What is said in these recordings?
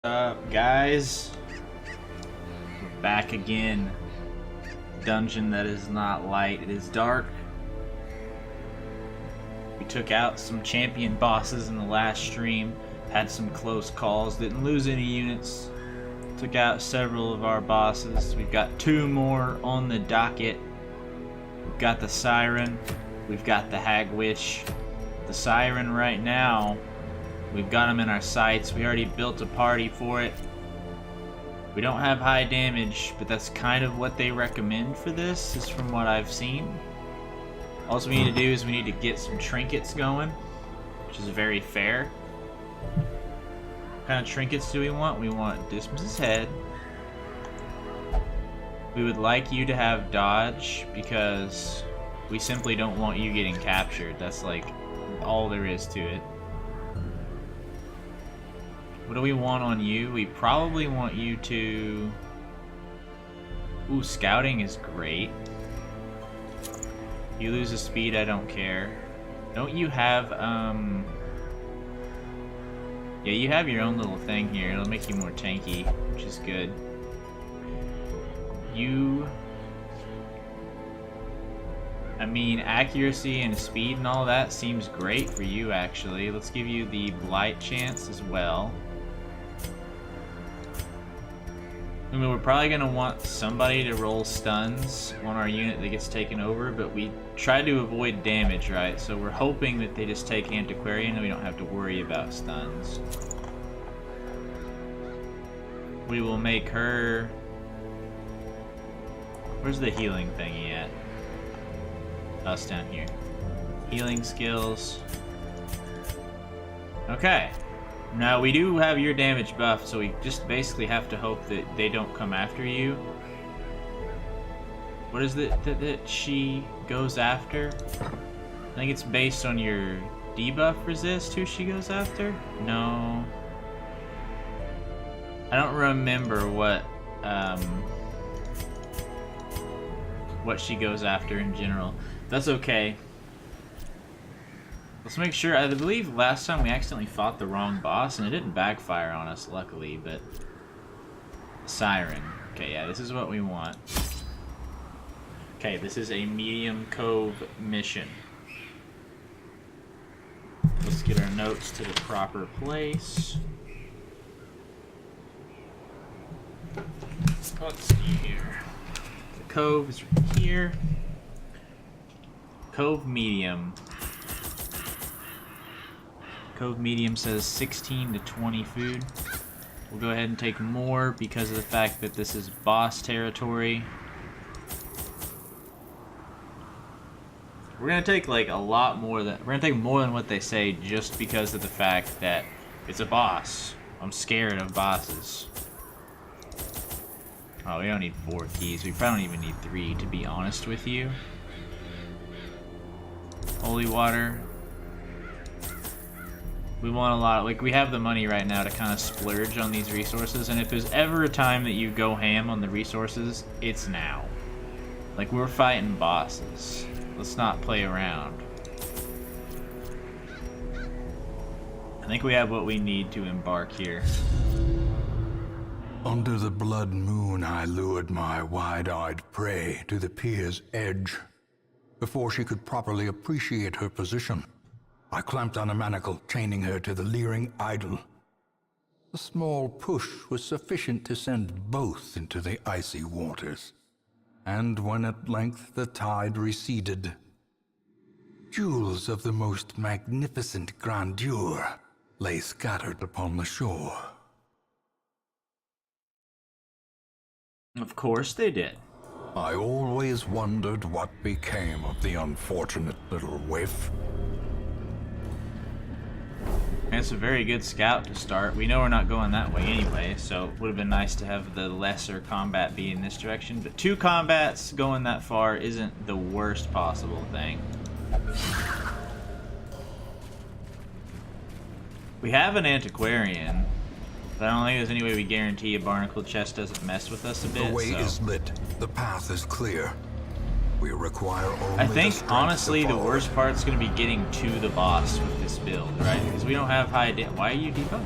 Guys? We're back again. Dungeon that is not light, it is dark. We took out some champion bosses in the last stream, had some close calls, didn't lose any units, took out several of our bosses. We've got two more on the docket. We've got the Siren, we've got the Hagwish. The Siren right now, we've got him in our sights. We already built a party for it. We don't have high damage, but that's kind of what they recommend for this, is from what I've seen. All we need to do is we need to get some trinkets going, which is very fair. What kind of trinkets do we want? We want Dismas's head. We would like you to have dodge, because we simply don't want you getting captured. That's like all there is to it. What do we want on you? We probably want you to... Ooh, scouting is great. You lose a speed, I don't care. Don't you have, Yeah, you have your own little thing here. It'll make you more tanky, which is good. You... I mean, accuracy and speed and all that seems great for you, actually. Let's give you the Blight chance as well. I mean, we're probably going to want somebody to roll stuns on our unit that gets taken over, but we try to avoid damage, right? So we're hoping that they just take Antiquarian and we don't have to worry about stuns. We will make her... Where's the healing thingy at? Us down here. Healing skills. Okay. Now, we do have your damage buff, so we just basically have to hope that they don't come after you. What is it that she goes after? I think it's based on your debuff resist who she goes after? No. I don't remember what she goes after in general. That's okay. Let's make sure. I believe last time we accidentally fought the wrong boss and it didn't backfire on us, luckily, but... Siren. Okay, yeah, this is what we want. Okay, this is a Medium Cove mission. Let's get our notes to the proper place. Let's see here. The Cove is right here. Cove Medium. Cove Medium says 16 to 20 food. We'll go ahead and take more because of the fact that this is boss territory. We're gonna take like a lot more than more than what they say, just because of the fact that it's a boss. I'm scared of bosses. Oh, we don't need 4 keys. We probably don't even need 3, to be honest with you. Holy water. We want a lot, like we have the money right now to kind of splurge on these resources, and if there's ever a time that you go ham on the resources, it's now. Like, we're fighting bosses. Let's not play around. I think we have what we need to embark here. Under the blood moon, I lured my wide-eyed prey to the pier's edge. Before she could properly appreciate her position, I clamped on a manacle, chaining her to the leering idol. A small push was sufficient to send both into the icy waters. And when at length the tide receded, jewels of the most magnificent grandeur lay scattered upon the shore. Of course they did. I always wondered what became of the unfortunate little waif. It's a very good scout to start. We know we're not going that way anyway, so it would have been nice to have the lesser combat be in this direction. But 2 combats going that far isn't the worst possible thing. We have an Antiquarian, but I don't think there's any way we guarantee a barnacle chest doesn't mess with us a bit. The way is lit. The path is clear. We require only I think, honestly, the worst part's going to be getting to the boss with this build, right? Because we don't have high damage. Why are you debuffed?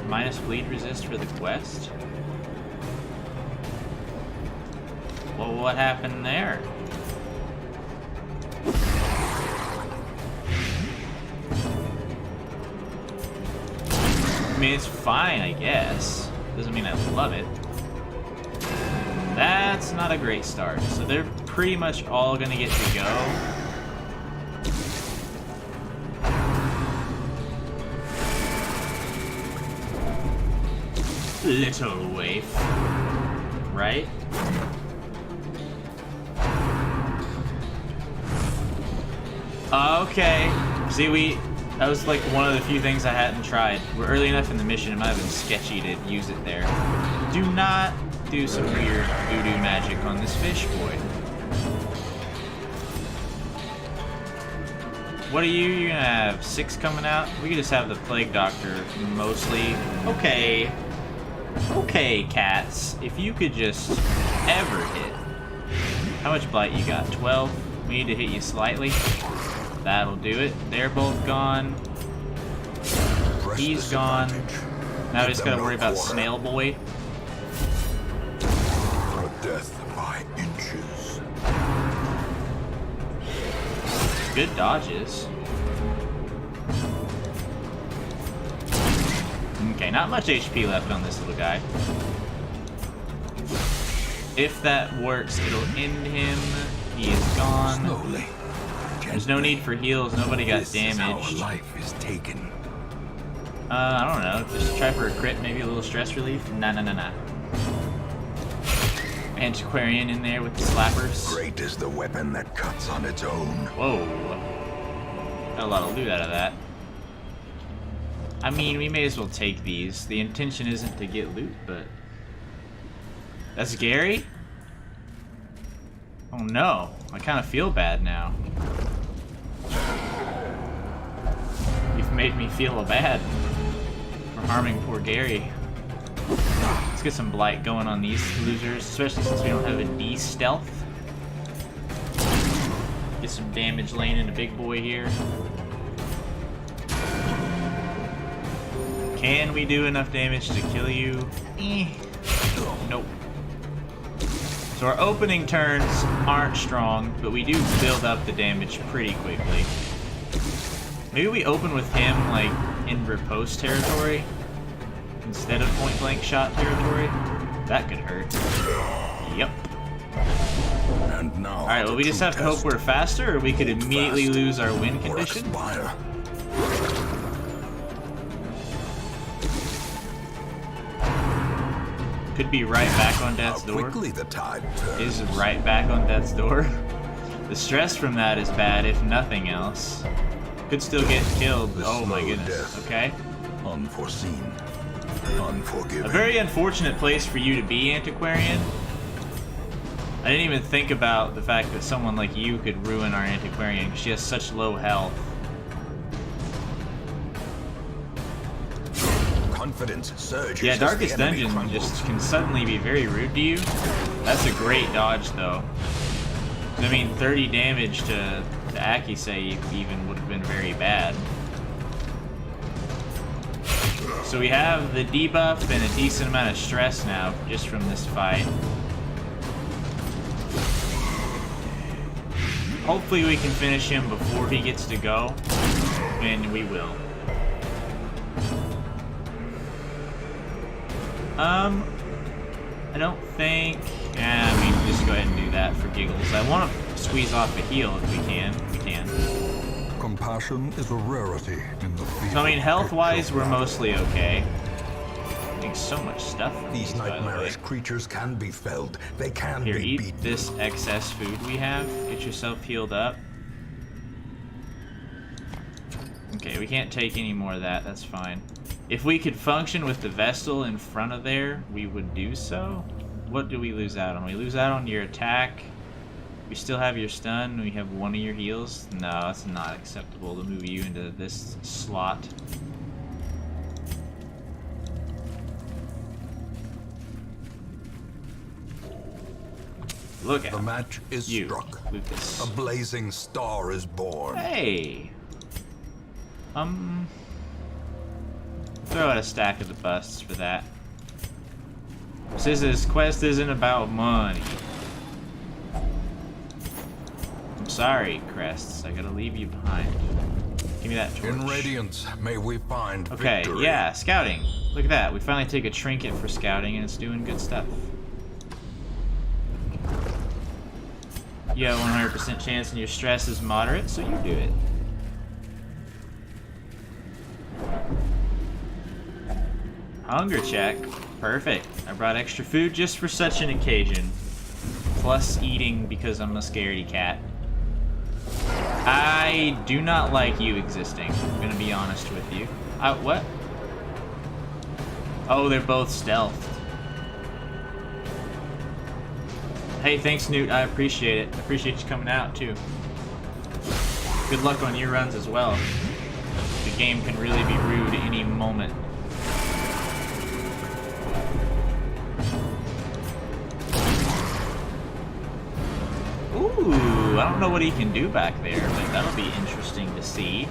minus bleed resist for the quest? Well, what happened there? I mean, it's fine, I guess. Doesn't mean I love it. That's not a great start. So they're pretty much all gonna get to go. Little waif. Right? Okay. See, that was like one of the few things I hadn't tried. We're early enough in the mission, it might have been sketchy to use it there. Do not do some weird voodoo magic on this fish boy. What are you? You're gonna have 6 coming out? We could just have the Plague Doctor mostly. Okay. Okay, cats. If you could just ever hit. How much blight you got? 12? We need to hit you slightly. That'll do it. They're both gone. He's gone. Now we just gotta worry about Snail Boy. Death by inches. Good dodges. Okay, not much HP left on this little guy. If that works, it'll end him. He is gone. Slowly. There's no need for heals. Nobody got damaged. Our life is taken. I don't know. Just try for a crit, maybe a little stress relief. Nah. Antiquarian in there with the slappers. Great is the weapon that cuts on its own. Whoa. Got a lot of loot out of that. I mean, we may as well take these. The intention isn't to get loot, but... That's Gary? Oh no. I kind of feel bad now. You've made me feel bad for harming poor Gary. Let's get some blight going on these losers, especially since we don't have a D stealth. Get some damage laying into Big Boy here. Can we do enough damage to kill you? Nope. So our opening turns aren't strong, but we do build up the damage pretty quickly. Maybe we open with him, like, in riposte territory instead of point-blank shot territory. That could hurt. Yep. And now Alright, well, we just have to hope we're faster, or we could immediately lose our win condition. Could be right back on death's door. Quickly the tide turns. Is right back on death's door. The stress from that is bad, if nothing else. Could still get killed. Oh my goodness. Okay. Unforeseen. Unforgiving. A very unfortunate place for you to be, Antiquarian. I didn't even think about the fact that someone like you could ruin our Antiquarian because she has such low health. Confidence surges. Yeah, Darkest Dungeon just can suddenly be very rude to you. That's a great dodge, though. I mean, 30 damage to Akisei even would have been very bad. So we have the debuff and a decent amount of stress now, just from this fight. Hopefully we can finish him before he gets to go, and we will. I don't think... Yeah, I mean, just go ahead and do that for giggles. I want to squeeze off a heal if we can. We can. Compassion is a rarity in the field. So, I mean, health-wise, we're mostly okay. Getting so much stuff from These by the way. nightmarish creatures can be felled. They can Here, be eat beaten. this excess food we have. Get yourself healed up. Okay, we can't take any more of that. That's fine. If we could function with the Vestal in front of there, we would do so. What do we lose out on? We lose out on your attack. We still have your stun. We have one of your heals. No, that's not acceptable to move you into this slot. Look at The match is you, struck. Lucas. A blazing star is born. Hey. throw out a stack of the busts for that. Says this quest isn't about money. I'm sorry, Crests. I gotta leave you behind. Give me that torch. In Radiance, may we find Okay, victory. yeah, scouting. Look at that. We finally take a trinket for scouting, and it's doing good stuff. You have 100% chance, and your stress is moderate, so you do it. Hunger check. Perfect. I brought extra food just for such an occasion. Plus eating because I'm a scaredy cat. I do not like you existing. I'm gonna be honest with you. What? Oh, they're both stealthed. Hey, thanks, Newt. I appreciate it. I appreciate you coming out, too. Good luck on your runs as well. The game can really be rude any moment. Ooh, I don't know what he can do back there, but that'll be interesting to see.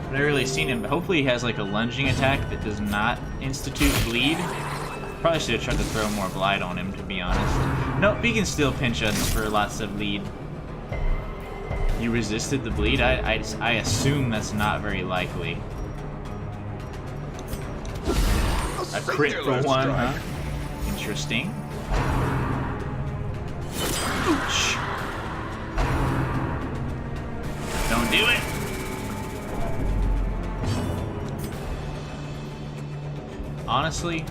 I've never really seen him, but hopefully he has like a lunging attack that does not institute bleed. Probably should have tried to throw more blight on him, to be honest. Nope, he can still pinch us for lots of bleed. You resisted the bleed? I assume that's not very likely. A crit for one, huh? Interesting. Ouch. Don't do it. Honestly,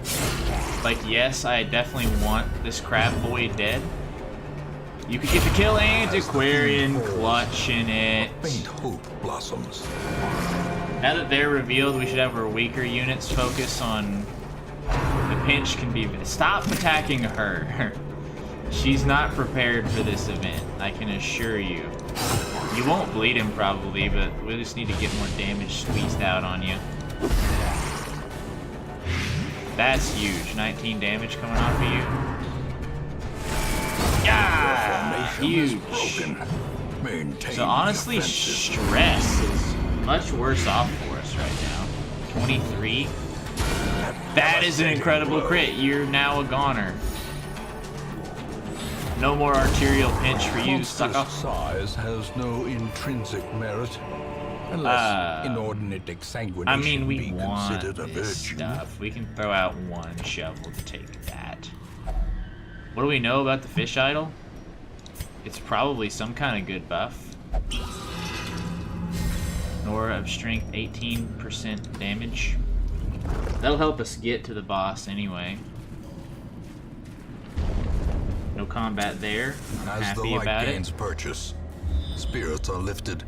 like, yes, I definitely want this crab boy dead. You could get the kill, Antiquarian, clutching it. Faint hope blossoms. Now that they're revealed, we should have our weaker units focus on the pinch can be... Stop attacking her. She's not prepared for this event, I can assure you. You won't bleed him probably, but we just need to get more damage squeezed out on you. That's huge. 19 damage coming off of you. Yeah! Huge. So honestly, stress is much worse off for us right now. 23. That is an incredible crit. You're now a goner. No more arterial pinch for you, sucker. Size has no intrinsic merit, unless inordinate exsanguination I mean, we be want considered a this virtue. stuff. We can throw out one shovel to take that. What do we know about the fish idol? It's probably some kind of good buff. Nora of strength, 18% damage. That'll help us get to the boss anyway. No combat there. I'm As the happy light about gains it. purchase, spirits are lifted,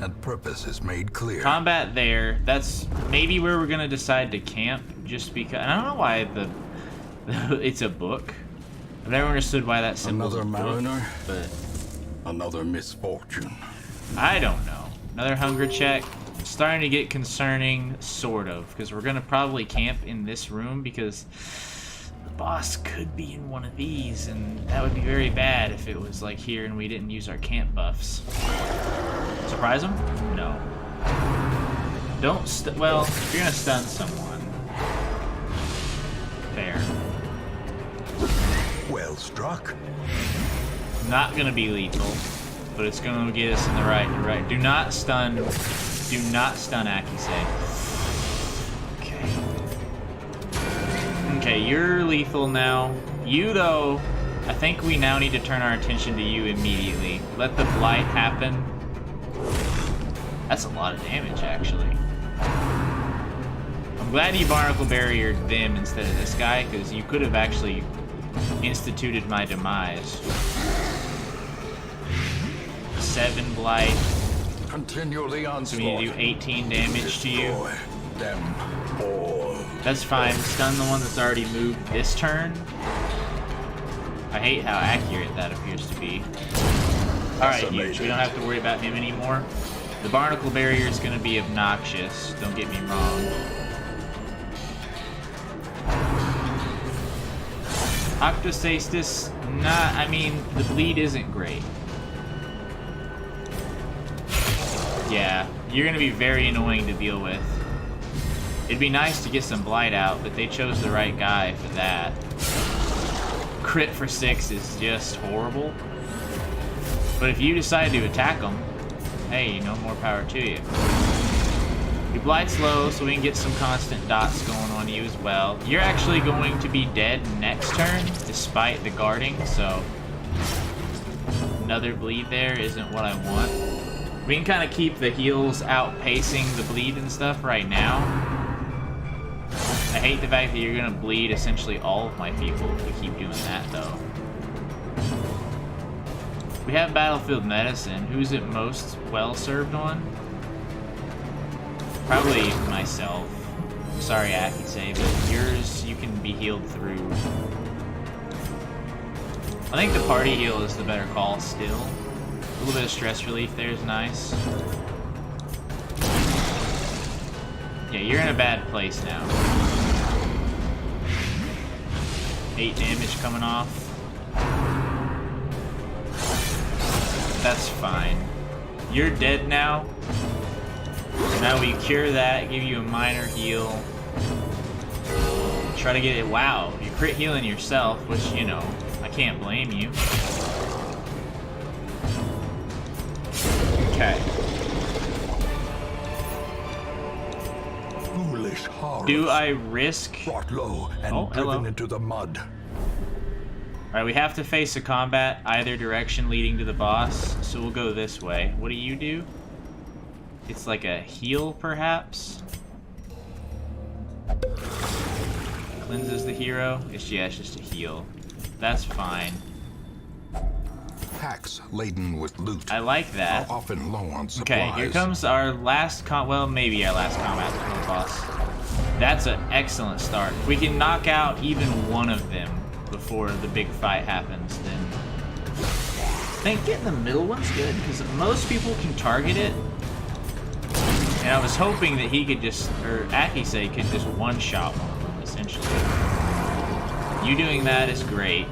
and purpose is made clear. Combat there. That's maybe where we're gonna decide to camp, just because. And I don't know why it's a book. I've never understood why that symbol's Another a book, mariner? but Another misfortune. I don't know. Another hunger check. It's starting to get concerning, sort of, because we're gonna probably camp in this room because the boss could be in one of these, and that would be very bad if it was like here and we didn't use our camp buffs. Surprise him? No. Don't well, if you're gonna stun someone. Fair. Well struck. Not gonna be lethal, but it's gonna get us in the right. Do not stun Akise. Okay. Okay, you're lethal now. You though, I think we now need to turn our attention to you immediately. Let the blight happen. That's a lot of damage, actually. I'm glad you barnacle barriered them instead of this guy, because you could have actually instituted my demise. 7 blight. Continue the So onslaught. we need to do 18 damage to you. Destroy them all. That's fine. Stun the one that's already moved this turn. I hate how accurate that appears to be. Alright, huge. We don't have to worry about him anymore. The barnacle barrier is going to be obnoxious. Don't get me wrong. Octostasis, I mean, the bleed isn't great. Yeah, you're gonna be very annoying to deal with. It'd be nice to get some blight out, but they chose the right guy for that. Crit for 6 is just horrible. But if you decide to attack them, hey, you know, more power to you. You blight's low, so we can get some constant dots going on you as well. You're actually going to be dead next turn, despite the guarding, so another bleed there isn't what I want. We can kind of keep the heals outpacing the bleed and stuff right now. I hate the fact that you're going to bleed essentially all of my people if we keep doing that, though. We have Battlefield Medicine. Who's it most well served on? Probably myself. Sorry, Akise, but yours you can be healed through. I think the party heal is the better call still. A little bit of stress relief there is nice. Yeah, you're in a bad place now. 8 damage coming off. That's fine. You're dead now. So now we cure that, give you a minor heal. Try to get it. Wow, you're crit healing yourself, which, you know, I can't blame you. Okay. Foolish horrors. Do I risk? Brought low and driven into the mud. Alright, we have to face a combat either direction leading to the boss, so we'll go this way. What do you do? It's like a heal, perhaps? Cleanses the hero? Yeah, it's just a heal. That's fine. Packs laden with loot. I like that. Are often low on supplies. Okay, here comes our last well, maybe our last combat with the boss. That's an excellent start. If we can knock out even one of them before the big fight happens, then I think getting the middle one's good, because most people can target it. And I was hoping that he could just, or Akise could just one-shot one of them, essentially. You doing that is great.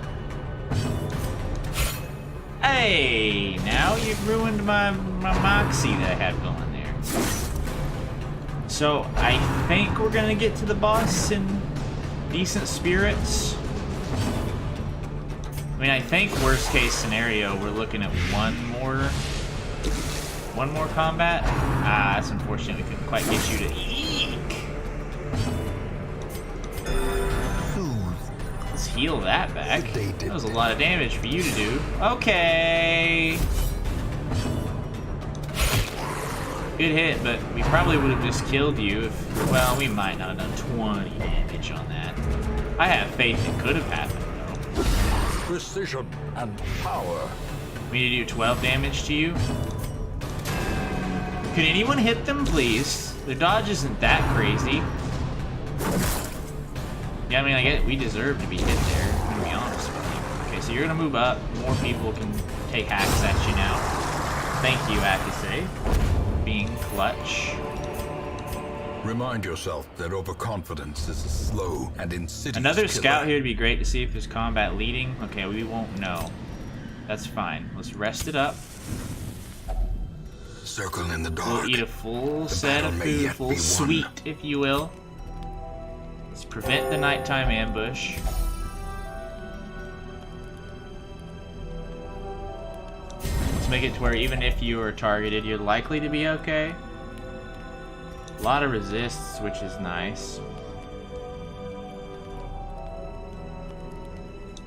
Hey, now you've ruined my moxie that I had going there. So I think we're gonna get to the boss in decent spirits. I mean, I think worst case scenario, we're looking at one more combat. Ah, that's unfortunate. We couldn't quite get you to eek. Let's heal that back. That was a lot of damage for you to do. Okay. Good hit, but we probably would have just killed you if, well, we might not have done 20 damage on that. I have faith it could have happened, though. Precision and power. We need to do 12 damage to you. Can anyone hit them, please? Their dodge isn't that crazy. Yeah, I mean, I get we deserve to be hit there, I'm gonna be honest with you. Okay, so you're gonna move up. More people can take hacks at you now. Thank you, Akise, being clutch. Remind yourself that overconfidence is a slow and insidious Another killer. scout here would be great to see if there's combat leading. Okay, we won't know. That's fine. Let's rest it up. Circle in the dark. We'll eat a full set of food, full sweet, if you will. Let's prevent the nighttime ambush. Let's make it to where even if you are targeted, you're likely to be okay. A lot of resists, which is nice.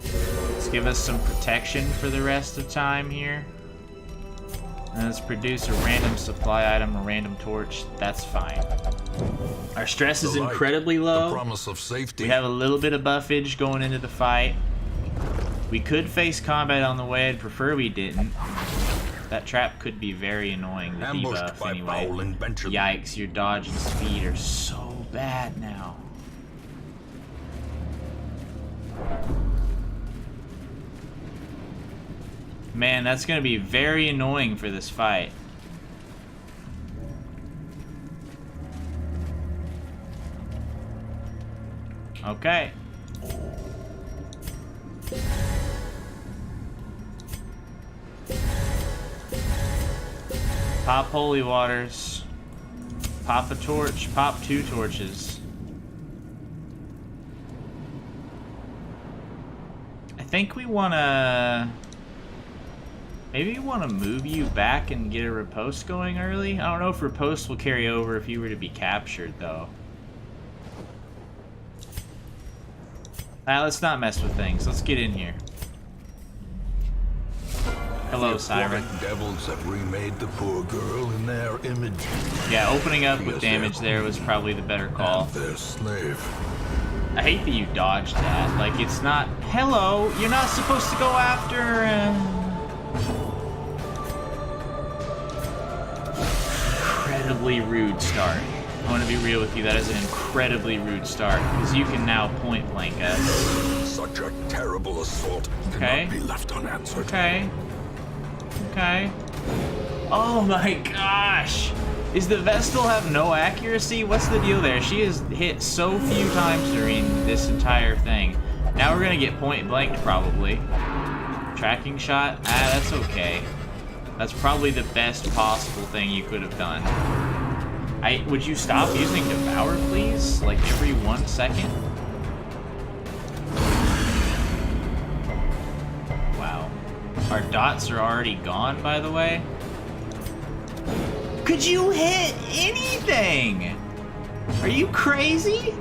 Let's give us some protection for the rest of time here. And let's produce a random supply item, a random torch. That's fine. Our stress is incredibly low. The promise of safety. We have a little bit of buffage going into the fight. We could face combat on the way. I'd prefer we didn't. That trap could be very annoying. The debuff, anyway. Yikes, your dodge and speed are so bad now. Man, that's going to be very annoying for this fight. Okay. Pop holy waters. Pop a torch. Pop 2 torches. I think we wanna... Maybe we want to move you back and get a riposte going early? I don't know if riposte will carry over if you were to be captured, though. Let's not mess with things. Let's get in here. Hello, Siren. The devils have remade the poor girl in their image. Yeah, opening up with damage there was probably the better call. And their slave. I hate that you dodged that. Like, it's not... Hello, you're not supposed to go after... Incredibly rude start. I want to be real with you, that is an incredibly rude start, because you can now point blank us. Such a terrible assault Okay. cannot be left unanswered. Okay. Okay. Oh my gosh! Is the Vestal have no accuracy? What's the deal there? She has hit so few times during this entire thing. Now we're gonna get point blanked probably. Tracking shot? Ah, that's okay. That's probably the best possible thing you could have done. Would you stop using Devour, please? Like every 1 second? Wow. Our dots are already gone, by the way. Could you hit anything? Are you crazy?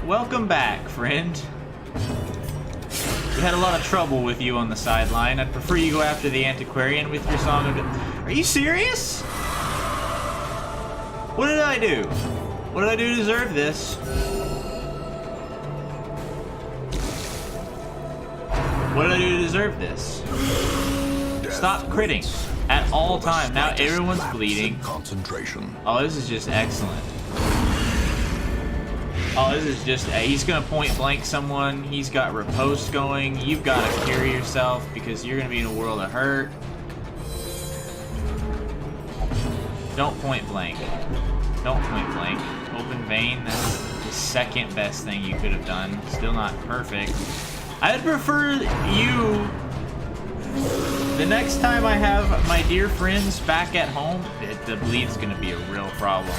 Welcome back, friend. We had a lot of trouble with you on the sideline. I'd prefer you go after the Antiquarian with your Song of... Are you serious? What did I do? What did I do to deserve this? What did I do to deserve this? Stop critting at all time. Now everyone's bleeding. Concentration. Oh, this is just excellent. Oh, this is just... he's gonna point blank someone. He's got riposte going. You've got to carry yourself because you're gonna be in a world of hurt. Don't point blank. Don't point blank. Open vein. That's the second best thing you could have done. Still not perfect. I'd prefer you... The next time I have my dear friends back at home, the bleed's gonna be a real problem.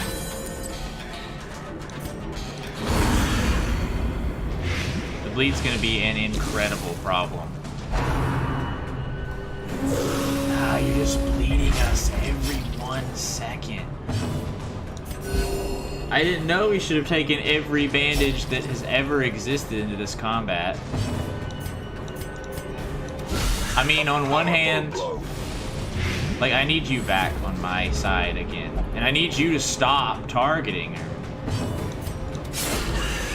The bleed's gonna be an incredible problem. Ah, you're just bleeding us every 1 second. I didn't know we should have taken every bandage that has ever existed into this combat. I mean, on one hand, like, I need you back on my side again. And I need you to stop targeting her.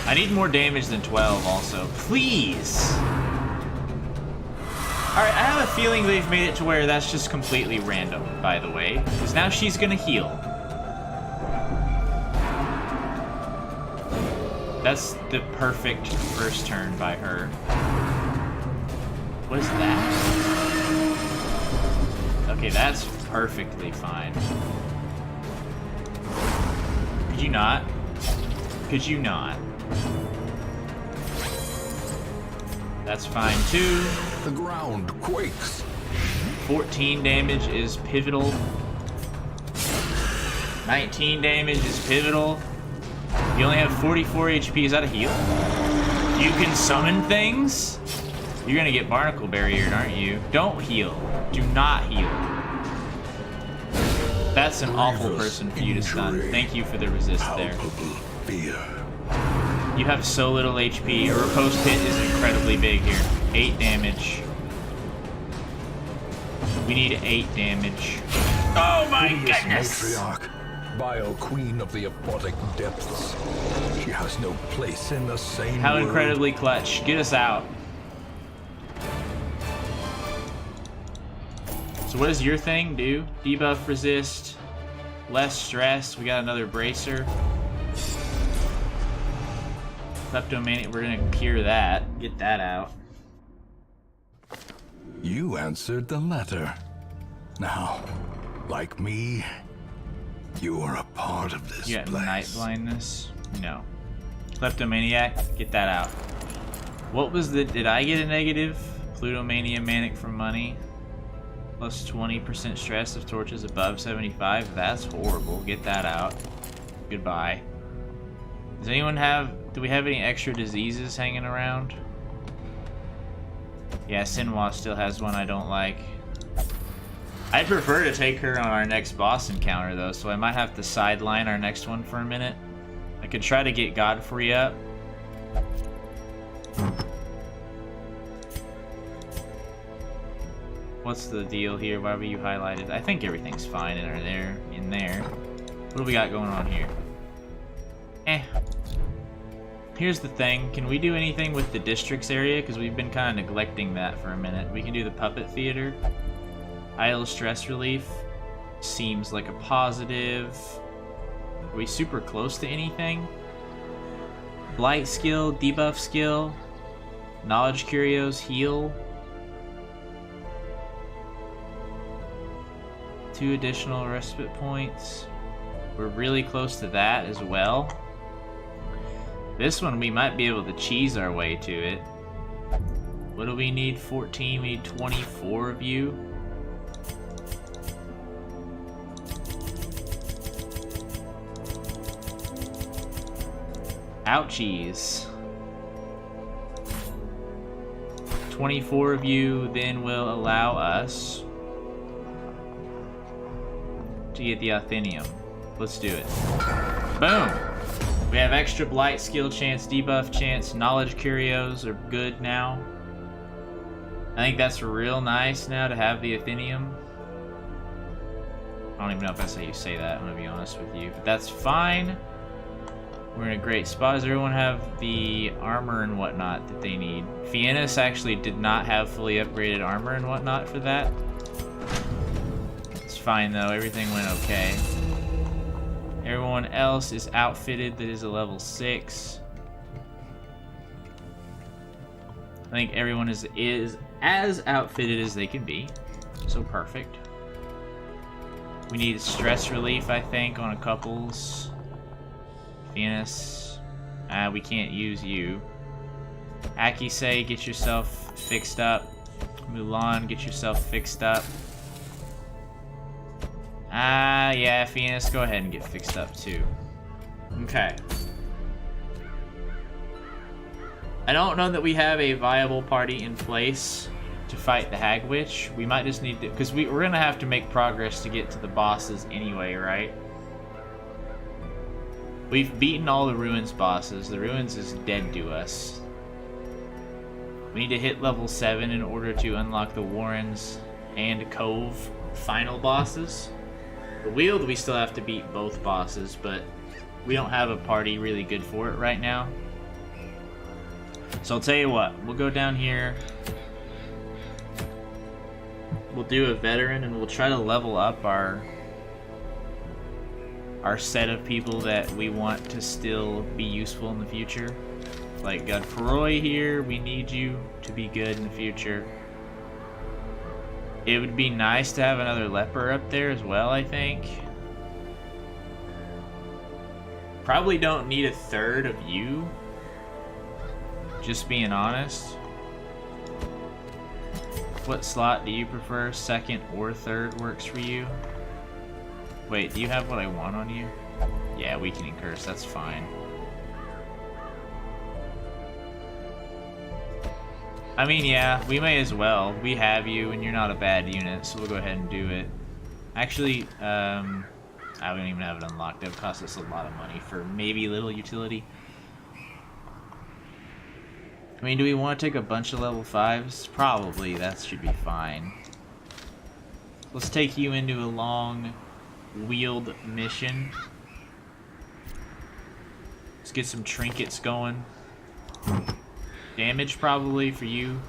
I need more damage than 12 also. Please! Alright, I have a feeling they've made it to where that's just completely random, by the way. Because now she's gonna heal. That's the perfect first turn by her. What is that? Okay, that's perfectly fine. Could you not? Could you not? That's fine too. The ground quakes. 14 damage is pivotal. 19 damage is pivotal. You only have 44 HP. Is that a heal? You can summon things? You're gonna get barnacle barriered, aren't you? Don't heal. Do not heal. That's an awful person for you to stun. Thank you for the resist there. Fear. You have so little HP. A riposte hit is incredibly big here. 8 damage. We need 8 damage. Oh my goodness! Matriarch, Bio Queen of the Aquatic Depths. She has no place in the same How world. incredibly clutch. Get us out. So what does your thing do? Debuff resist, less stress. We got another bracer. Kleptomania, we're gonna cure that. Get that out. You answered the letter. Now, like me, you are a part of this You got place. night blindness? No. Kleptomaniac, get that out. What was the... Did I get a negative? Plutomania Manic for money. Plus 20% stress if torch is above 75. That's horrible. Get that out. Goodbye. Does anyone have... Do we have any extra diseases hanging around? Yeah, Sinwa still has one I don't like. I'd prefer to take her on our next boss encounter, though, so I might have to sideline our next one for a minute. I could try to get Godfrey up. What's the deal here? Why were you highlighted? I think everything's fine in there. What do we got going on here? Here's the thing. Can we do anything with the districts area? Because we've been kind of neglecting that for a minute. We can do the puppet theater. Idle stress relief. Seems like a positive. Are we super close to anything? Blight skill, debuff skill. Knowledge curios, heal. 2 additional respite points. We're really close to that as well. This one we might be able to cheese our way to it. What do we need? 14. We need 24 of you. Ouchies. 24 of you then will allow us to get the Athenium. Let's do it. Boom! We have extra blight skill chance, debuff chance, knowledge curios are good now. I think that's real nice now to have the Athenium. I don't even know if that's how you say that, I'm gonna be honest with you. But that's fine. We're in a great spot. Does everyone have the armor and whatnot that they need? Fiennes actually did not have fully upgraded armor and whatnot for that. It's fine though, everything went okay. Everyone else is outfitted that is a level 6. I think everyone is as outfitted as they can be. So perfect. We need stress relief, I think, on a couples. Venus. We can't use you. Akise, get yourself fixed up. Mulan, get yourself fixed up. Yeah, Venus, go ahead and get fixed up too. Okay. I don't know that we have a viable party in place to fight the Hag Witch. We might just need to, because we're gonna have to make progress to get to the bosses anyway, right? We've beaten all the Ruins bosses. The Ruins is dead to us. We need to hit level 7 in order to unlock the Warrens and Cove final bosses. The Weald, we still have to beat both bosses, but we don't have a party really good for it right now. So I'll tell you what, we'll go down here. We'll do a veteran and we'll try to level up our set of people that we want to still be useful in the future. Like Godfrey here, we need you to be good in the future. It would be nice to have another leper up there as well, I think. Probably don't need a third of you. Just being honest. What slot do you prefer? Second or third works for you? Wait, do you have what I want on you? Yeah, weakening curse, that's fine. I mean, yeah, we may as well. We have you, and you're not a bad unit, so we'll go ahead and do it. Actually, I don't even have it unlocked. That would cost us a lot of money for maybe little utility. I mean, do we want to take a bunch of level 5s? Probably, that should be fine. Let's take you into a long Weald mission. Let's get some trinkets going. Damage probably for you.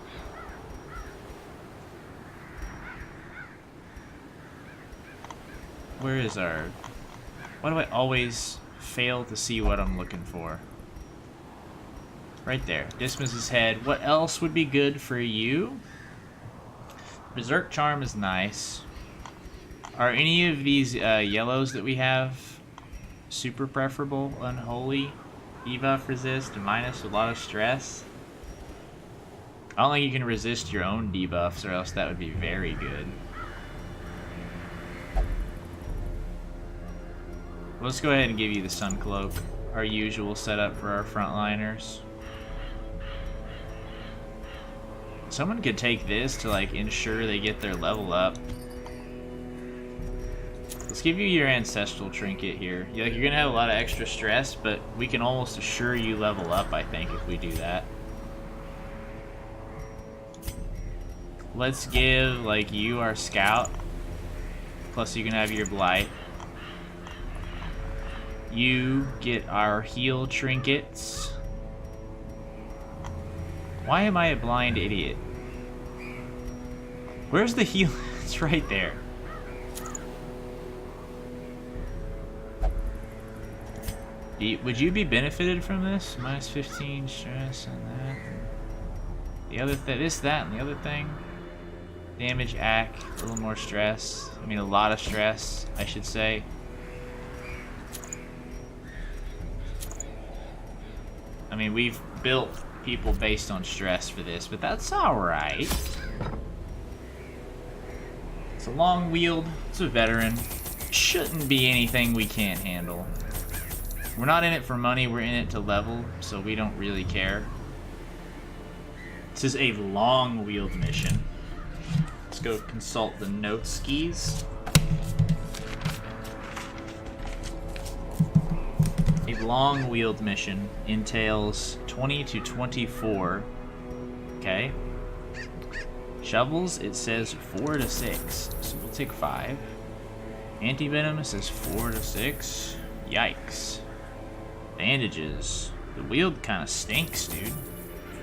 Where is our... Why do I always fail to see what I'm looking for? Right there. Dismas' head. What else would be good for you? Berserk Charm is nice. Are any of these yellows that we have super preferable? Unholy, debuff resist, minus a lot of stress. I don't think you can resist your own debuffs, or else that would be very good. Let's go ahead and give you the Sun Cloak, our usual setup for our frontliners. Someone could take this to like ensure they get their level up. Let's give you your Ancestral Trinket here. You're gonna have a lot of extra stress, but we can almost assure you level up, I think, if we do that. Let's give like you our Scout. Plus you can have your Blight. You get our heal trinkets. Why am I a blind idiot? Where's the heal? It's right there. Would you be benefited from this? Minus 15 stress and that. The other this, that, and the other thing. Damage, AC, a little more stress. I mean, a lot of stress, I should say. I mean, we've built people based on stress for this, but that's alright. It's a long wield, it's a veteran. Shouldn't be anything we can't handle. We're not in it for money, we're in it to level, so we don't really care. This is a long wield mission. Let's go consult the note skis. A long wield mission entails 20 to 24. Okay. Shovels, it says 4 to 6. So we'll take 5. Anti-venom says 4 to 6. Yikes. Bandages. The wield kind of stinks, dude. It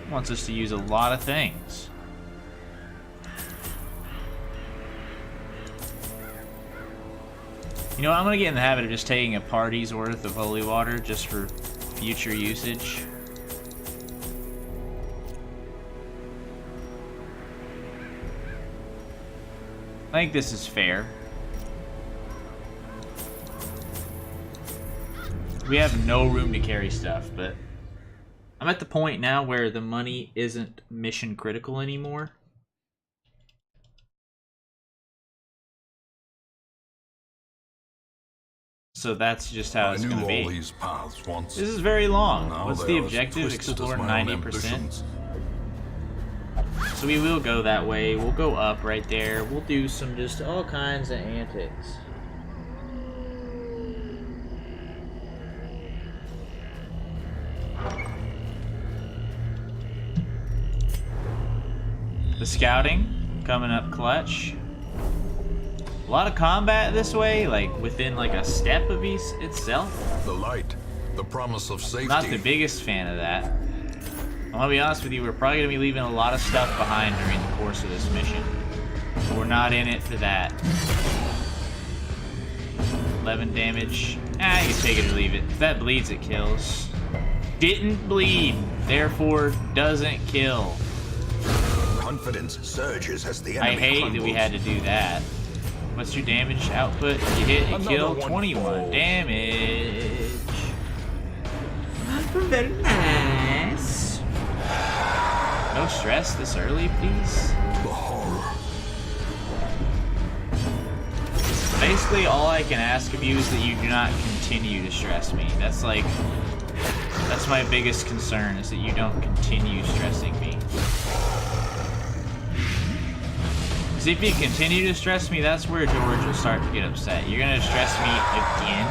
wants us to use a lot of things. You know, I'm gonna get in the habit of just taking a party's worth of holy water just for future usage. I think this is fair. We have no room to carry stuff, but I'm at the point now where the money isn't mission critical anymore. So that's just how it's going to be. These paths once. This is very long. Now What's the objective? Explore 90%. Ambitions. So we will go that way. We'll go up right there. We'll do some just all kinds of antics. The scouting coming up clutch. A lot of combat this way, like within like a step of itself. The light, the promise of safety. Not the biggest fan of that. I'm gonna be honest with you, we're probably gonna be leaving a lot of stuff behind during the course of this mission. We're not in it for that. 11 damage. You can take it or leave it. If that bleeds, it kills. Didn't bleed, therefore doesn't kill. Confidence surges as the enemy I hate crumbles. that we had to do that. What's your damage output? You hit, you kill, 21 damage. Very nice. No stress this early, please. The horror. Basically, all I can ask of you is that you do not continue to stress me. That's my biggest concern, is that you don't continue stressing me. Because if you continue to stress me, that's where George will start to get upset. You're gonna stress me again?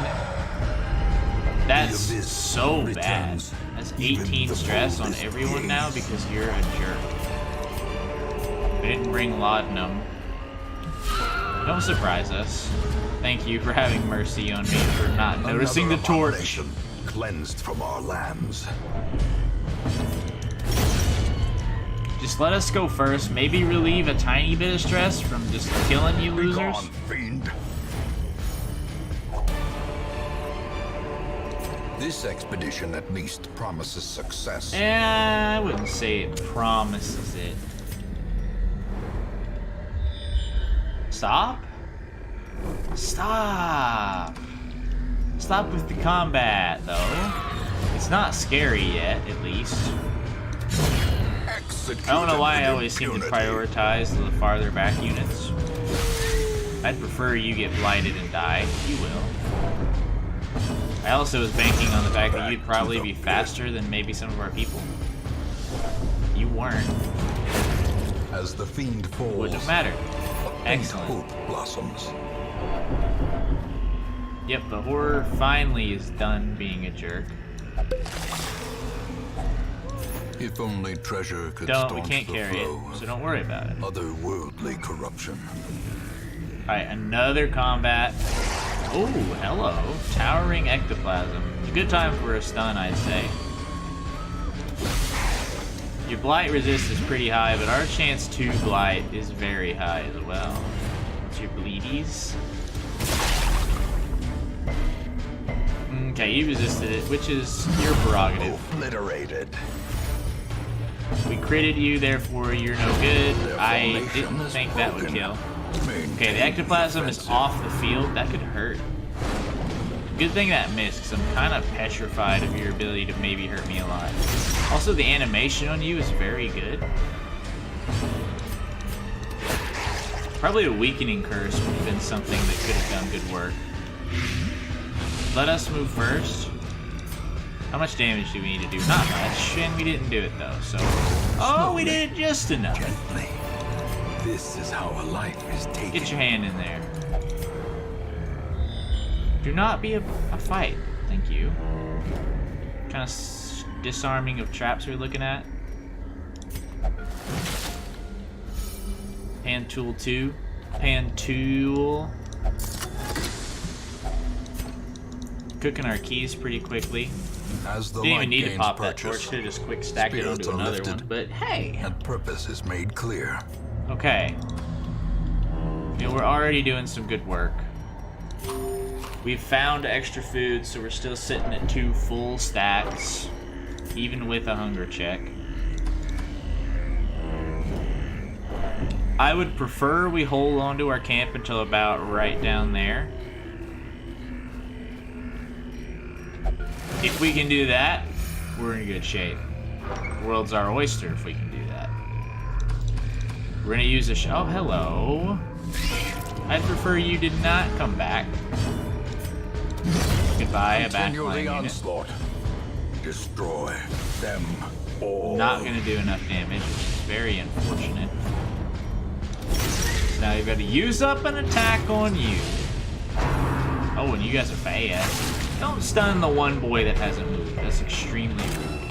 That's so bad. That's 18 stress on everyone now because you're a jerk. We didn't bring laudanum. Don't surprise us. Thank you for having mercy on me for not noticing the torch. Cleansed from our lands. Just let us go first. Maybe relieve a tiny bit of stress from just killing you losers. Begone, fiend. This expedition at least promises success. I wouldn't say it promises it. Stop? Stop. Stop with the combat, though. It's not scary yet, at least. Excellent. Executed I don't know why I with always seem to impunity. prioritize the farther back units. I'd prefer you get blighted and die. You will. I also was banking on the fact that you'd probably be faster than maybe some of our people. You weren't. As the fiend falls, Wouldn't have mattered. and Excellent. hope blossoms. Yep, the horror finally is done being a jerk. If only treasure could We staunch can't the carry flow it, so of don't worry about it. otherworldly corruption. Alright, another combat. Oh, hello. Towering ectoplasm. It's a good time for a stun, I'd say. Your blight resist is pretty high, but our chance to blight is very high as well. What's your bleedies? Okay, you resisted it, which is your prerogative. Obliterated. We critted you, therefore you're no good. Their I formation didn't is think that would broken. kill. Maintain Okay, the ectoplasm the is offensive. off the field. That could hurt. Good thing that missed, because I'm kind of petrified of your ability to maybe hurt me a lot. Also, the animation on you is very good. Probably a weakening curse would have been something that could have done good work. Let us move first. How much damage do we need to do? Not much, and we didn't do it though, so... Oh, we did it just enough. Gently. This is how a life is taken. Get your hand in there. Do not be a fight. Thank you. Kind of disarming of traps we're looking at. Hand tool 2. Hand tool. Cooking our keys pretty quickly. As the Didn't light even need to gains pop that purchase, torch. Should have just quick stacked it spirits onto are another lifted. one. But hey. and purpose is made clear. Okay. You know, we're already doing some good work. We've found extra food, so we're still sitting at 2 full stacks, even with a hunger check. I would prefer we hold on to our camp until about right down there. If we can do that, we're in good shape. World's our oyster if we can do that. We're gonna use a oh, hello. I'd prefer you did not come back. Goodbye, a Continue backline the unit. onslaught. Destroy them all. Not gonna do enough damage, which is very unfortunate. Now you've got to use up an attack on you. Oh, and you guys are fast. Don't stun the one boy that hasn't moved. That's extremely rude.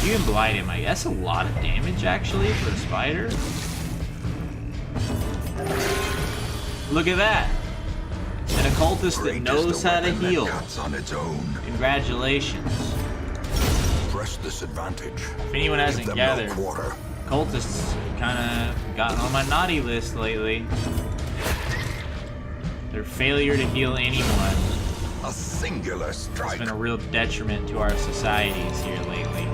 You can blight him. That's a lot of damage, actually, for a spider. Look at that. An occultist that Great is knows the how to weapon that heal. cuts on its own. Congratulations. Press this advantage. If anyone hasn't Give them gathered, no quarter. cultists kind of gotten on my naughty list lately. Their failure to heal anyone A singular has strike. been a real detriment to our societies here lately.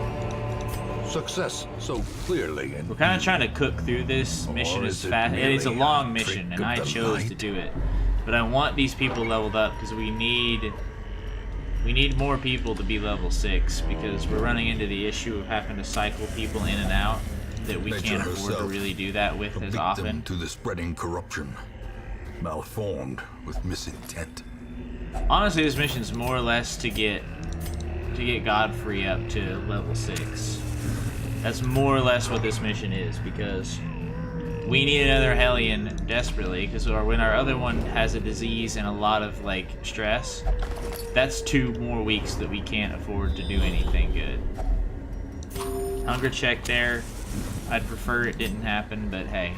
Success so clearly in We're kind of trying to cook through this mission Or as is it fast. It's a merely long a mission, trick and of I the chose to light? do it. But I want these people leveled up because we need more people to be level 6 because we're running into the issue of having to cycle people in and out that we Nature can't afford to herself, really do that with A as victim often. to the spreading corruption. Malformed with misintent. Honestly, this mission's more or less to get Godfrey up to level 6. That's more or less what this mission is, because we need another Hellion desperately, because when our other one has a disease and a lot of, like, stress, that's 2 more weeks that we can't afford to do anything good. Hunger check there. I'd prefer it didn't happen, but hey,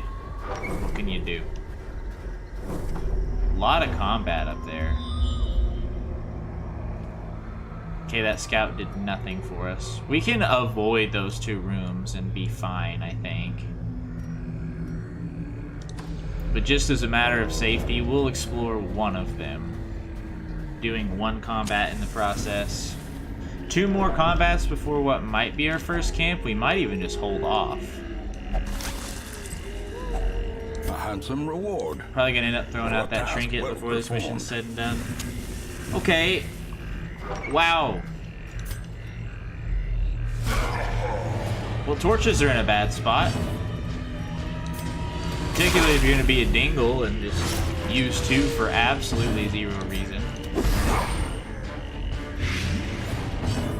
what can you do? A lot of combat up there. Okay, that scout did nothing for us. We can avoid those 2 rooms and be fine, I think. But just as a matter of safety, we'll explore one of them. Doing 1 combat in the process. 2 more combats before what might be our first camp. We might even just hold off. A handsome reward. Probably gonna end up throwing out that task trinket well before this performed. mission's said and done. Okay. Wow. Well, torches are in a bad spot. Particularly if you're going to be a dingle and just use 2 for absolutely 0 reason.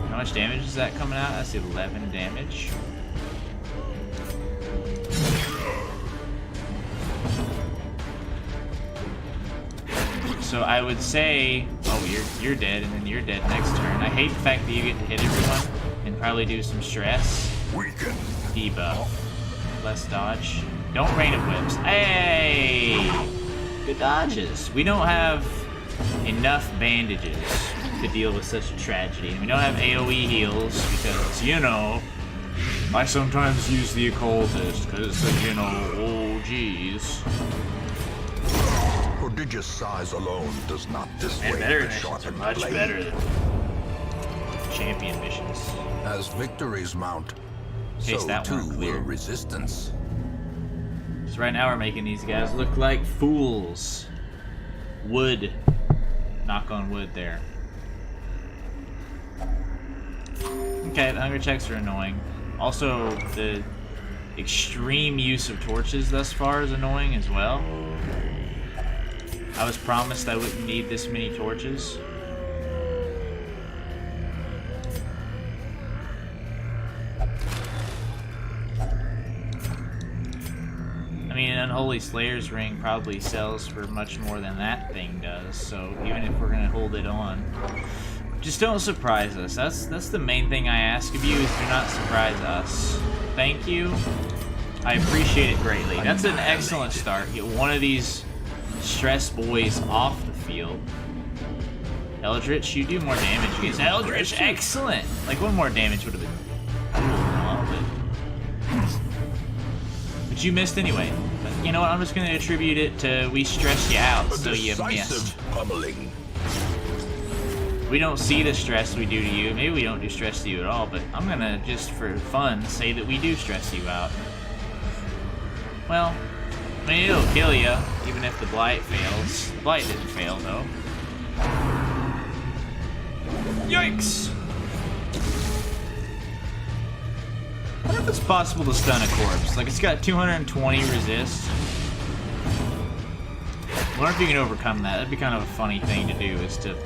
How much damage is that coming out? That's 11 damage. So I would say, oh, you're dead, and then you're dead next turn. I hate the fact that you get to hit everyone and probably do some stress. Weaken. Debuff. Less dodge. Don't rain of whips. Hey! Good dodges. We don't have enough bandages to deal with such a tragedy. And we don't have AoE heals because, you know, I sometimes use the occultist because, you know, oh geez. Prodigious size alone does not dissuade And better the missions are sharpened much blade. better than champion missions. As victories mount, Case so that too one clear. will resistance. So right now we're making these guys look like fools. Wood. Knock on wood there. Okay, the hunger checks are annoying. Also, the extreme use of torches thus far is annoying as well. I was promised I wouldn't need this many torches. I mean, an Unholy Slayer's Ring probably sells for much more than that thing does, so even if we're gonna hold it on, just don't surprise us. That's the main thing I ask of you, is do not surprise us. Thank you. I appreciate it greatly. That's an excellent start. Get one of these stress boys off the field. Eldritch, you do more damage against Eldritch. Excellent! Like, one more damage would have been cool, but you missed anyway. But you know what? I'm just going to attribute it to we stressed you out, so you missed. Decisive pummeling. We don't see the stress we do to you. Maybe we don't do stress to you at all, but I'm going to, just for fun, say that we do stress you out. Well, I mean, it'll kill you, even if the Blight fails. The Blight didn't fail, though. Yikes! I wonder if it's possible to stun a corpse. Like, it's got 220 resist. I wonder if you can overcome that. That'd be kind of a funny thing to do, is to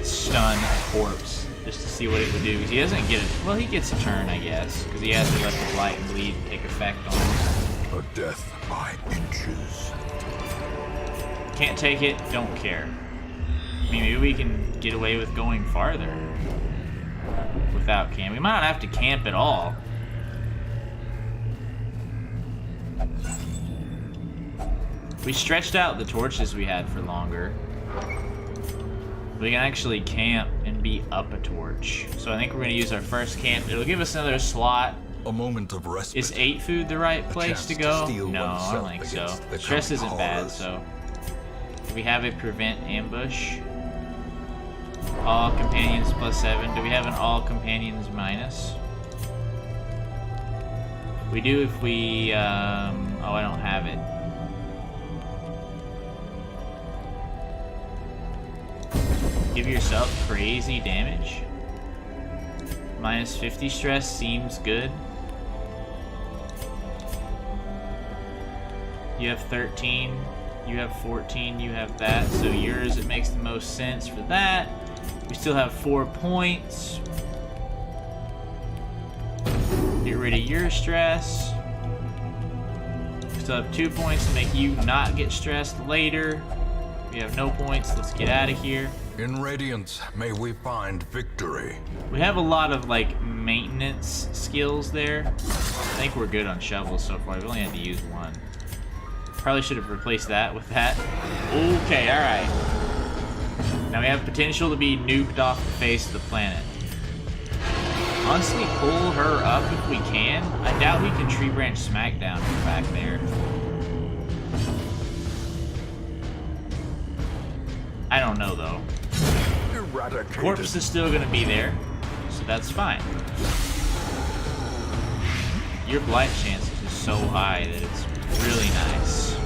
stun a corpse, just to see what it would do. Because he doesn't get it. Well, he gets a turn, I guess, because he has to let the Blight and Bleed take effect on him. A death by inches. Can't take it, don't care. I mean, maybe we can get away with going farther without camp. We might not have to camp at all. We stretched out the torches we had for longer. We can actually camp and be up a torch. So I think we're going to use our first camp. It'll give us another slot. A moment of respite. Is 8 food the right place chance to to go? steel No, I don't oneself think so. against the Stress coming isn't bad, horrors. so. Do we have a prevent ambush? All companions +7. Do we have an all companions minus? We do if we, oh, I don't have it. Give yourself crazy damage. Minus 50 stress seems good. You have 13, you have 14, you have that. So yours, it makes the most sense for that. We still have 4 points. Get rid of your stress. We still have 2 points to make you not get stressed later. We have no points, let's get out of here. In Radiance, may we find victory. We have a lot of, like, maintenance skills there. I think we're good on shovels so far. We only had to use one. Probably should have replaced that with that. Okay, alright. Now we have potential to be nuked off the face of the planet. Honestly, pull her up if we can. I doubt we can tree branch smackdown from back there. I don't know, though. Eradicated. Corpse is still gonna be there, so that's fine. Your blight chances is so high that it's really nice.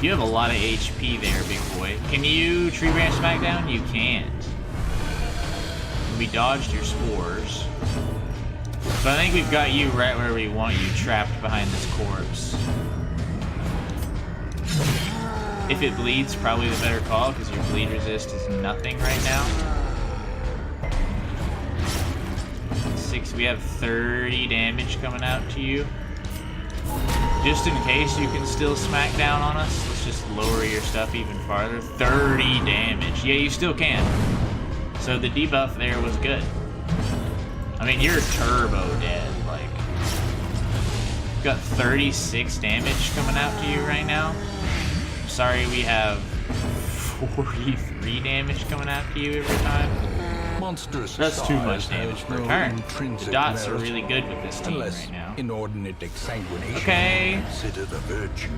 You have a lot of HP there, big boy. Can you tree branch smackdown? You can't. We dodged your spores. So I think we've got you right where we want you, trapped behind this corpse. If it bleeds, probably the better call, because your bleed resist is nothing right now. 6, we have 30 damage coming out to you. Just in case you can still smack down on us, let's just lower your stuff even farther. 30 damage. Yeah, you still can. So the debuff there was good. I mean, you're turbo dead. Like, you've got 36 damage coming out to you right now. I'm sorry, we have 43 damage coming out to you every time. Monstrous That's too much size damage has per no turn. intrinsic The dots are merit, really good with this team unless right now. inordinate exsanguination Okay. is considered a virtue.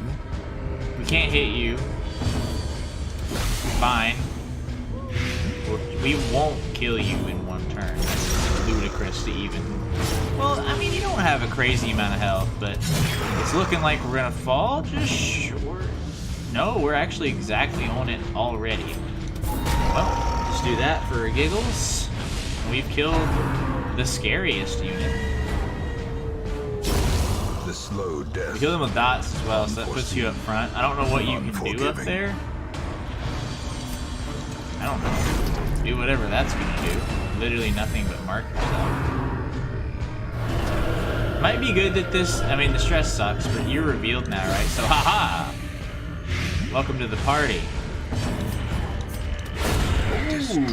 We can't hit you. Fine. We won't kill you in one turn. That's ludicrous to even... Well, I mean, you don't have a crazy amount of health, but it's looking like we're gonna fall just short. No, we're actually exactly on it already. Well, let's do that for giggles. We've killed the scariest unit. The slow death. We kill them with dots as well, so that puts you up front. I don't know what you can do up there. I don't know. Do whatever that's gonna do. Literally nothing but mark yourself. Might be good that this, I mean, the stress sucks, but you're revealed now, right? So, haha! Welcome to the party. Destroyed.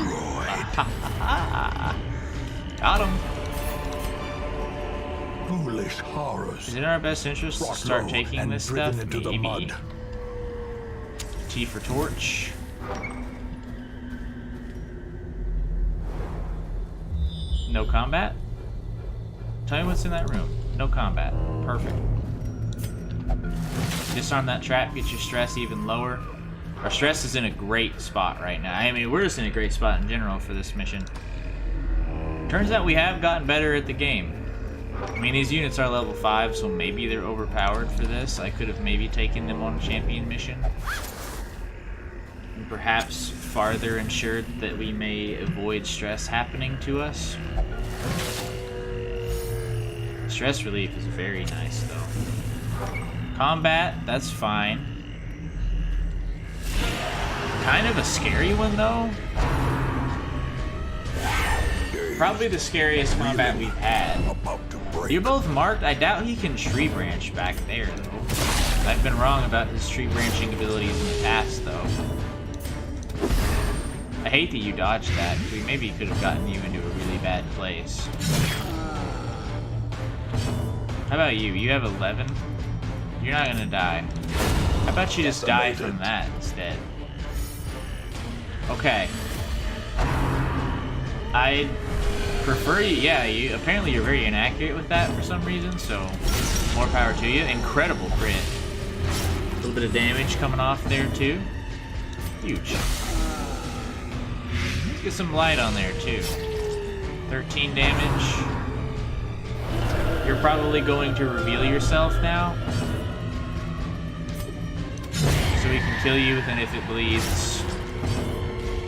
Got him. Foolish horrors. Is it in our best interest to Brought start low taking and this driven stuff? into the Maybe. mud. T for torch. No combat? Tell me what's in that room. No combat. Perfect. Disarm that trap, get your stress even lower. Our stress is in a great spot right now. I mean, we're just in a great spot in general for this mission. Turns out we have gotten better at the game. I mean, these units are level 5, so maybe they're overpowered for this. I could have maybe taken them on a champion mission. And perhaps farther ensured that we may avoid stress happening to us. Stress relief is very nice, though. Combat, that's fine. Kind of a scary one, though. Probably the scariest combat we've had. About to break. You're both marked. I doubt he can tree branch back there, though. I've been wrong about his tree branching abilities in the past, though. I hate that you dodged that, because we maybe could have gotten you into a really bad place. How about you? You have 11? You're not gonna die. How about you just die from that instead? Okay. I prefer you. Yeah, apparently you're very inaccurate with that for some reason, so more power to you. Incredible crit. A little bit of damage coming off there too. Huge. Let's get some light on there too. 13 damage. You're probably going to reveal yourself now. So we can kill you, and if it bleeds,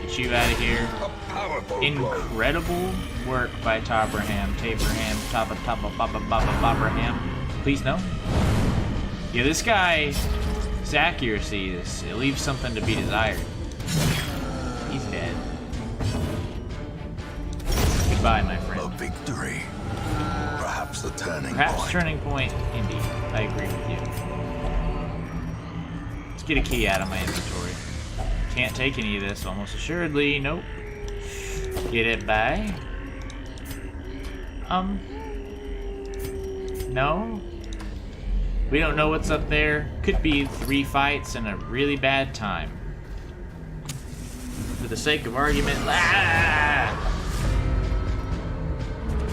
get you out of here. A powerful blow. Incredible work by Taberham. Taberham. Please no. Yeah, this guy, his accuracy it leaves something to be desired. He's dead. Goodbye, my A friend. victory. Perhaps the turning Perhaps point. turning point, indeed. I agree with you. Let's get a key out of my inventory. Can't take any of this, almost assuredly. Nope. Get it by. No. We don't know what's up there. Could be 3 fights and a really bad time. For the sake of argument,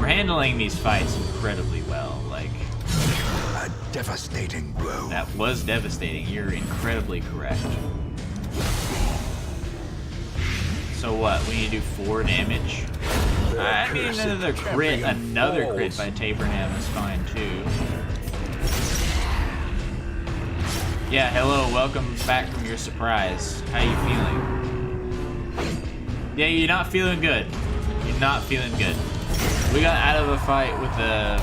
we're handling these fights incredibly well. Like, A devastating blow. that was devastating. You're incredibly correct. So what? We need to do 4 damage. I mean, another crit by Taberham is fine too. Yeah, hello, welcome back from your surprise. How you feeling? Yeah, you're not feeling good. You're not feeling good. We got out of a fight with a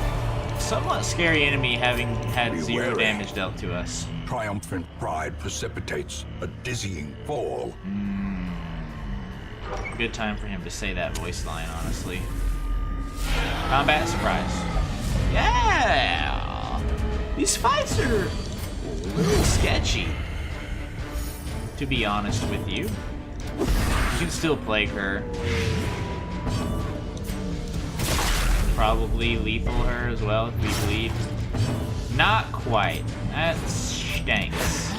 somewhat scary enemy having had Be 0 wary. damage dealt to us. Triumphant pride precipitates a dizzying fall. Good time for him to say that voice line, honestly. Combat surprise. Yeah! These fights are a little sketchy, to be honest with you. You can still plague her. Probably lethal her as well if we bleed. Not quite. That stinks.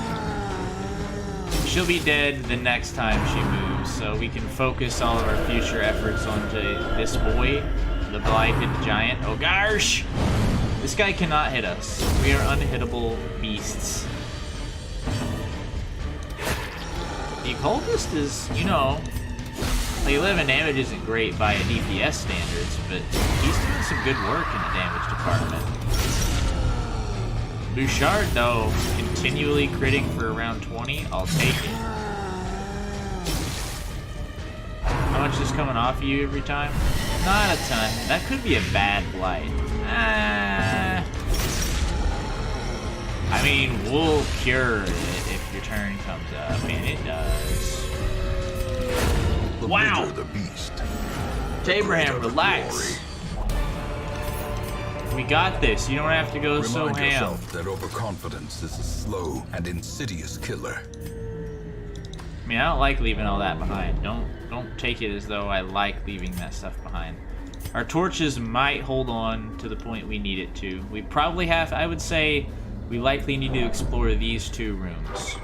She'll be dead the next time she moves, so we can focus all of our future efforts onto this boy, the Blighted Giant. Oh gosh! This guy cannot hit us. We are unhittable beasts. The Occultist is, you know, like 11 damage isn't great by DPS standards, but he's doing some good work in the damage department. Bouchard, though, continually critting for around 20, I'll take it. How much is coming off of you every time? Not a ton. That could be a bad blight. I mean, we'll cure it if your turn comes up, and it does. The Wow. bigger the beast, Abraham, greater the relax. We got this. You don't have to go glory. so Remind ham. yourself that overconfidence is a slow and insidious killer. I mean, I don't like leaving all that behind. Don't take it as though I like leaving that stuff behind. Our torches might hold on to the point we need it to. We probably have, I would say, we likely need to explore these 2 rooms.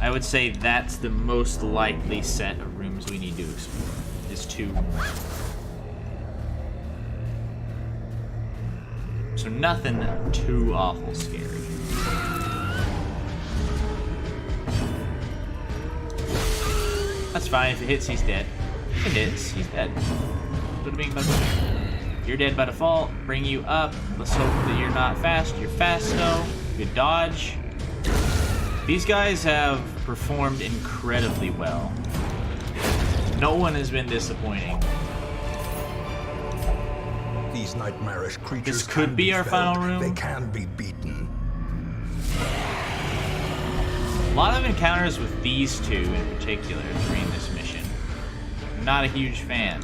I would say that's the most likely set of rooms we need to explore, is 2 more. So nothing too awful scary. That's fine. If it hits, he's dead. If it hits, he's dead. Bada bing, bada boom. You're dead by default. Bring you up. Let's hope that you're not fast. You're fast, though. Good dodge. These guys have performed incredibly well. No one has been disappointing. These nightmarish creatures This could can be our felled. final room. They can be beaten. A lot of encounters with these 2 in particular during this mission. Not a huge fan.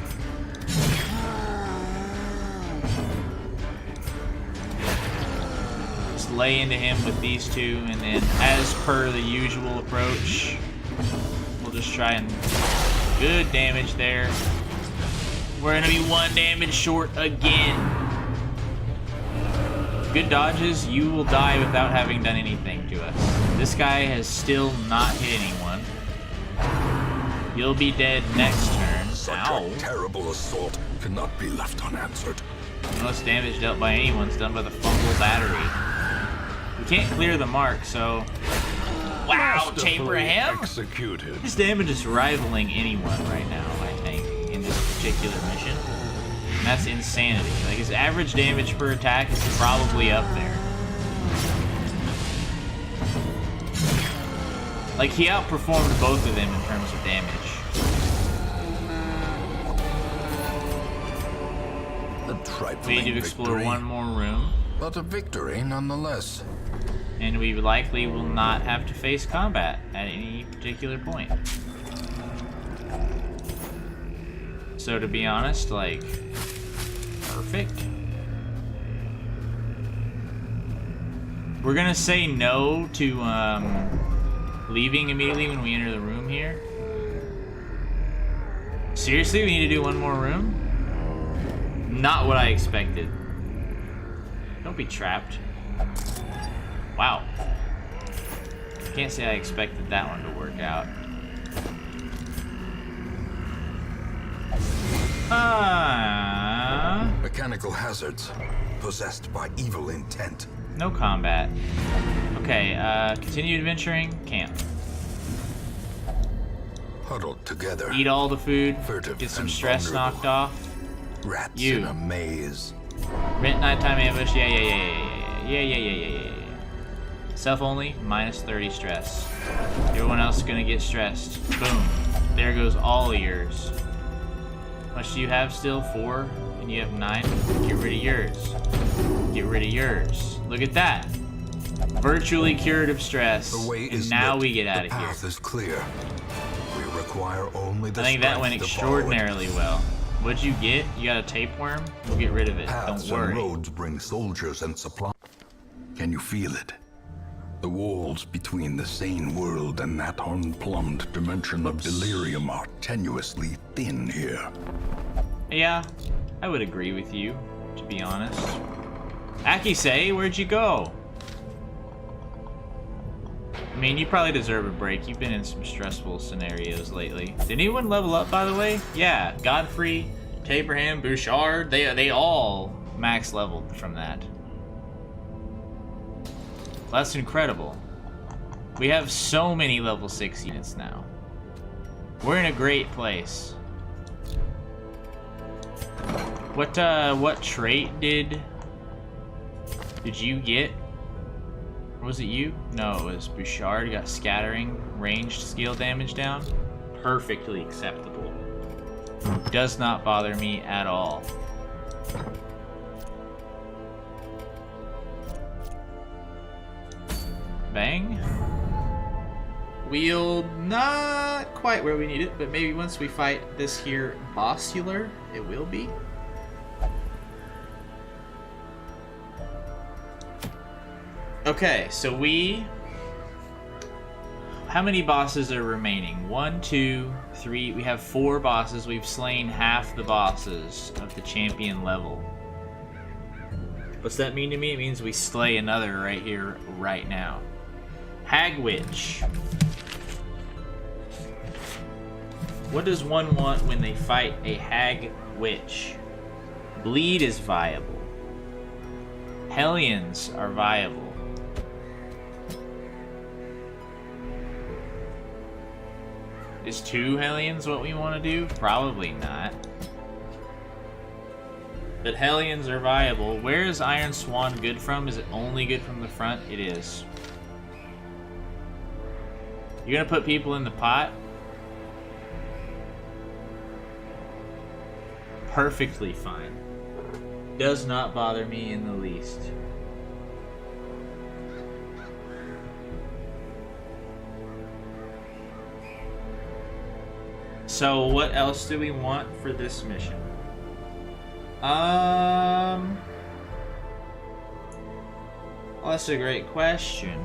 Just lay into him with these 2, and then as per the usual approach, we'll just try and... Good damage there. We're gonna be 1 damage short again. Good dodges, you will die without having done anything to us. This guy has still not hit anyone. You'll be dead next turn. Such Ow. a terrible assault cannot be left unanswered. The most damage dealt by anyone's done by the fungal battery. We can't clear the mark, so... Wow, Abraham! Executed. His damage is rivaling anyone right now, I think, in this particular mission. And that's insanity. Like, his average damage per attack is probably up there. Like, he outperformed both of them in terms of damage. A We trifling need to explore victory, 1 more room, but a victory nonetheless. and we likely will not have to face combat at any particular point. So to be honest, like, perfect. We're gonna say no to leaving immediately when we enter the room here. Seriously, we need to do 1 more room? Not what I expected. Don't be trapped. Wow. Can't say I expected that one to work out. Mechanical hazards, possessed by evil intent. No combat. Okay, continue adventuring. Camp. Huddled together, Eat all the food. Furtive Get some and stress vulnerable. knocked off. rats You. in a maze. Rent nighttime ambush. Yeah. Self only, minus 30 stress. Everyone else is gonna get stressed. Boom. There goes all of yours. How much do you have still? 4? And you have 9? Get rid of yours. Get rid of yours. Look at that. Virtually cured of stress. The way and is now lit. we get out The of here. path is clear. We require only the I think that strength went to follow it. extraordinarily well. What'd you get? You got a tapeworm? We'll get rid of it. Paths Don't worry. and roads bring soldiers and supplies. Can you feel it? The walls between the sane world and that unplumbed dimension of delirium are tenuously thin here. Yeah, I would agree with you, to be honest. Akise, where'd you go? I mean, you probably deserve a break. You've been in some stressful scenarios lately. Did anyone level up, by the way? Yeah, Godfrey, Tabraham, Bouchard, they all max leveled from that. That's incredible. We have so many level 6 units now. We're in a great place. What trait did you get? Or was it you? No, it was Bouchard. Got scattering, ranged skill damage down. Perfectly acceptable. Does not bother me at all. Bang. Wield, not quite where we need it, but maybe once we fight this here Bossular, it will be. Okay, so how many bosses are remaining? 1, 2, 3, we have 4 bosses. We've slain half the bosses of the champion level. What's that mean to me? It means we slay another right here, right now. Hag Witch. What does one want when they fight a Hag Witch? Bleed is viable. Hellions are viable. Is 2 Hellions what we want to do? Probably not. But Hellions are viable. Where is Iron Swan good from? Is it only good from the front? It is. You're gonna put people in the pot? Perfectly fine. Does not bother me in the least. So what else do we want for this mission? Well, that's a great question.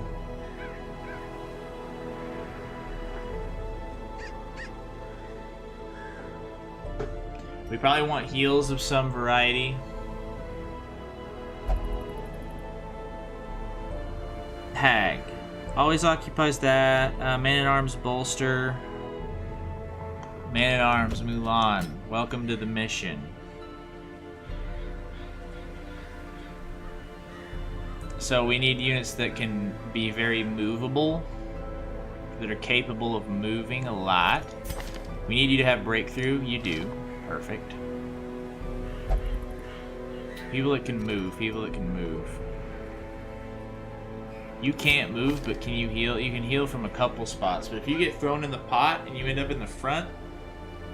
We probably want heals of some variety. Hag. Always occupies that. Man-at-Arms bolster. Man-at-Arms Mulan. Welcome to the mission. So we need units that can be very movable. That are capable of moving a lot. We need you to have breakthrough. You do. Perfect. People that can move. People that can move. You can't move, but can you heal? You can heal from a couple spots. But if you get thrown in the pot and you end up in the front,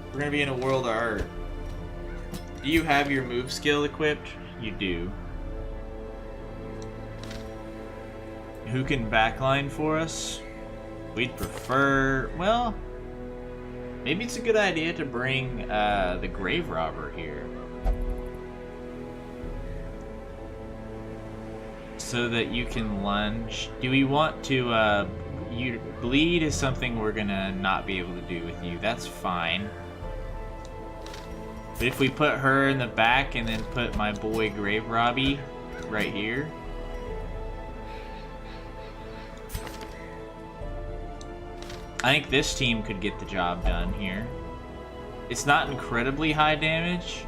we're going to be in a world of hurt. Do you have your move skill equipped? You do. Who can backline for us? We'd prefer... Well... Maybe it's a good idea to bring the Grave Robber here. So that you can lunge. Do we want to... bleed is something we're gonna not be able to do with you. That's fine. But if we put her in the back and then put my boy Grave Robbie right here... I think this team could get the job done here. It's not incredibly high damage.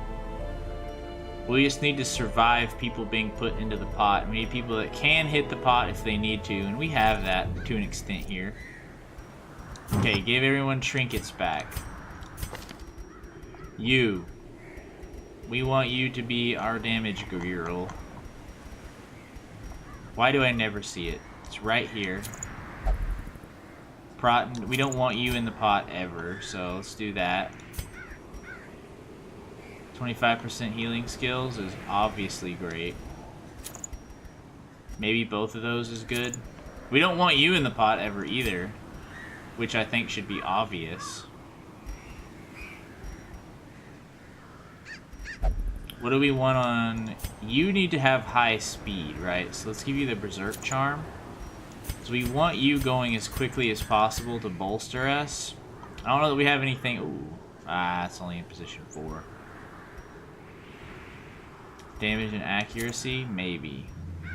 We just need to survive people being put into the pot. We need people that can hit the pot if they need to, and we have that to an extent here. Okay, give everyone trinkets back. You. We want you to be our damage girl. Why do I never see it? It's right here. We don't want you in the pot ever, so let's do that. 25% healing skills is obviously great. Maybe both of those is good. We don't want you in the pot ever either, which I think should be obvious. What do we want on... You need to have high speed, right? So let's give you the Berserk Charm. So we want you going as quickly as possible to bolster us. I don't know that we have anything... Ooh. It's only in position 4. Damage and accuracy? Maybe.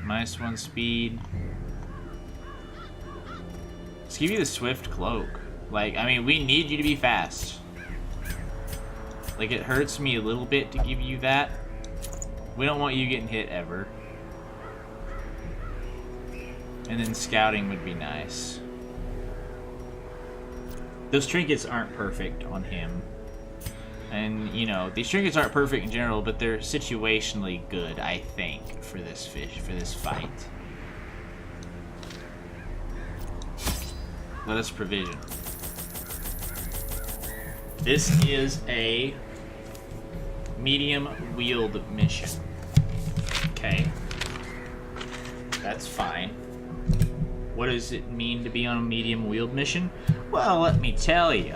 -1 speed. Let's give you the Swift Cloak. Like, I mean, we need you to be fast. Like, it hurts me a little bit to give you that. We don't want you getting hit ever. And then scouting would be nice. Those trinkets aren't perfect on him. And, you know, these trinkets aren't perfect in general, but they're situationally good, I think, for this for this fight. Let us provision. This is a medium wheeled mission. Okay. That's fine. What does it mean to be on a medium wheeled mission? Well, let me tell you.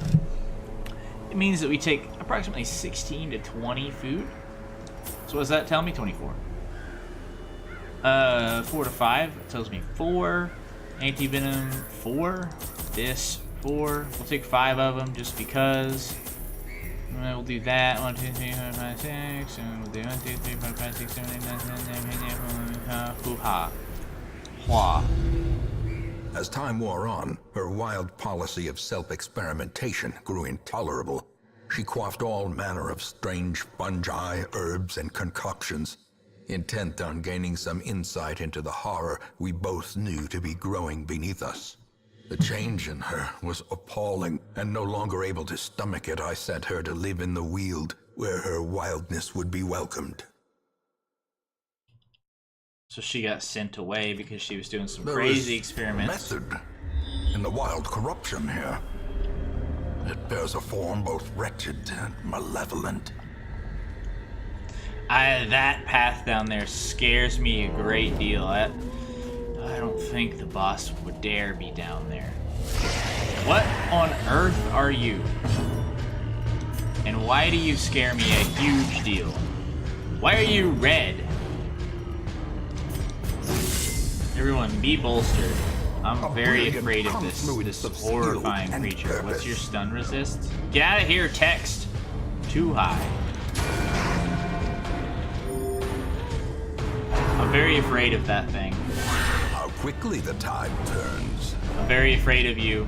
It means that we take approximately 16 to 20 food. So what does that tell me? 24. 4 to 5. It tells me 4. Anti-venom 4. This 4. We'll take 5 of them just because. We'll do that. 1, 2, 3, 4, 5, 6. And we'll do 1, 2, 3, 4, 5, 6, 7, 8, 9, 10, 11, 12, hoo-ha. Hua. As time wore on, her wild policy of self-experimentation grew intolerable. She quaffed all manner of strange fungi, herbs, and concoctions, intent on gaining some insight into the horror we both knew to be growing beneath us. The change in her was appalling, and no longer able to stomach it, I sent her to live in the Weald, where her wildness would be welcomed. So she got sent away because she was doing some crazy experiments. Method in the wild corruption here. It bears a form both wretched and malevolent. That path down there scares me a great deal. I don't think the boss would dare be down there. What on earth are you? And why do you scare me a huge deal? Why are you red? Everyone, be bolstered. I'm very afraid of this horrifying creature. What's your stun resist? Get out of here, text! Too high. I'm very afraid of that thing. How quickly the tide turns. I'm very afraid of you.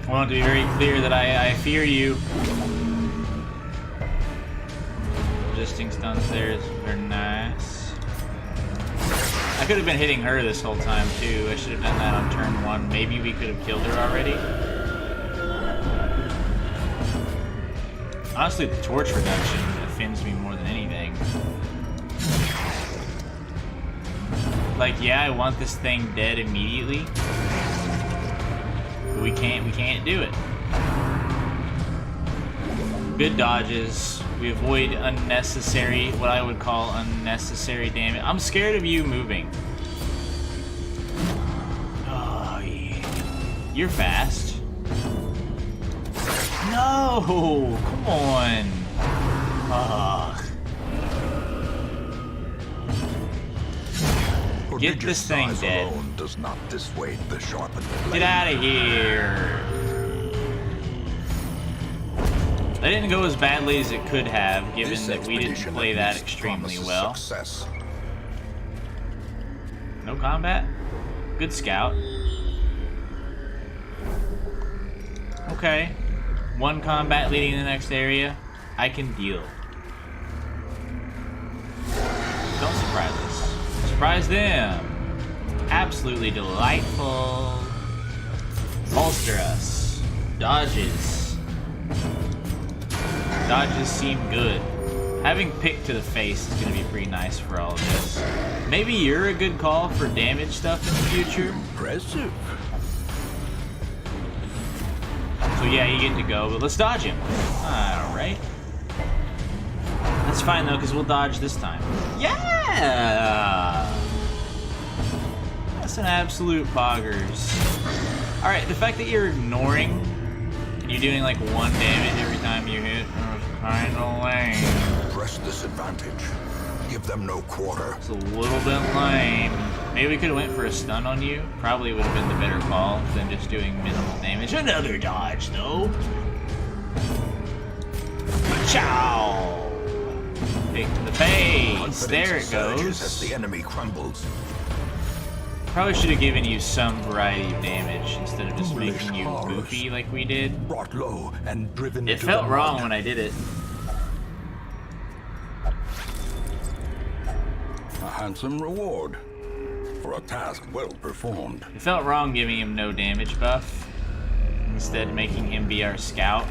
I want to be very clear that I fear you. Resisting stuns there is very nice. I could have been hitting her this whole time too. I should have done that on turn 1. Maybe we could have killed her already. Honestly, the torch reduction offends me more than anything. Like, yeah, I want this thing dead immediately. But we can't do it. Good dodges. We avoid unnecessary, what I would call unnecessary damage. I'm scared of you moving. Oh, yeah. You're fast. No! Come on! Ugh. Get this thing dead. Alone does not dissuade the sharpened blade. Get out of here! That didn't go as badly as it could have, given that we didn't play that extremely well. Success. No combat? Good scout. Okay. 1 combat leading to the next area. I can deal. Don't surprise us. Surprise them. Absolutely delightful. Bolster us. Dodges. Dodges seem good. Having pick to the face is going to be pretty nice for all of this. Maybe you're a good call for damage stuff in the future. Impressive. So So yeah, you get to go, but let's dodge him. Alright. That's fine though, because we'll dodge this time. Yeah! That's an absolute poggers. Alright, the fact that you're ignoring, and you're doing like 1 damage every time you hit, kinda lame. Press this advantage. Give them no quarter. It's a little bit lame. Maybe we could have went for a stun on you. Probably would have been the better call than just doing minimal damage. Another dodge, though. Ciao! Take to the face. There it Surges as goes. the enemy crumbles. Probably should have given you some variety of damage instead of just Foolish making you horrors. goofy like we did. Brought low and driven It to felt the wrong mud. when I did it. A handsome reward for a task well performed. It felt wrong giving him no damage buff. Instead making him be our scout.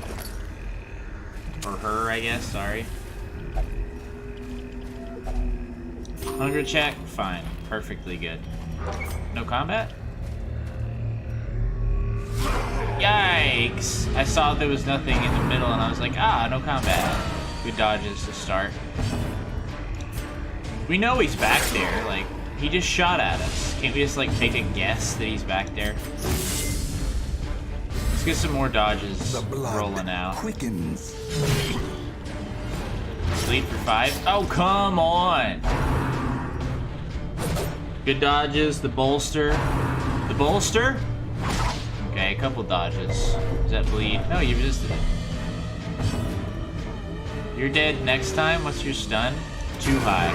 Or her, I guess, sorry. Hunger check? Fine. Perfectly good. No combat? Yikes! I saw there was nothing in the middle and I was like, ah, no combat. Good dodges to start. We know he's back there, like, he just shot at us. Can't we just, like, take a guess that he's back there? Let's get some more dodges The blood rolling out. quickens. Lead for 5. Oh, come on! Good dodges, the bolster. The bolster? Okay, a couple dodges. Does that bleed? No, you resisted it. You're dead next time? What's your stun? Too high.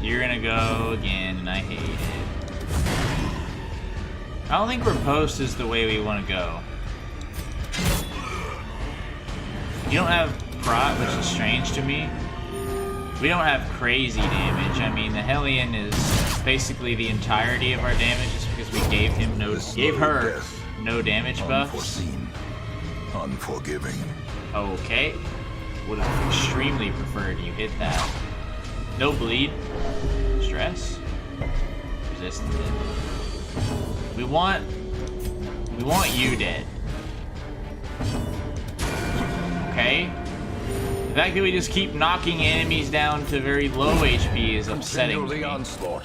You're gonna go again, and I hate it. I don't think riposte is the way we want to go. You don't have prot, which is strange to me. We don't have crazy damage. I mean, the Hellion is basically the entirety of our damage just because we gave him her Death. no damage buffs. Unforeseen. Unforgiving. Okay. Would have extremely preferred you hit that. No bleed. Stress. Resisted it. We want you dead. Okay? The fact that we just keep knocking enemies down to very low HP is upsetting to Continue me. the onslaught.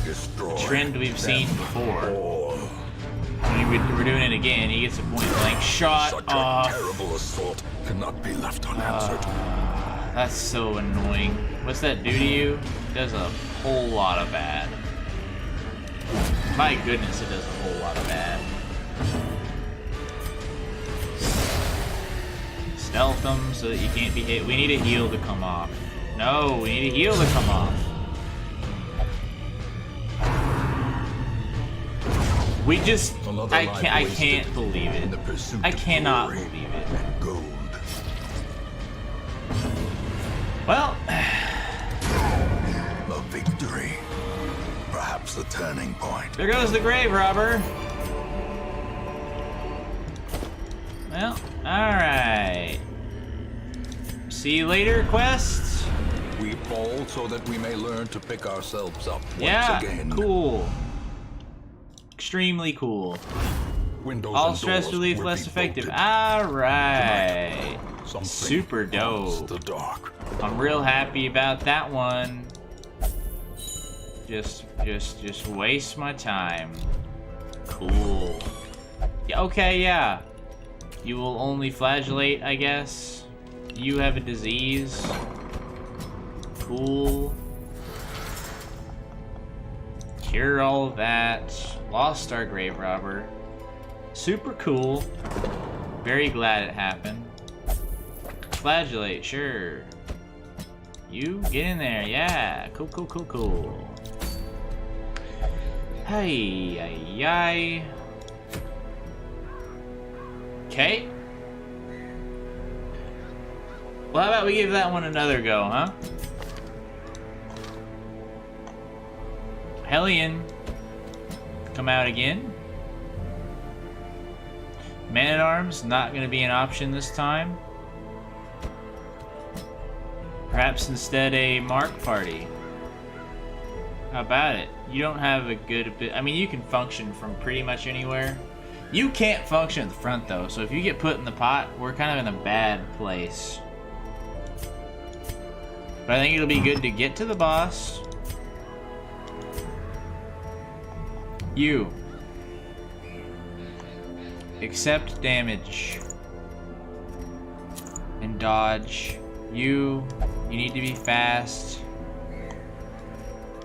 Destroy. Trend we've seen them before. all. We're doing it again. He gets a point blank shot Such off. a terrible assault cannot be left unanswered. That's so annoying. What's that do to you? It does a whole lot of bad. My goodness, it does a whole lot of bad. Stealth them so that you can't be hit. We need a heal to come off. No, we need a heal to come off. We just, Another I life can't wasted believe in it. the pursuit I of cannot glory believe it. and gold. Well, A victory. Perhaps the turning point. there goes the grave robber. Well, alright. See you later, quest. We fall so that we may learn to pick ourselves up once Yeah, again. cool. Extremely cool. Windows All and stress doors relief will less be effective. bolted. Alright. Something Super haunts dope. The dark. I'm real happy about that one. Just waste my time. Cool. Yeah, okay, yeah. You will only flagellate, I guess. You have a disease. Cool. Cure all of that. Lost our grave robber. Super cool. Very glad it happened. Flagellate, sure. You get in there, yeah. Cool, cool, cool, cool. Hey, ay, ay. Okay. Well, how about we give that one another go, huh? Hellion. Come out again. Man-at-Arms, not going to be an option this time. Perhaps instead a Mark party. How about it? You don't have a good bit. I mean, you can function from pretty much anywhere. You can't function at the front though, so if you get put in the pot, we're kind of in a bad place. But I think it'll be good to get to the boss. You. Accept damage. And dodge. You need to be fast.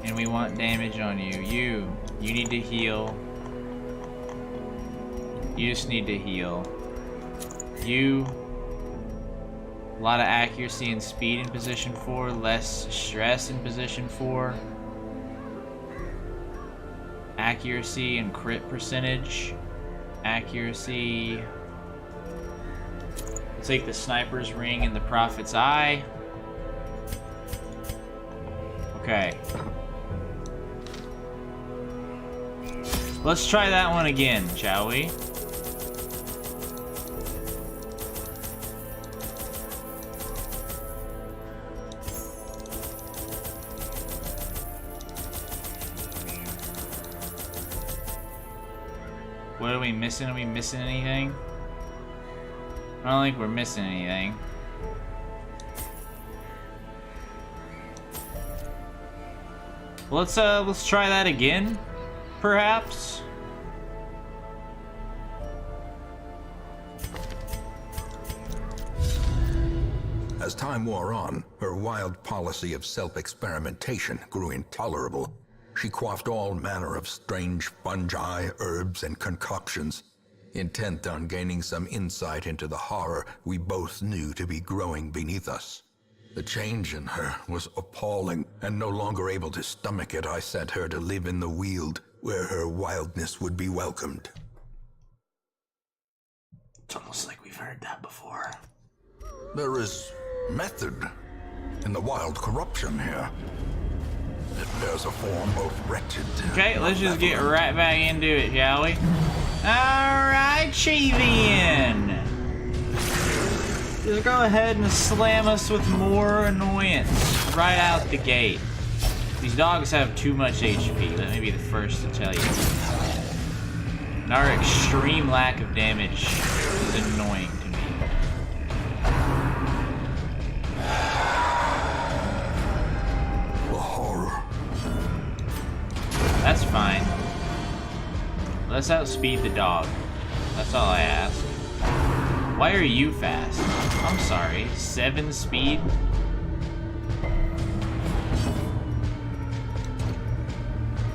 And we want damage on you. You need to heal. You just need to heal. You, a lot of accuracy and speed in position 4, less stress in position 4. Accuracy and crit percentage. Accuracy. We'll take the sniper's ring and the prophet's eye. Okay. Let's try that one again, shall we? What are we missing? Are we missing anything? I don't think we're missing anything. Let's try that again, perhaps. As time wore on, her wild policy of self-experimentation grew intolerable. She quaffed all manner of strange fungi, herbs, and concoctions, intent on gaining some insight into the horror we both knew to be growing beneath us. The change in her was appalling, and no longer able to stomach it, I sent her to live in the Weald, where her wildness would be welcomed. It's almost like we've heard that before. There is method in the wild corruption here. It bears a form both wretched. Okay, let's just get right back into it, shall we? Alright, Chivian! Just go ahead and slam us with more annoyance right out the gate. These dogs have too much HP, let me be the first to tell you. And our extreme lack of damage is annoying to me. The horror. That's fine. Let's outspeed the dog. That's all I ask. Why are you fast? I'm sorry. 7 speed?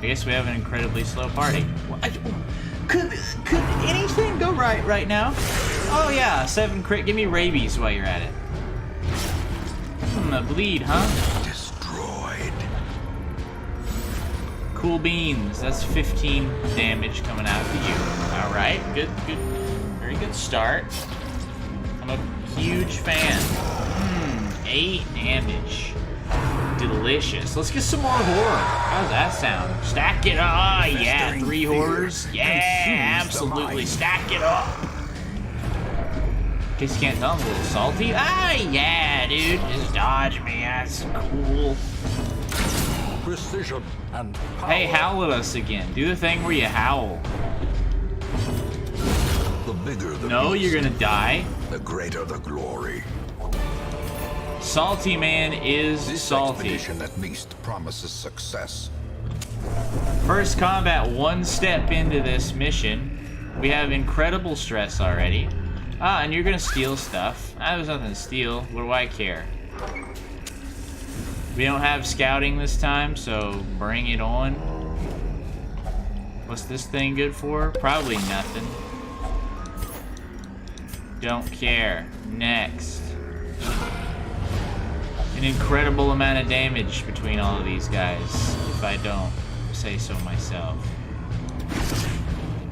I guess we have an incredibly slow party. Could anything go right now? Oh yeah, 7 crit. Give me rabies while you're at it. A bleed, huh? Destroyed. Cool beans. That's 15 damage coming out to you. Alright, good. Very good start. I'm a huge fan. 8 damage. Delicious. Let's get some more horror. How does that sound? Stack it up. Yeah, 3 horrors. Yeah, absolutely. Stack it up. In case you can't tell, I'm a little salty. Yeah, dude. Just dodge me. That's cool. Precision and power. Hey, howl at us again. Do the thing where you howl. The bigger the No, beast, you're gonna die. the greater the glory. Salty man is This salty. expedition at least promises success. First combat, 1 step into this mission. We have incredible stress already. And you're gonna steal stuff. There's nothing to steal. What do I care? We don't have scouting this time, so bring it on. What's this thing good for? Probably nothing. Don't care. Next. An incredible amount of damage between all of these guys, if I don't say so myself.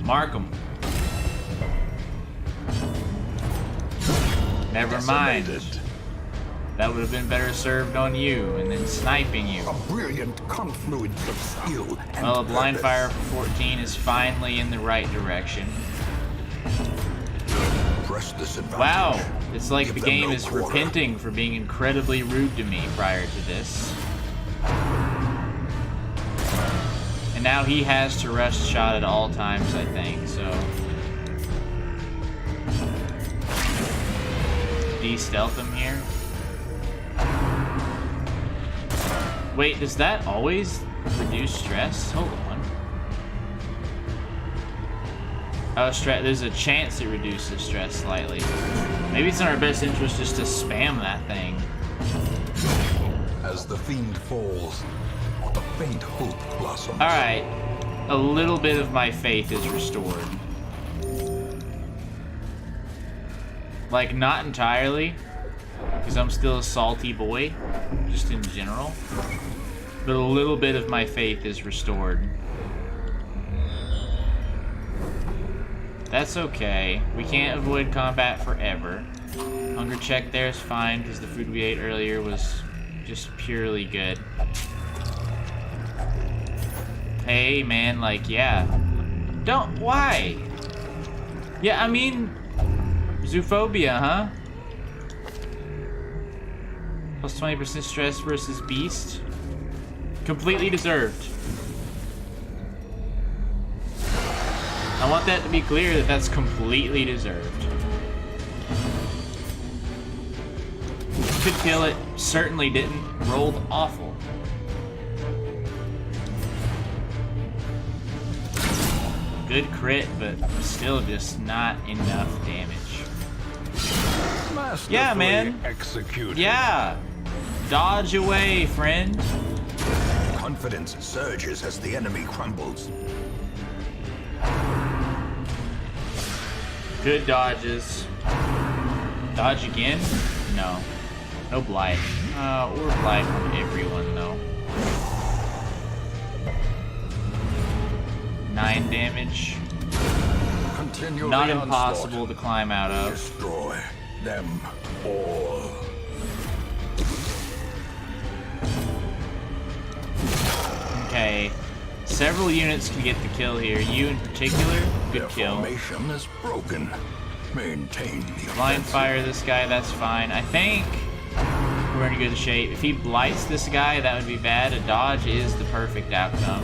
Mark them. Never mind. Decimated. That would have been better served on you, and then sniping you. A brilliant confluence of skill and Well, a blind purpose. fire for 14 is finally in the right direction. Press this advantage. Wow, it's like Give the them game no is quarter. repenting for being incredibly rude to me prior to this. And now he has to rush shot at all times, I think, so. De-stealth him here. Wait, does that always reduce stress? Hold on. Oh, there's a chance it reduces stress slightly. Maybe it's in our best interest just to spam that thing. As the fiend falls, a faint hope blossoms. Alright. A little bit of my faith is restored. Like, not entirely, because I'm still a salty boy, just in general. But a little bit of my faith is restored. That's okay. We can't avoid combat forever. Hunger check there is fine, because the food we ate earlier was just purely good. Hey, man, like, yeah. Don't, why? Yeah, I mean, zoophobia, huh? Plus 20% stress versus beast. Completely deserved. I want that to be clear that that's completely deserved. Could kill it, certainly didn't. Rolled awful. Good crit, but still just not enough damage. Yeah, man. Executed. Yeah. Dodge away, friend. Confidence surges as the enemy crumbles. Good dodges. Dodge again? No. No blight. Or blight from everyone, though. 9 damage. Continue Not the impossible onslaught. to climb out of. Destroy them all. Okay. Several units can get the kill here. You in particular, good Their kill. formation is broken. Maintain the Blind offensive. fire this guy, that's fine. I think we're in good shape. If he blights this guy, that would be bad. A dodge is the perfect outcome.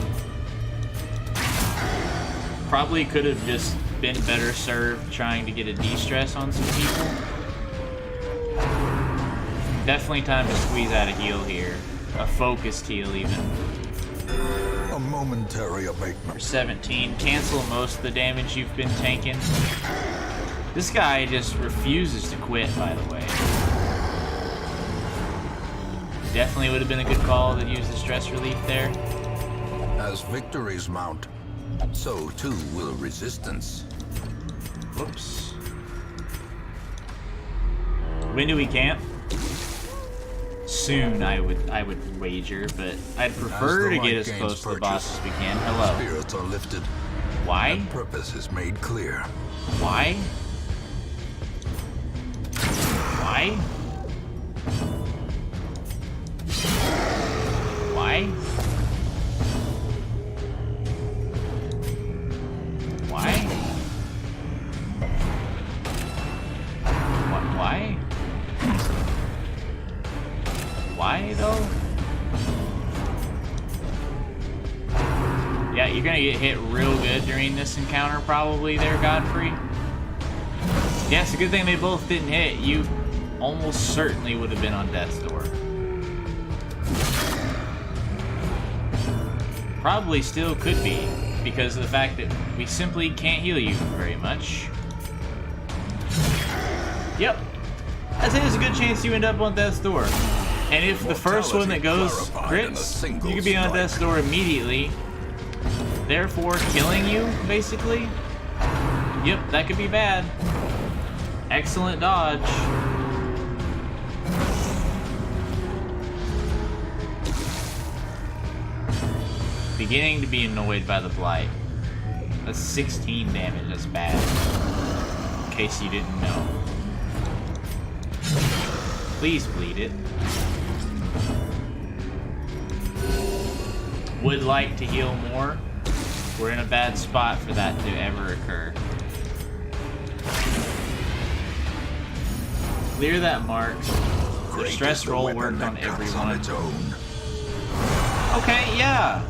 Probably could have just been better served trying to get a de-stress on some people. Definitely time to squeeze out a heal here. A focused heal, even. A momentary For abatement. 17. Cancel most of the damage you've been taking. This guy just refuses to quit, by the way. Definitely would have been a good call to use the stress relief there. As victories mount, so too will resistance. Whoops. When do we camp? Soon, I would wager, but I'd prefer the to get light as gains close to the boss purchase, as we can. Hello. Spirits are lifted. Why? And purpose is made clear. Why? Why? Why? Why? Why? Why though? Yeah, you're gonna get hit real good during this encounter probably there, Godfrey. Yeah, it's a good thing they both didn't hit. You almost certainly would have been on death's door. Probably still could be, because of the fact that we simply can't heal you very much. Yep. I'd say there's a good chance you end up on death's door. And if the first one that goes clarified in a crits, single you could be on strike. death's door immediately. Therefore, killing you, basically. Yep, that could be bad. Excellent dodge. Beginning to be annoyed by the blight. That's 16 damage, that's bad. In case you didn't know. Please bleed it. Would like to heal more. We're in a bad spot for that to ever occur. Clear that mark. The Great stress is the roll weapon worked on that cuts everyone. on its own. Okay, yeah.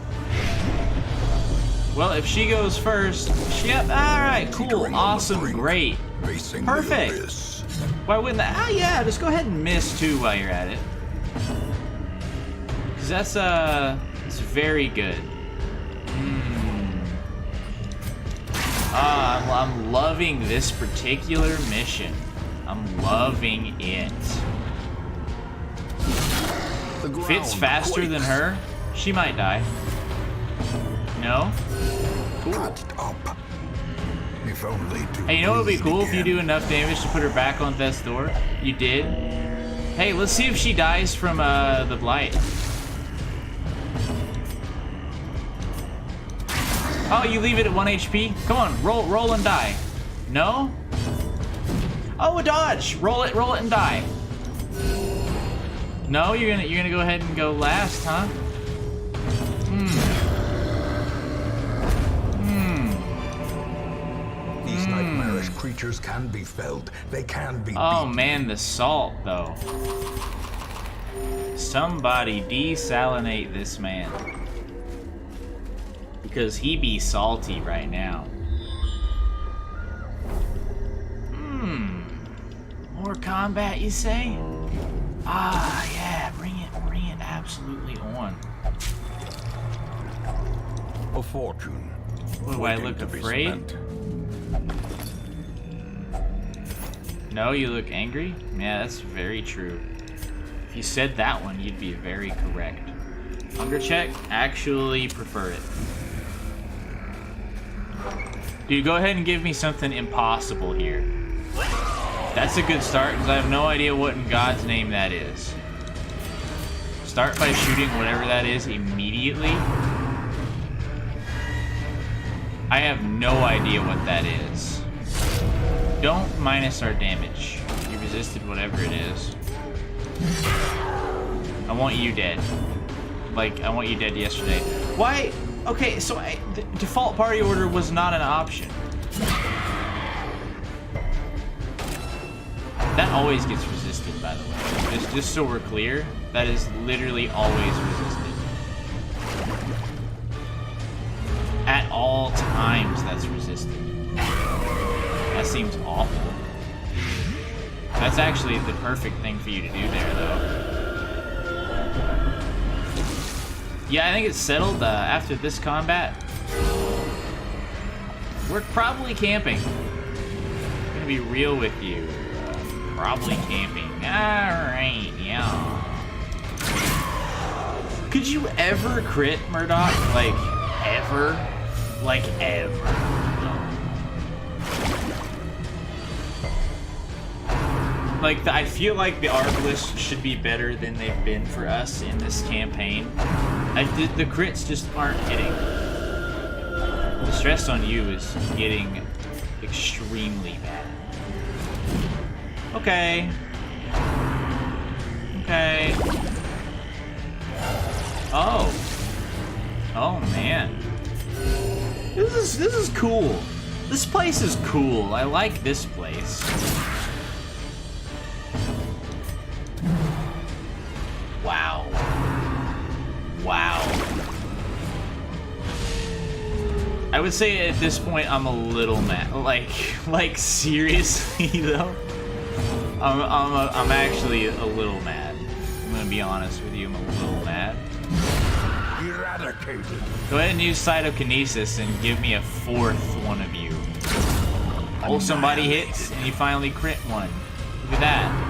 Well, if she goes first, yep. All right, cool, Teetering on the awesome, brink, great. facing Perfect. the abyss. Why wouldn't that? Ah, yeah, just go ahead and miss too while you're at it. 'Cause it's very good. I'm loving this particular mission. I'm loving it. The If it's ground faster than quakes. her, she might die. No? Patched up. If only to Hey, you know what would be bleed cool if you again. do enough damage to put her back on death's door? You did? Hey, let's see if she dies from the blight. Oh, you leave it at 1 HP? Come on, roll and die. No? Oh, a dodge! Roll it and die. No, you're gonna go ahead and go last, huh? These nightmarish creatures can be felled. They can be Oh beaten. man, the salt though. Somebody desalinate this man. Because he be salty right now. More combat, you say? Ah, yeah, bring it absolutely on. A fortune. What, do I waiting look to be afraid? spent. No, you look angry? Yeah, that's very true. If you said that one, you'd be very correct. Hunger check? Actually prefer it. Dude, go ahead and give me something impossible here. That's a good start, because I have no idea what in God's name that is. Start by shooting whatever that is immediately. I have no idea what that is. Don't minus our damage. You resisted whatever it is. I want you dead. Like, I want you dead yesterday. Why? Okay, so the default party order was not an option. That always gets resisted, by the way. Just so we're clear, that is literally always resisted. At all times, that's resisted. That seems awful. That's actually the perfect thing for you to do there, though. Yeah, I think it's settled after this combat. We're probably camping. I'm gonna be real with you. Probably camping. Alright, yeah. Could you ever crit, Murdoch? Like, ever? Like, ever? Like, I feel like the Arbalest should be better than they've been for us in this campaign. The crits just aren't hitting. The stress on you is getting extremely bad. Okay. Okay. Oh. Oh man. This is cool. This place is cool. I like this place. Wow. Wow. I would say at this point I'm a little mad. Like seriously though. I'm actually a little mad. I'm gonna be honest with you. I'm a little mad. Eradicated. Go ahead and use Cytokinesis and give me a fourth one of you. Oh, somebody hits and you finally crit one. Look at that.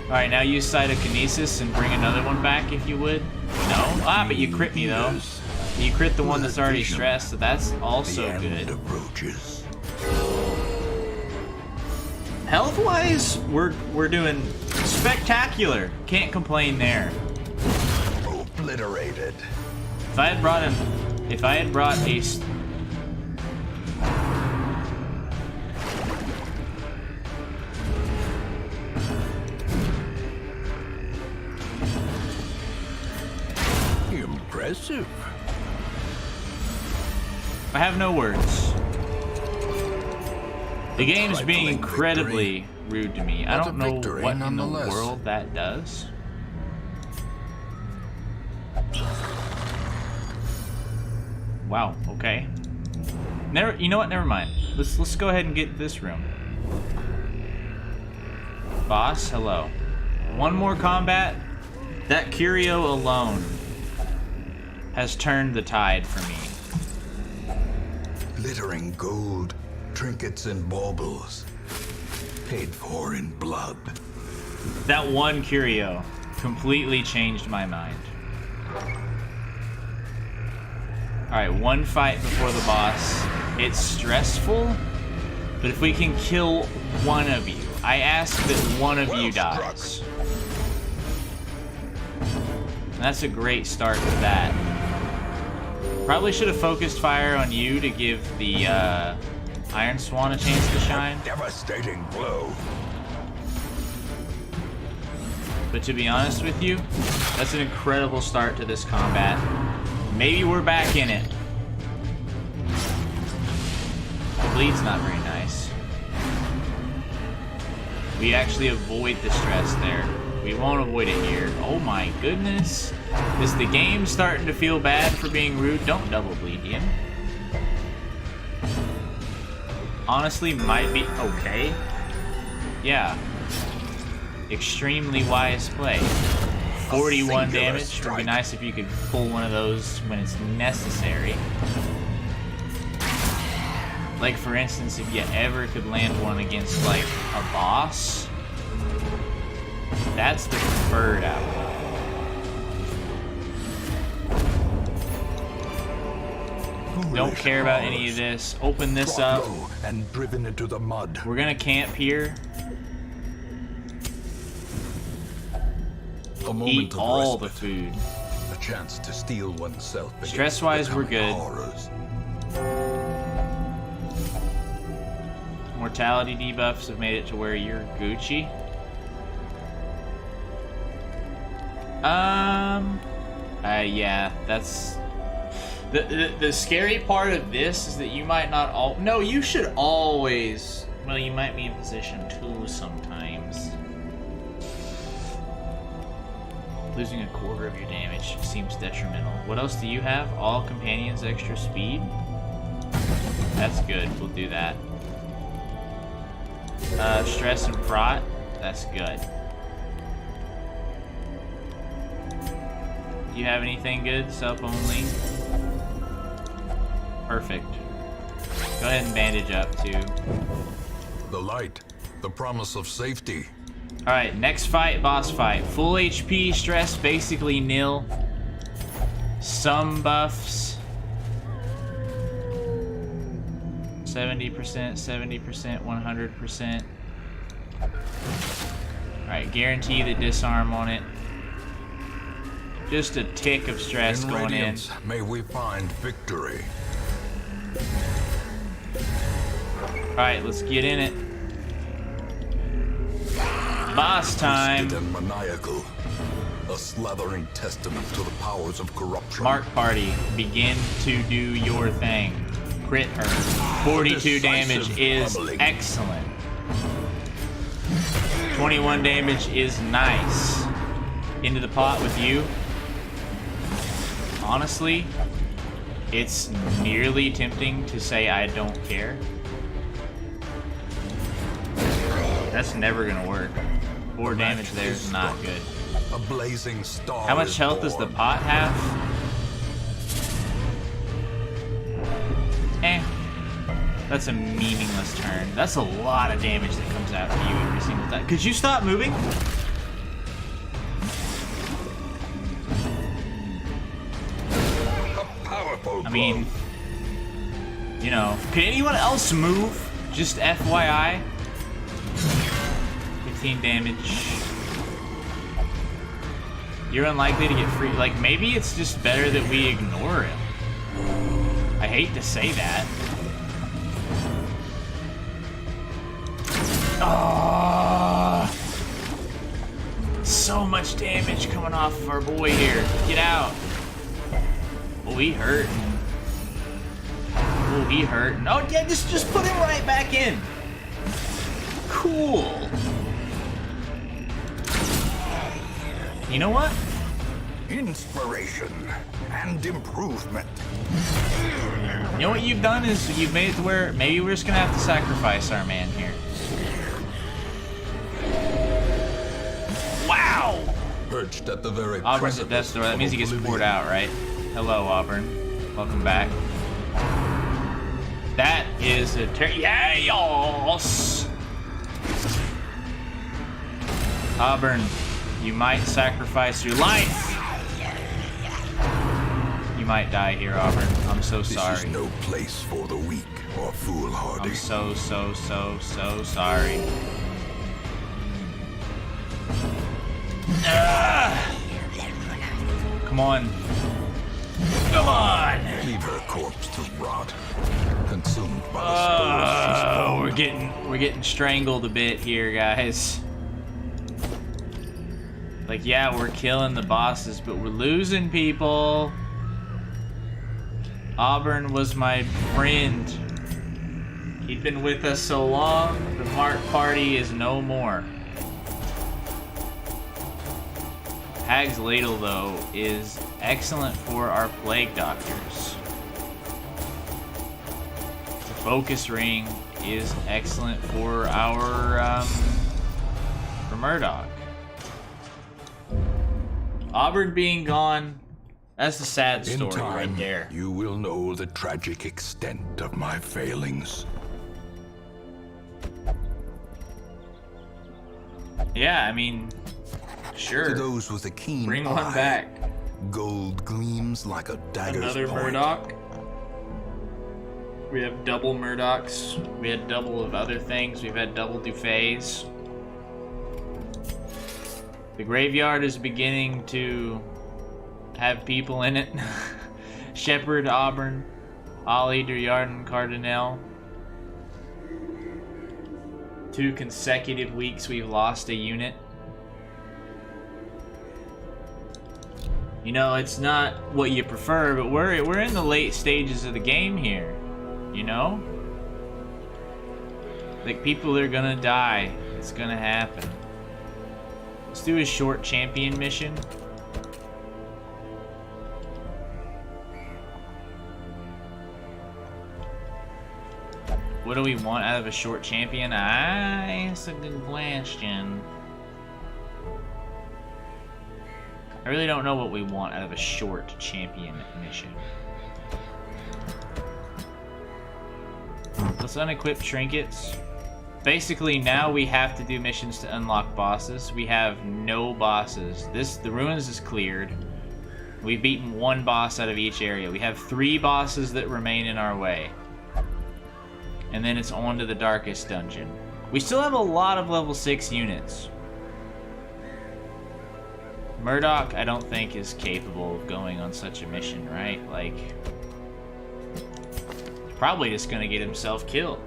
Alright, now use Cytokinesis and bring another one back if you would. No? Ah, but you crit me though. You crit the one that's already stressed, so that's also The end good. approaches. Health-wise, we're doing spectacular. Can't complain there. Obliterated. If I had brought a Impressive. I have no words. The game's being Trifling incredibly rude to me. I But a don't know victory what in the nonetheless. world that does. Wow, okay. You know what? Never mind. Let's go ahead and get this room. Boss, hello. One more combat. That curio alone has turned the tide for me. Glittering gold, trinkets and baubles, paid for in blood. That one curio completely changed my mind. Alright, one fight before the boss. It's stressful, but if we can kill one of you, I ask that one of you dies. And that's a great start to that. Probably should have focused fire on you to give the Iron Swan a chance to shine. Devastating blow. But to be honest with you, that's an incredible start to this combat. Maybe we're back in it. The bleed's not very nice. We actually avoid the stress there. We won't avoid it here. Oh my goodness. Is the game starting to feel bad for being rude? Don't double bleed him. Honestly, might be okay. Yeah. Extremely wise play. 41 damage. Would be nice if you could pull one of those when it's necessary. Like, for instance, if you ever could land one against, like, a boss. That's the preferred outcome. Don't care about any of this. Open this up. And driven into the mud. We're gonna camp here. A moment Eat of all the respite. food. A chance to steel oneself. against Stress-wise, we're becoming good. horrors. Mortality debuffs have made it to where you're Gucci. Yeah, that's... The scary part of this is that you might not all... No, you should always... Well, you might be in position 2 sometimes. Losing a quarter of your damage seems detrimental. What else do you have? All companions extra speed? That's good, we'll do that. Stress and prot? That's good. Do you have anything good? Sup only? Perfect. Go ahead and bandage up too. The light, the promise of safety. Alright, next fight, boss fight. Full HP, stress basically nil. Some buffs. 70%, 70%, 100%. Alright, guarantee the disarm on it. Just a tick of stress In going in. radiance, may we find victory. Alright, let's get in it. Boss time. Twisted and maniacal. A slathering testament to the powers of corruption. Mark Party, begin to do your thing. Crit her. 42 damage is pummeling. excellent. 21 damage is nice. Into the pot with you. Honestly, it's nearly tempting to say I don't care. That's never gonna work. 4 damage there is not good. A blazing star. How much is health does the born. pot have? Eh. That's a meaningless turn. That's a lot of damage that comes out to you every single time. Could you stop moving? A powerful I mean, you know, could anyone else move? Just FYI. 15 damage. You're unlikely to get free. Like, maybe it's just better that we ignore him. I hate to say that. Oh, so much damage coming off of our boy here. Get out. Oh, he hurt. Oh, he hurt. Oh, yeah, just put him right back in. Cool. You know what? inspiration, and improvement. You know what you've done is you've made it to where maybe we're just gonna have to sacrifice our man here. Wow! Perched at the very Auburn's at death's door. That means he gets poured out, right? Hello, Auburn. Welcome back. That is a yes! Auburn, you might sacrifice your life. You might die here, Auburn. I'm so sorry. This is no place for the weak or foolhardy. I'm so sorry. Come on. Come on! Leave her corpse to rot, consumed by the spores. We're getting strangled a bit here, guys. Like, yeah, we're killing the bosses, but we're losing people. Auburn was my friend. He'd been with us so long. The Mark Party is no more. Hag's Ladle, though, is excellent for our Plague Doctors. The Focus Ring is excellent for our, for Murdoch. Auburn being gone, that's the sad In story time, right there. you will know the tragic extent of my failings. Yeah, I mean, To sure. those with a keen Bring one eye, back. gold gleams like a dagger's Another point. Murdoch. We have double Murdochs. We had double of other things. We've had double Dufay's. The graveyard is beginning to have people in it. Shepard, Auburn, Ollie, Duryarden, Cardinal. 2 consecutive weeks we've lost a unit. You know, it's not what you prefer, but we're in the late stages of the game here. You know? Like, people are gonna die. It's gonna happen. Let's do a short champion mission. What do we want out of a short champion? That's a good question. I really don't know what we want out of a short champion mission. Let's unequip trinkets. Basically, now we have to do missions to unlock bosses. We have no bosses. The ruins is cleared. We've beaten 1 boss out of each area. We have 3 bosses that remain in our way. And then it's on to the darkest dungeon. We still have a lot of level 6 units. Murdoch, I don't think, is capable of going on such a mission, right? Like, he's probably just gonna get himself killed.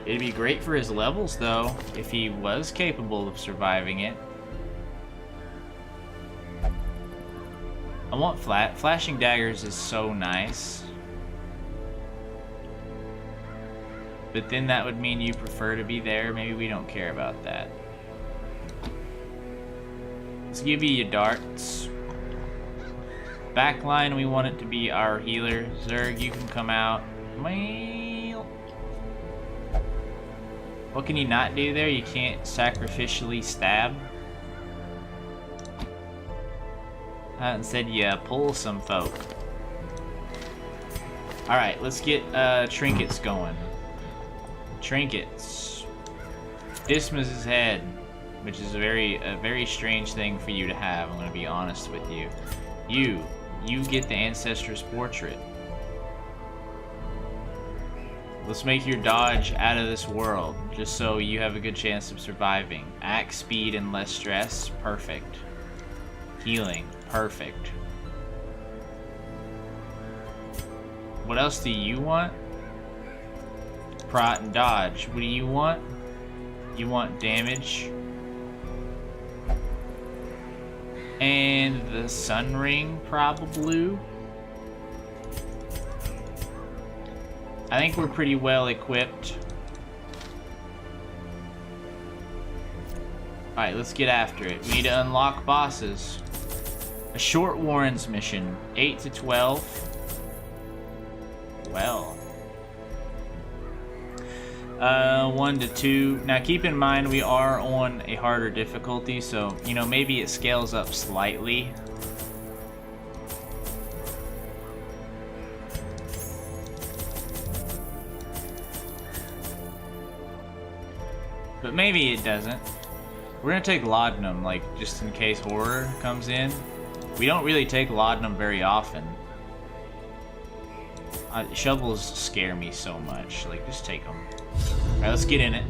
It'd be great for his levels, though, if he was capable of surviving it. I want flashing daggers is so nice. But then that would mean you prefer to be there. Maybe we don't care about that. Let's give you your darts. Backline, we want it to be our healer. Zerg, you can come out. What can you not do there? You can't sacrificially stab. Instead, you pull some folk. Alright, let's get trinkets going. Trinkets. Dismas' head, which is a very strange thing for you to have, I'm gonna be honest with you. You get the Ancestor's Portrait. Let's make your dodge out of this world, just so you have a good chance of surviving. Axe speed and less stress, perfect. Healing, perfect. What else do you want? Prot and dodge. What do you want? You want damage. And the Sun Ring, probably. I think we're pretty well equipped. Alright, let's get after it. We need to unlock bosses. A short Warren's mission, 8 to 12. Well. 1 to 2. Now keep in mind we are on a harder difficulty, so, you know, maybe it scales up slightly. But maybe it doesn't. We're gonna take laudanum, like, just in case horror comes in. We don't really take laudanum very often. Shovels scare me so much. Like, just take them. Alright, let's get in it.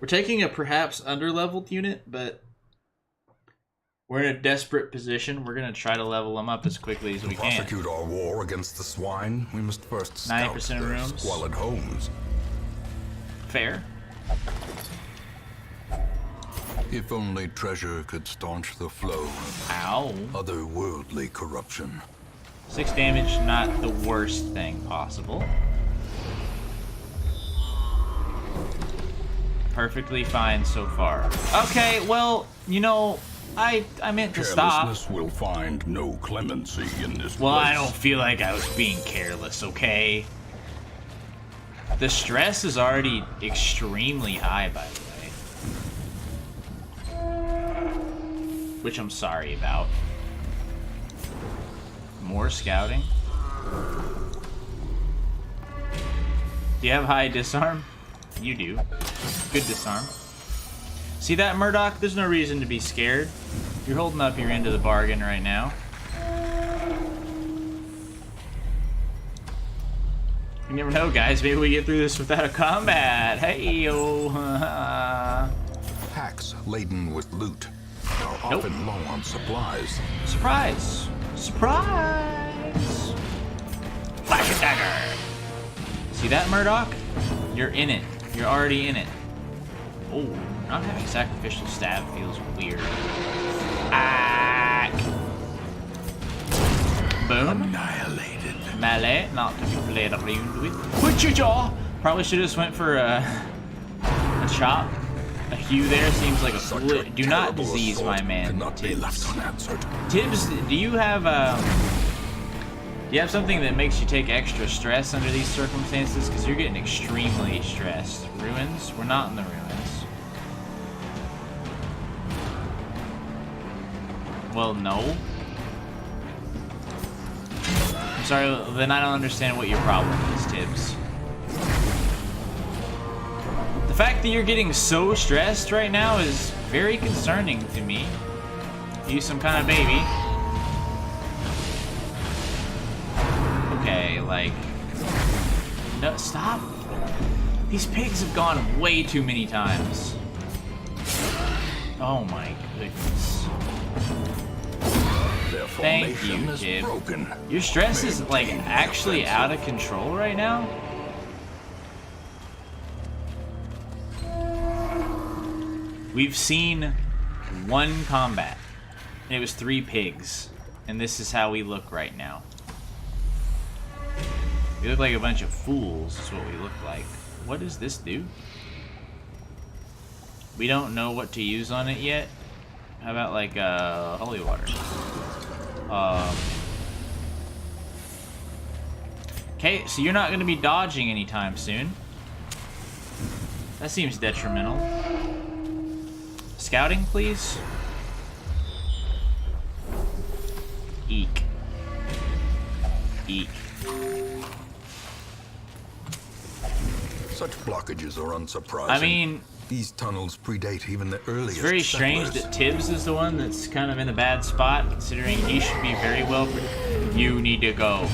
We're taking a perhaps under-leveled unit, but we're in a desperate position. We're gonna try to level them up as quickly as we To can. prosecute our war against the swine, we must first scout 90% their rooms. squalid homes. Fair. If only treasure could staunch the flow of Ow. otherworldly corruption. 6 damage, not the worst thing possible. Perfectly fine so far. Okay, well, you know, I meant to stop. Carelessness will find no clemency in this Well, place. I don't feel like I was being careless, okay? The stress is already extremely high, by the way. Which I'm sorry about. More scouting. Do you have high disarm? You do. Good disarm. See that, Murdoch? There's no reason to be scared. You're holding up your end of the bargain right now. You never know, guys. Maybe we get through this without a combat. Hey, yo. Packs laden with loot are Nope. often low on supplies. Surprise! Surprise! Flash dagger! See that, Murdoch? You're in it. You're already in it. Oh, not having sacrificial stab feels weird. Ah! Boom. Annihilated. Melee, not to be played around with. Put your jaw! Probably should have just went for a chop. A hew there seems like a Such bullet. Do not terrible disease my assault man, cannot be left Tibbs. unanswered. Tibbs, do you have something that makes you take extra stress under these circumstances? Because you're getting extremely stressed. Ruins? We're not in the ruins. Well, no. I'm sorry, then I don't understand what your problem is, Tibbs. The fact that you're getting so stressed right now is very concerning to me. You some kind of baby. Okay, like... No, stop. These pigs have gone way too many times. Oh my goodness. Their Thank formation you, is Tib. broken. Your stress is, like, Maintain the actually offensive. out of control right now? We've seen one combat, and it was 3 pigs, and this is how we look right now. We look like a bunch of fools, is what we look like. What does this do? We don't know what to use on it yet. How about, like, holy water? Okay, so you're not going to be dodging anytime soon. That seems detrimental. Scouting, please. Eek. Eek. Such blockages are unsurprising. I mean, these tunnels predate even the earliest it's very strange settlers. that Tibbs is the one that's kind of in a bad spot, considering he should be very well. You need to go.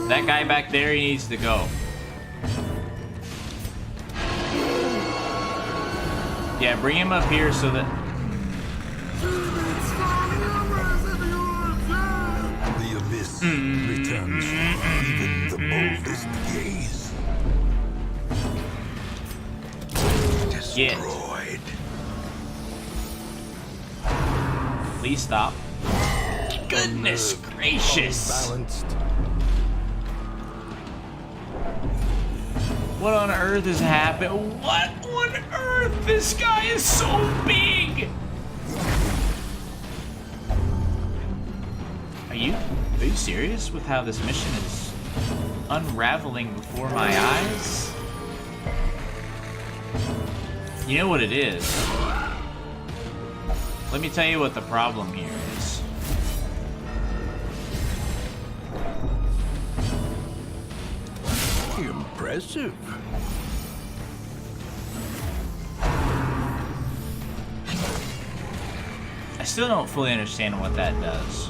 That guy back there, he needs to go. Yeah, bring him up here so that... The abyss returns even the boldest gaze. Get. Destroyed. Please stop. Goodness gracious! Balanced. What on earth is happening? What on earth This guy is so big! Are you serious with how this mission is unraveling before my eyes? You know what it is? Let me tell you what the problem here is. Impressive. I still don't fully understand what that does.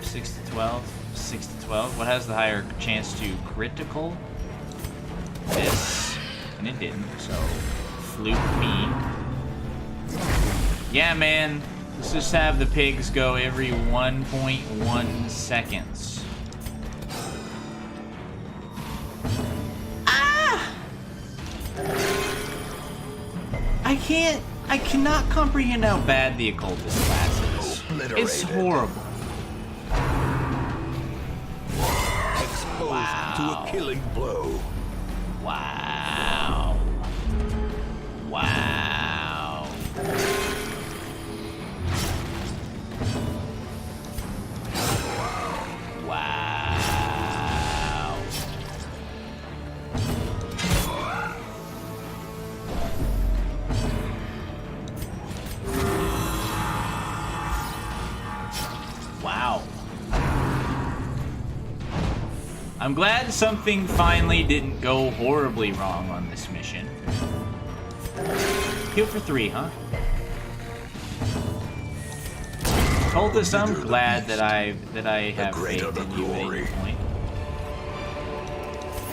6 to 12, 6 to 12. What has the higher chance to critical? This, and it didn't, so fluke me. Yeah, man. Let's just have the pigs go every 1.1 seconds. Ah! I cannot comprehend how bad the occultist class is. It's horrible. Exposed to a killing blow. Wow. Wow. Wow. Wow. I'm glad something finally didn't go horribly wrong on this mission. Heal for 3, huh? Cultist, I'm glad that I have faith in you at any point.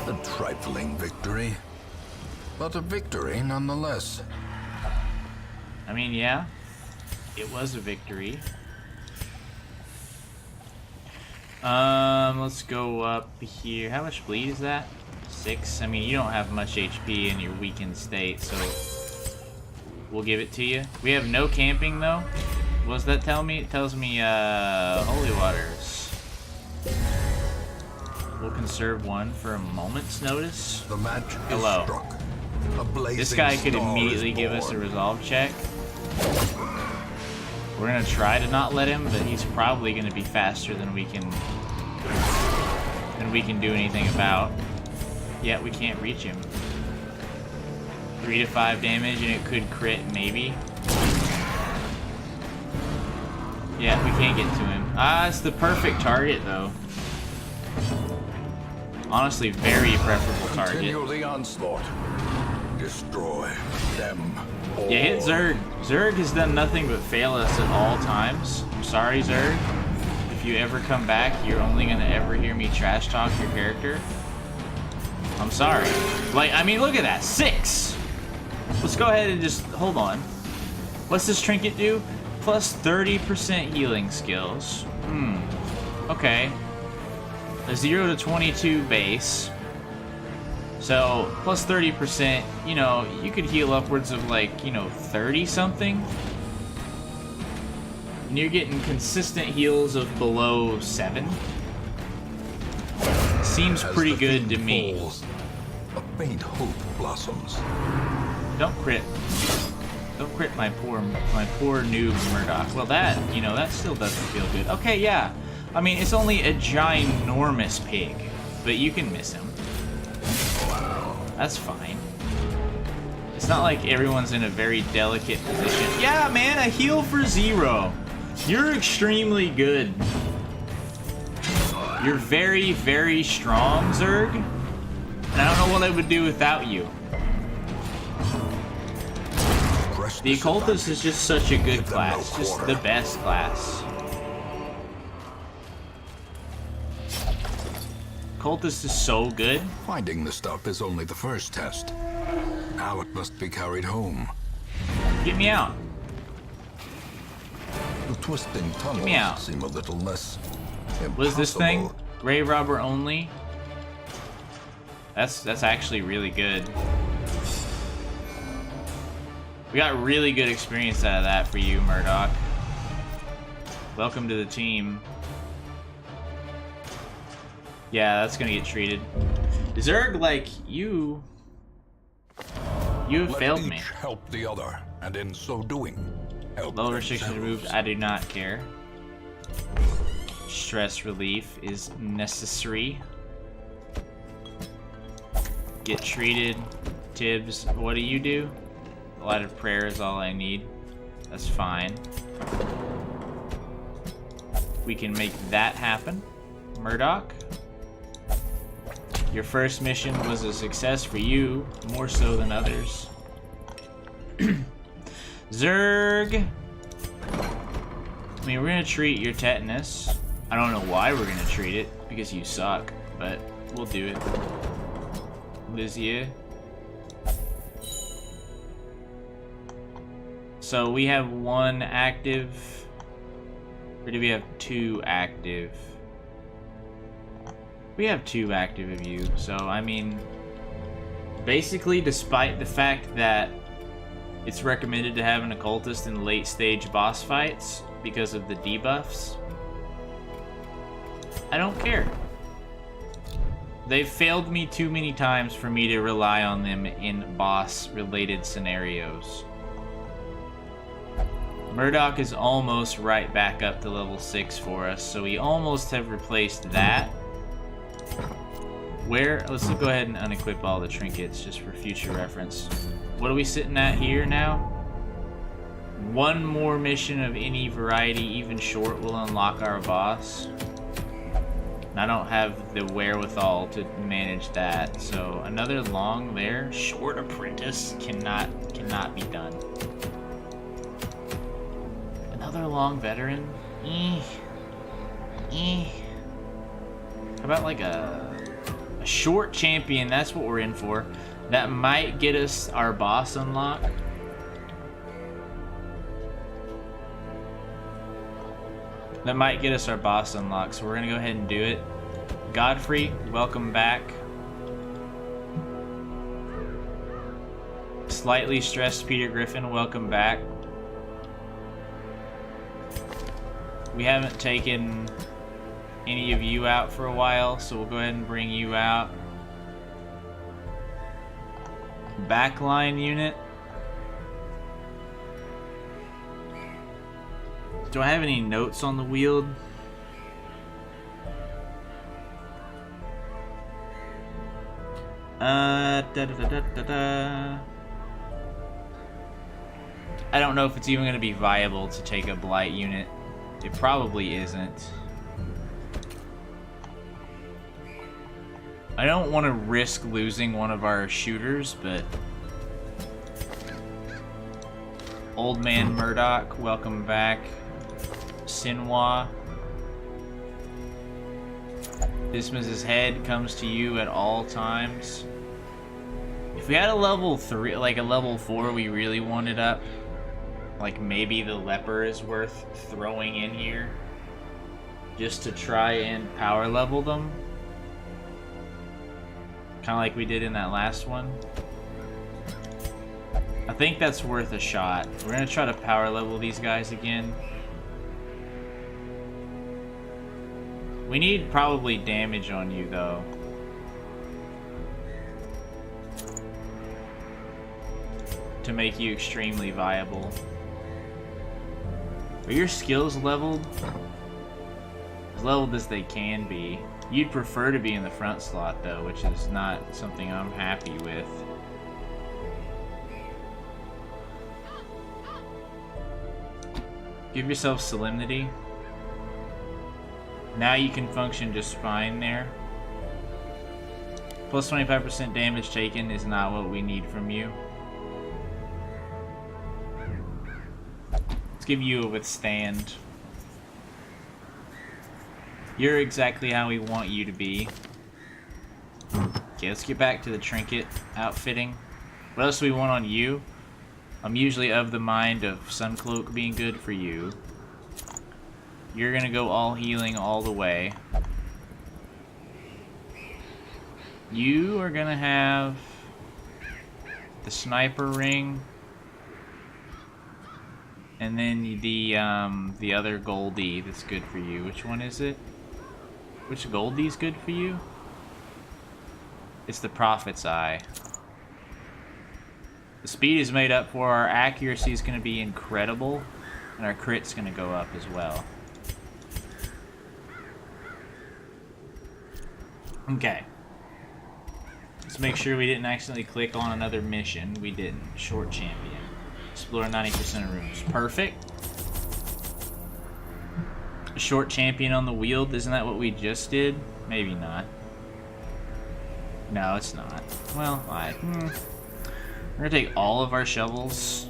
A trifling victory, but a victory nonetheless. I mean, yeah, it was a victory. Let's go up here. How much bleed is that? 6. I mean, you don't have much HP in your weakened state, so we'll give it to you. We have no camping, though. What does that tell me? It tells me, Holy Waters. We'll conserve 1 for a moment's notice. The match Hello. is struck. A blazing This guy could star immediately is give us a born. resolve check. We're gonna try to not let him, but he's probably gonna be faster than we can do anything about. Yet we can't reach him. 3 to 5 damage, and it could crit maybe. Yeah, we can't get to him. Ah, it's the perfect target though. Honestly, very preferable target. Continue the onslaught. Destroy them all. Yeah, hit Zerg. Zerg has done nothing but fail us at all times. I'm sorry, Zerg. If you ever come back, you're only gonna ever hear me trash talk your character. I'm sorry. Like, I mean, look at that. 6! Let's go ahead and just, hold on. What's this trinket do? Plus 30% healing skills. Okay. A 0 to 22 base. So, plus 30%, you know, you could heal upwards of like, 30 something. And you're getting consistent heals of below 7. Seems As pretty the good to fiend me. falls, a faint hope blossoms. Don't crit. Don't crit my poor noob Murdoch. Well, that still doesn't feel good. Okay, yeah. I mean, it's only a ginormous pig, but you can miss him. That's fine. It's not like everyone's in a very delicate position. Yeah, man, a heal for 0. You're extremely good. You're very, very strong, Zerg. And I don't know what I would do without you. Press The this Occultist is just such a good Give them no class. Just quarter. the best class. Cultist is so good. Finding the stuff is only the first test. Now it must be carried home. Get me out. The twisting tunnels me out. seem a little less impossible. What is this thing? Grave Robber only? That's actually really good. We got really good experience out of that for you, Murdoch. Welcome to the team. Yeah, that's gonna get treated. Zerg, like, you have Let failed each me. help the other, and in so doing, help Low restrictions themselves. removed. I do not care. Stress relief is necessary. Get treated. Tibbs, what do you do? A lot of prayer is all I need. That's fine. We can make that happen. Murdoch, your first mission was a success for you, more so than others. Zerg! I mean, we're gonna treat your tetanus. I don't know why we're gonna treat it, because you suck, but we'll do it. Lysia. So we have one active, or do we have two active? We have two active of you, so I mean, basically, despite the fact that it's recommended to have an occultist in late stage boss fights because of the debuffs, I don't care. They've failed me too many times for me to rely on them in boss related scenarios. Murdoch is almost right back up to level 6 for us, so we almost have replaced that. Let's go ahead and unequip all the trinkets just for future reference. What are we sitting at here now? One more mission of any variety, even short, will unlock our boss. And I don't have the wherewithal to manage that, so another long there, short apprentice cannot be done. Another long veteran? How about like a short champion? That's what we're in for. That might get us our boss unlock. That might get us our boss unlock, so we're gonna go ahead and do it. Godfrey, welcome back. Slightly stressed Peter Griffin, welcome back. We haven't taken any of you out for a while, so we'll go ahead and bring you out. Backline unit. Do I have any notes on the Weald? I don't know if it's even going to be viable to take a Blight unit. It probably isn't. I don't want to risk losing one of our shooters, but... Old Man Murdoch, welcome back. Sinwa. Dismas's head comes to you at all times. If we had a level 3, like a level 4 we really wanted up, like maybe the leper is worth throwing in here just to try and power level them. Kind of like we did in that last one. I think that's worth a shot. We're gonna try to power level these guys again. We need probably damage on you though. To make you extremely viable. Are your skills leveled? As leveled as they can be. You'd prefer to be in the front slot though, which is not something I'm happy with. Give yourself Solemnity. Now you can function just fine there. Plus 25% damage taken is not what we need from you. Let's give you a Withstand. You're exactly how we want you to be. Okay, let's get back to the trinket outfitting. What else do we want on you? I'm usually of the mind of Suncloak being good for you. You're gonna go all healing all the way. You are gonna have the sniper ring, and then the other Goldie that's good for you. Which one is it? Which Goldie's good for you? It's the Prophet's Eye. The speed is made up for, our accuracy is going to be incredible, and our crit's going to go up as well. Okay. Let's make sure we didn't accidentally click on another mission. We didn't. Short champion. Explore 90% of rooms. Perfect. A short champion on the wheel. Isn't that what we just did? Maybe not. No, it's not. Well, we're gonna take all of our shovels.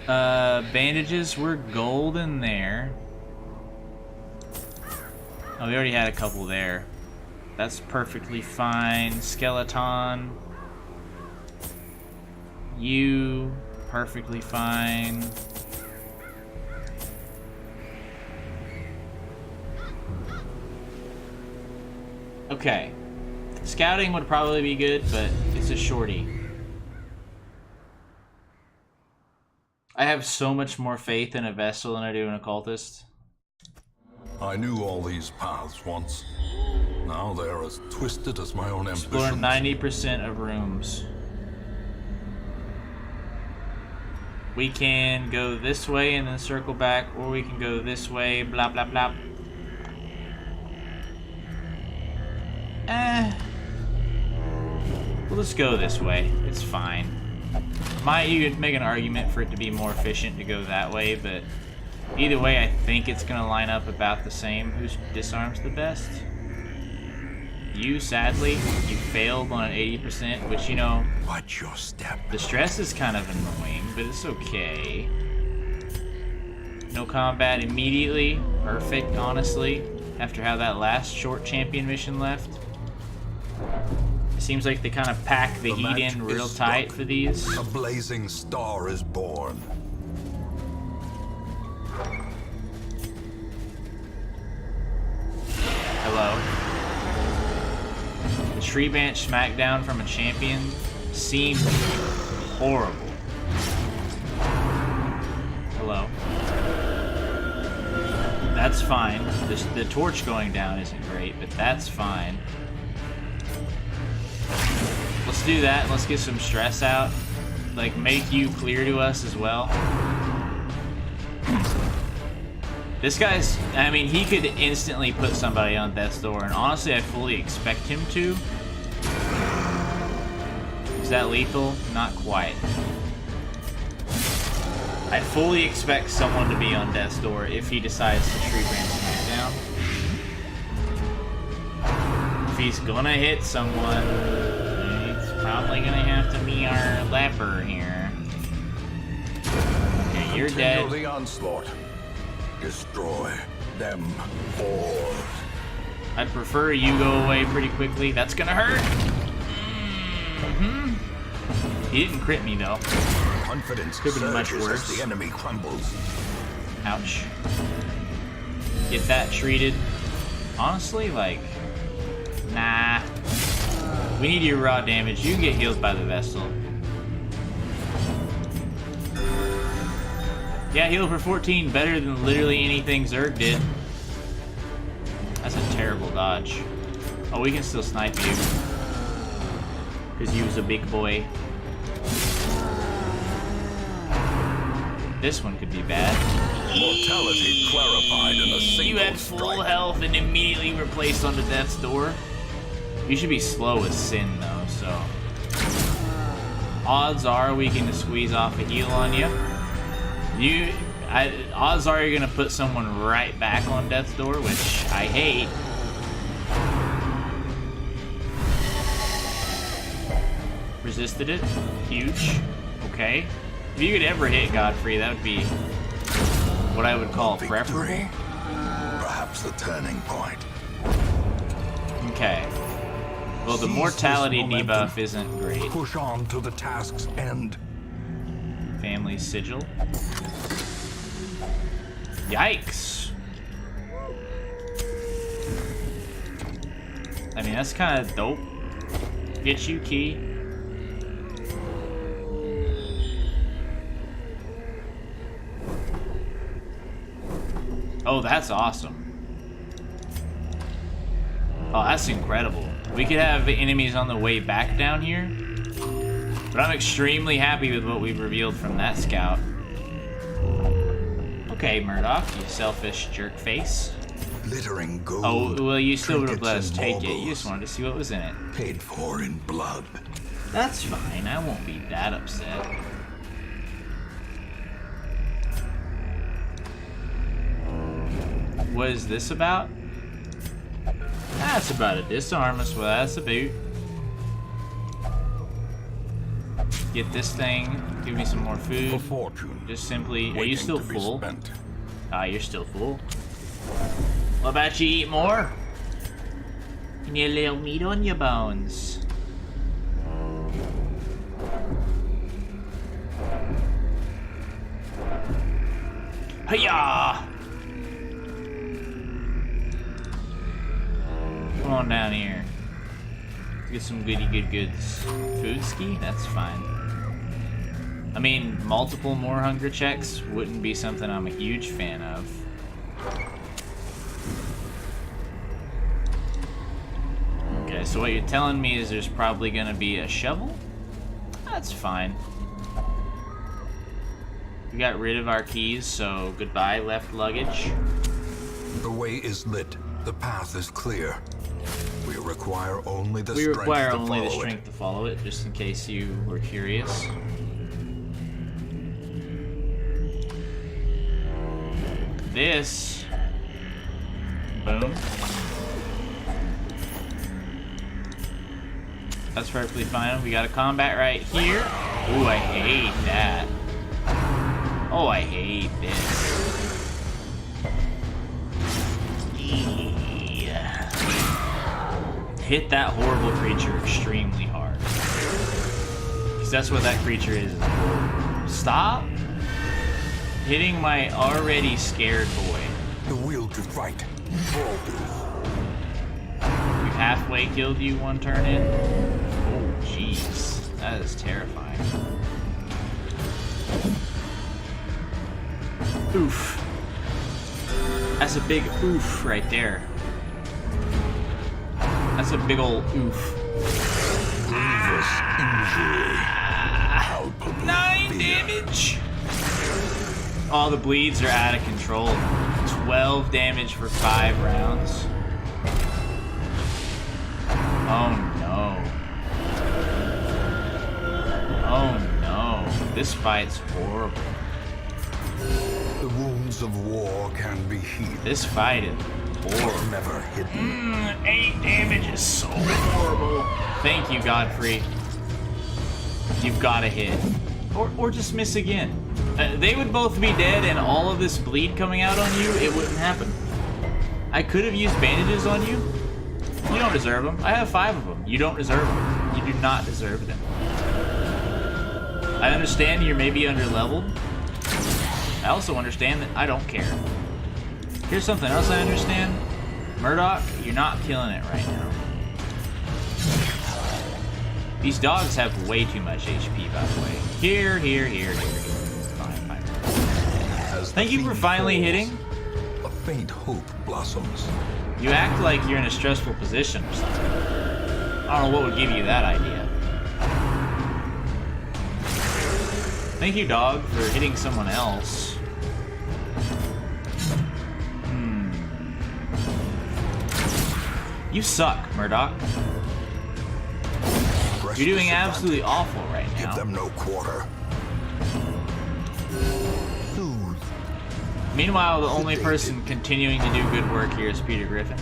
Bandages were golden there. Oh, we already had a couple there. That's perfectly fine. Skeleton. You, perfectly fine. Okay. Scouting would probably be good, but it's a shorty. I have so much more faith in a Vestal than I do in a cultist. I knew all these paths once. Now they're as twisted as my own Explore ambitions. 90% of rooms. We can go this way and then circle back, or we can go this way, blah blah blah. We'll just go this way. It's fine. You could make an argument for it to be more efficient to go that way, but either way, I think it's gonna line up about the same. Who disarms the best? You, sadly, you failed on an 80%, which, you know, Watch your step. the stress is kind of annoying, but it's okay. No combat immediately. Perfect, honestly, after how that last short champion mission left. It seems like they kind of pack the heat in real tight for these. A blazing star is born. Hello. The tree branch smackdown from a champion seemed horrible. Hello. That's fine. The torch going down isn't great, but that's fine. Let's do that. Let's get some stress out. Like, make you clear to us as well. This guy's, I mean, he could instantly put somebody on death's door, and honestly, I fully expect him to. Is that lethal? Not quite. I fully expect someone to be on death's door if he decides to tree branch him down. If he's gonna hit someone, it's probably gonna have to be our leper here. Okay, you're dead. Continue the onslaught. Destroy them all. I'd prefer you go away pretty quickly. That's gonna hurt. He didn't crit me though. Confidence Could have been much surges as worse. the enemy crumbles. Ouch. Get that treated. Honestly, like, nah. We need your raw damage. You can get healed by the Vestal. Yeah, heal for 14, better than literally anything Zerg did. That's a terrible dodge. Oh, we can still snipe you. Because you was a big boy. This one could be bad. Mortality clarified in a single You had full strike. health and immediately were placed onto death's door. You should be slow as sin, though, so... Odds are we can squeeze off a heal on you. Odds are you're gonna put someone right back on death's door, which I hate. Resisted it. Huge. Okay. If you could ever hit Godfrey, that would be what I would call preferable. Victory. Perhaps the turning point. Okay. Well, the Seize mortality this momentum. debuff isn't great. Push on to the task's end. Family sigil. Yikes. I mean, that's kind of dope. Get you, Key. Oh, that's awesome. Oh, that's incredible. We could have enemies on the way back down here. But I'm extremely happy with what we've revealed from that scout. Okay, Murdoch, you selfish jerk face. Glittering gold. Oh, well, you still would have let us trinkets and take it. You baubles, just wanted to see what was in it. paid for in blood. That's fine. I won't be that upset. What is this about? That's about to disarm us. Well, that's a boot. Get this thing. Give me some more A food. fortune. Just simply. Are you waiting still to be full? spent. Ah, you're still full. What about you eat more? You need a little meat on your bones. Hiya! Come on down here. Get some goody good goods. Food ski? That's fine. I mean, multiple more hunger checks wouldn't be something I'm a huge fan of. Okay, so what you're telling me is there's probably gonna be a shovel? That's fine. We got rid of our keys, so goodbye left luggage. The way is lit. The path is clear. We require only the We strength require to only the follow strength to follow it, just in case you were curious. This. Boom. That's perfectly fine. We got a combat right here. Ooh, I hate that. Oh, I hate this. Yeah. Hit that horrible creature extremely hard. Because that's what that creature is. Stop hitting my already scared boy. The will to fight. Baldur. We halfway killed you one turn in? Oh, jeez. That is terrifying. Oof. That's a big oof right there. That's a big old oof. Grievous injury. Palpable 9 fear. damage! All the bleeds are out of control. 12 damage for 5 rounds. Oh no. Oh no. This fight's horrible. The wounds of war can be healed. This fight is horrible. Never hidden. 8 damage is so horrible. Thank you, Godfrey. You've got to hit. Or just miss again. They would both be dead and all of this bleed coming out on you, it wouldn't happen. I could have used bandages on you. You don't deserve them. I have 5 of them. You don't deserve them. You do not deserve them. I understand you're maybe under-leveled. I also understand that I don't care. Here's something else I understand. Murdoch, you're not killing it right now. These dogs have way too much HP, by the way. Here. Fine. As the Thank you for fiend finally falls, hitting. A faint hope blossoms. You act like you're in a stressful position or something. I don't know what would give you that idea. Thank you, dog, for hitting someone else. You suck, Murdoch. You're doing absolutely awful right Give now. them no quarter. Soothe. Meanwhile, the only person continuing to do good work here is Peter Griffin.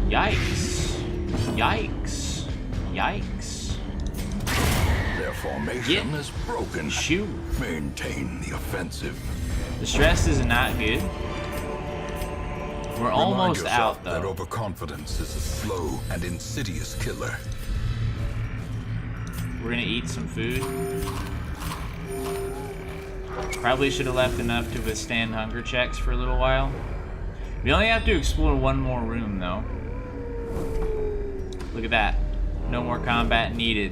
Yikes. Their formation Yeah. is broken. Shoot. Maintain the offensive. The stress is not good. We're almost Remind yourself out, that though. overconfidence is a slow and insidious killer. We're gonna eat some food. Probably should have left enough to withstand hunger checks for a little while. We only have to explore one more room, though. Look at that. No more combat needed.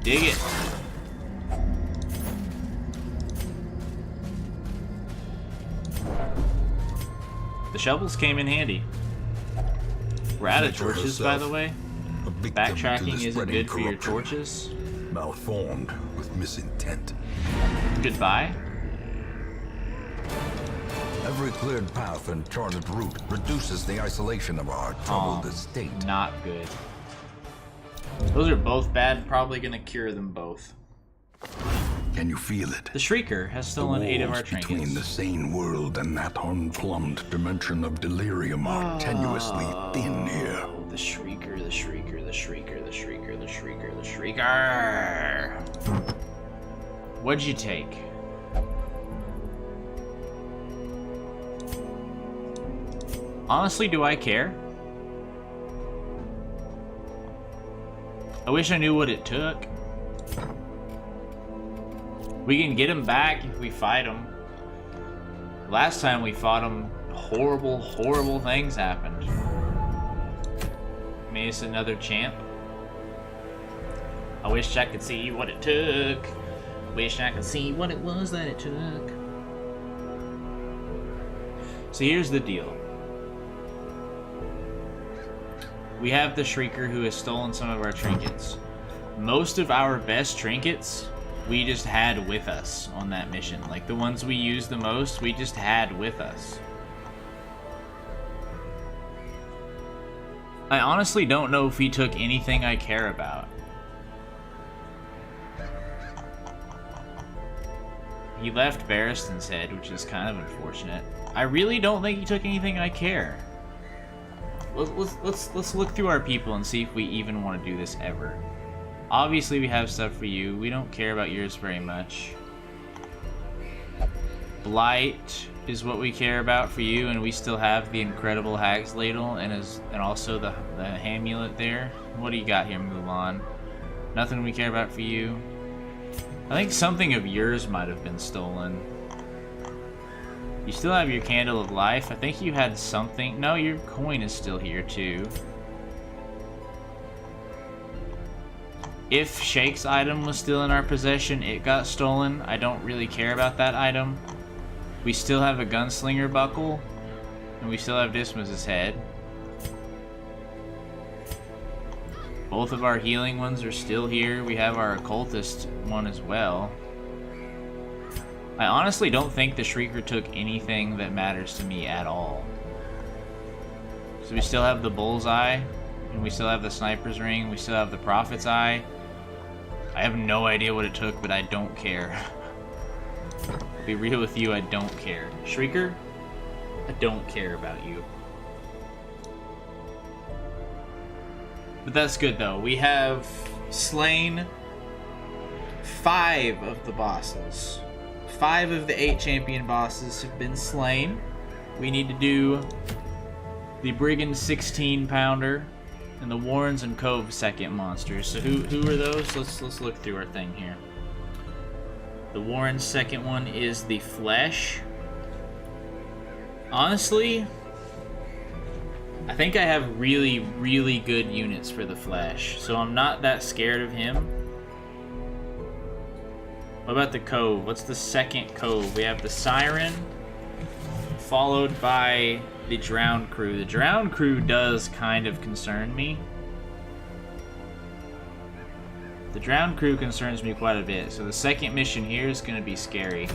Dig it. The shovels came in handy. We're out of Nature torches, by herself, the way. a victim to Backtracking the isn't spreading good for your corruption, torches. malformed with misintent. Goodbye. Every cleared path and charted route reduces the isolation of our troubled estate. Not good. Those are both bad. Probably gonna cure them both. Can you feel it? The Shrieker has stolen 8 of our walls between the trinkets. sane world and that unplumbed dimension of delirium are tenuously thin here. Oh, the Shrieker, the Shrieker, the Shrieker, the Shrieker, the Shrieker, the Shrieker. What'd you take? Honestly, do I care? I wish I knew what it took. We can get him back if we fight him. Last time we fought him, horrible, horrible things happened. Made us another champ. I wish I could see what it took. Wish I could see what it was that it took. So here's the deal. We have the Shrieker who has stolen some of our trinkets. Most of our best trinkets we just had with us on that mission. Like the ones we used the most, we just had with us. I honestly don't know if he took anything I care about. He left Barristan's head, which is kind of unfortunate. I really don't think he took anything I care. Let's look through our people and see if we even want to do this ever. Obviously, we have stuff for you. We don't care about yours very much. Blight is what we care about for you, and we still have the incredible Hag's Ladle and also the Hamulet there. What do you got here, Mulan? Nothing we care about for you. I think something of yours might have been stolen. You still have your Candle of Life. I think you had something. No, your coin is still here too. If Shake's item was still in our possession, it got stolen. I don't really care about that item. We still have a Gunslinger buckle, and we still have Dismas's head. Both of our healing ones are still here. We have our occultist one as well. I honestly don't think the Shrieker took anything that matters to me at all. So we still have the Bullseye, and we still have the Sniper's Ring, we still have the Prophet's Eye. I have no idea what it took, but I don't care. To be real with you, I don't care. Shrieker, I don't care about you. But that's good though. We have slain 5 of the bosses. 5 of the 8 champion bosses have been slain. We need to do the Brigand 16 pounder and the Warrens and Cove second monsters. So who are those? Let's look through our thing here. The Warren's second one is the Flesh. Honestly, I think I have really, really good units for the Flesh, so I'm not that scared of him. What about the Cove? What's the second Cove? We have the Siren, followed by the Drowned Crew. The Drowned Crew does kind of concern me. The Drowned Crew concerns me quite a bit, so the second mission here is going to be scary.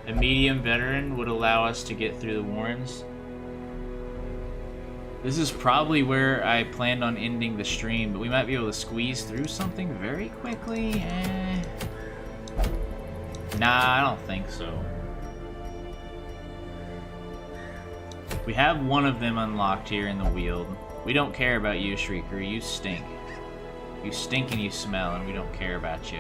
A medium veteran would allow us to get through the Warrens. This is probably where I planned on ending the stream, but we might be able to squeeze through something very quickly. Nah, I don't think so. We have one of them unlocked here in the Weald. We don't care about you, Shrieker. You stink. You stink and you smell, and we don't care about you.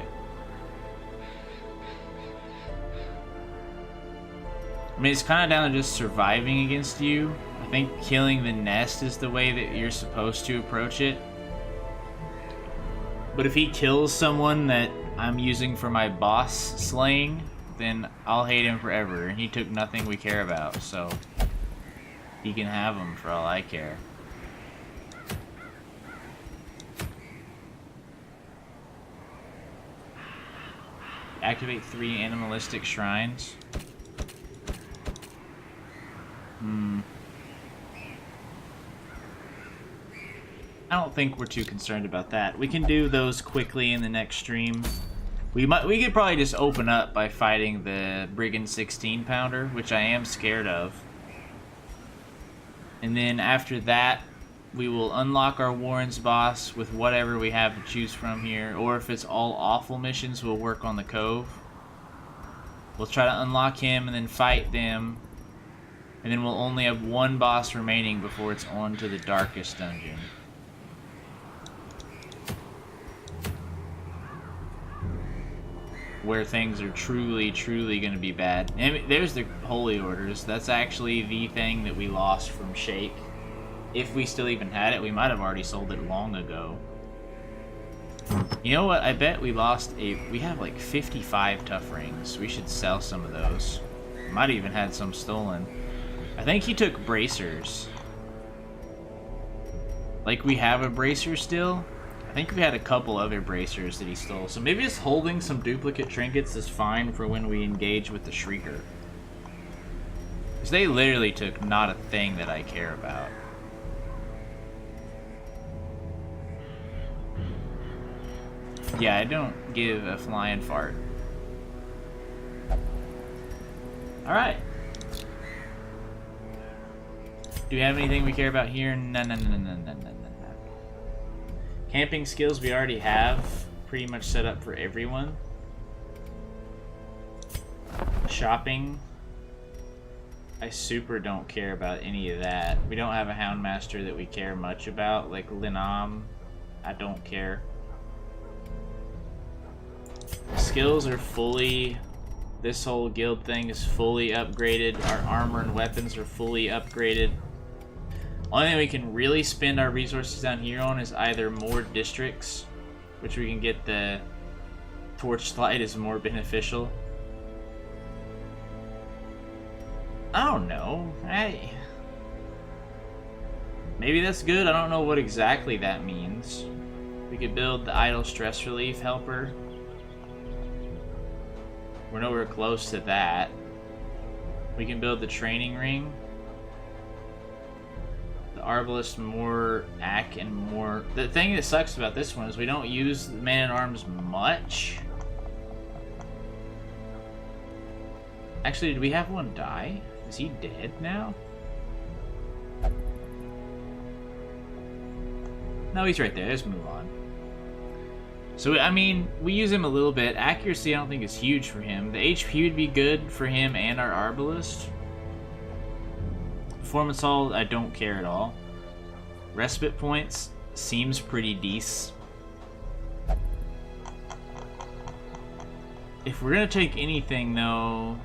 I mean, it's kind of down to just surviving against you. I think killing the nest is the way that you're supposed to approach it. But if he kills someone that I'm using for my boss slaying, then I'll hate him forever. And he took nothing we care about, so he can have him for all I care. Activate 3 animalistic shrines. I don't think we're too concerned about that. We can do those quickly in the next stream. We could probably just open up by fighting the Brigand 16 pounder, which I am scared of. And then after that, we will unlock our Warren's boss with whatever we have to choose from here. Or if it's all awful missions, we'll work on the Cove. We'll try to unlock him and then fight them. And then we'll only have one boss remaining before it's on to the Darkest Dungeon. Where things are truly, truly going to be bad. And there's the Holy Orders. That's actually the thing that we lost from Shake. If we still even had it, we might have already sold it long ago. You know what? I bet we lost we have like 55 tough rings. We should sell some of those. Might have even had some stolen. I think he took bracers. Like we have a bracer still. I think we had a couple other bracers that he stole. So maybe just holding some duplicate trinkets is fine for when we engage with the Shrieker. Because they literally took not a thing that I care about. Yeah, I don't give a flying fart. Alright. Do we have anything we care about here? No. Camping skills we already have pretty much set up for everyone. Shopping. I super don't care about any of that. We don't have a Houndmaster that we care much about, like Linam. I don't care. Skills are fully... This whole guild thing is fully upgraded. Our armor and weapons are fully upgraded. Only thing we can really spend our resources down here on is either more districts, which we can get the Torchlight is more beneficial. I don't know. Maybe that's good. I don't know what exactly that means. We could build the Idle Stress Relief Helper. We're nowhere close to that. We can build the Training Ring. The Arbalest more AC and more... The thing that sucks about this one is we don't use the Man-at-Arms much. Actually, did we have one die? Is he dead now? No, he's right there. Let's move on. So, I mean, we use him a little bit. Accuracy, I don't think is huge for him. The HP would be good for him and our Arbalest. Performance Hull, I don't care at all. Respite points seems pretty decent. If we're gonna take anything, though,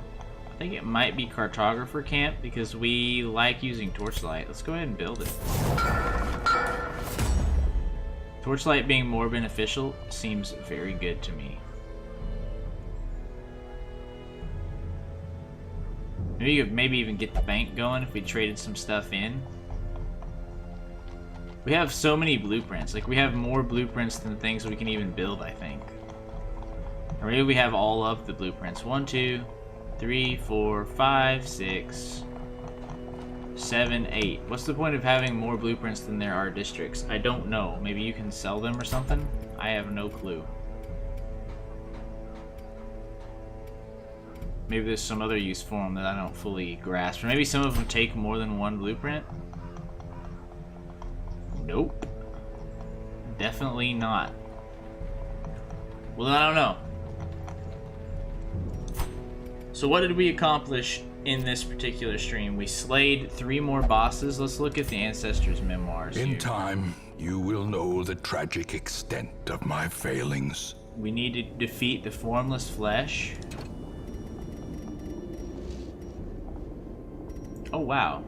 I think it might be Cartographer Camp because we like using Torchlight. Let's go ahead and build it. Torchlight being more beneficial seems very good to me. Maybe even get the bank going if we traded some stuff in. We have so many blueprints. Like, we have more blueprints than things we can even build, I think. Or maybe we have all of the blueprints. 1, 2, 3, 4, 5, 6, 7, 8. What's the point of having more blueprints than there are districts? I don't know. Maybe you can sell them or something? I have no clue. Maybe there's some other use for them that I don't fully grasp. Or maybe some of them take more than one blueprint? Nope. Definitely not. Well, then I don't know. So what did we accomplish in this particular stream? We slayed 3 more bosses. Let's look at the Ancestors' memoirs In here. time, you will know the tragic extent of my failings. We need to defeat the Formless Flesh. Oh, wow.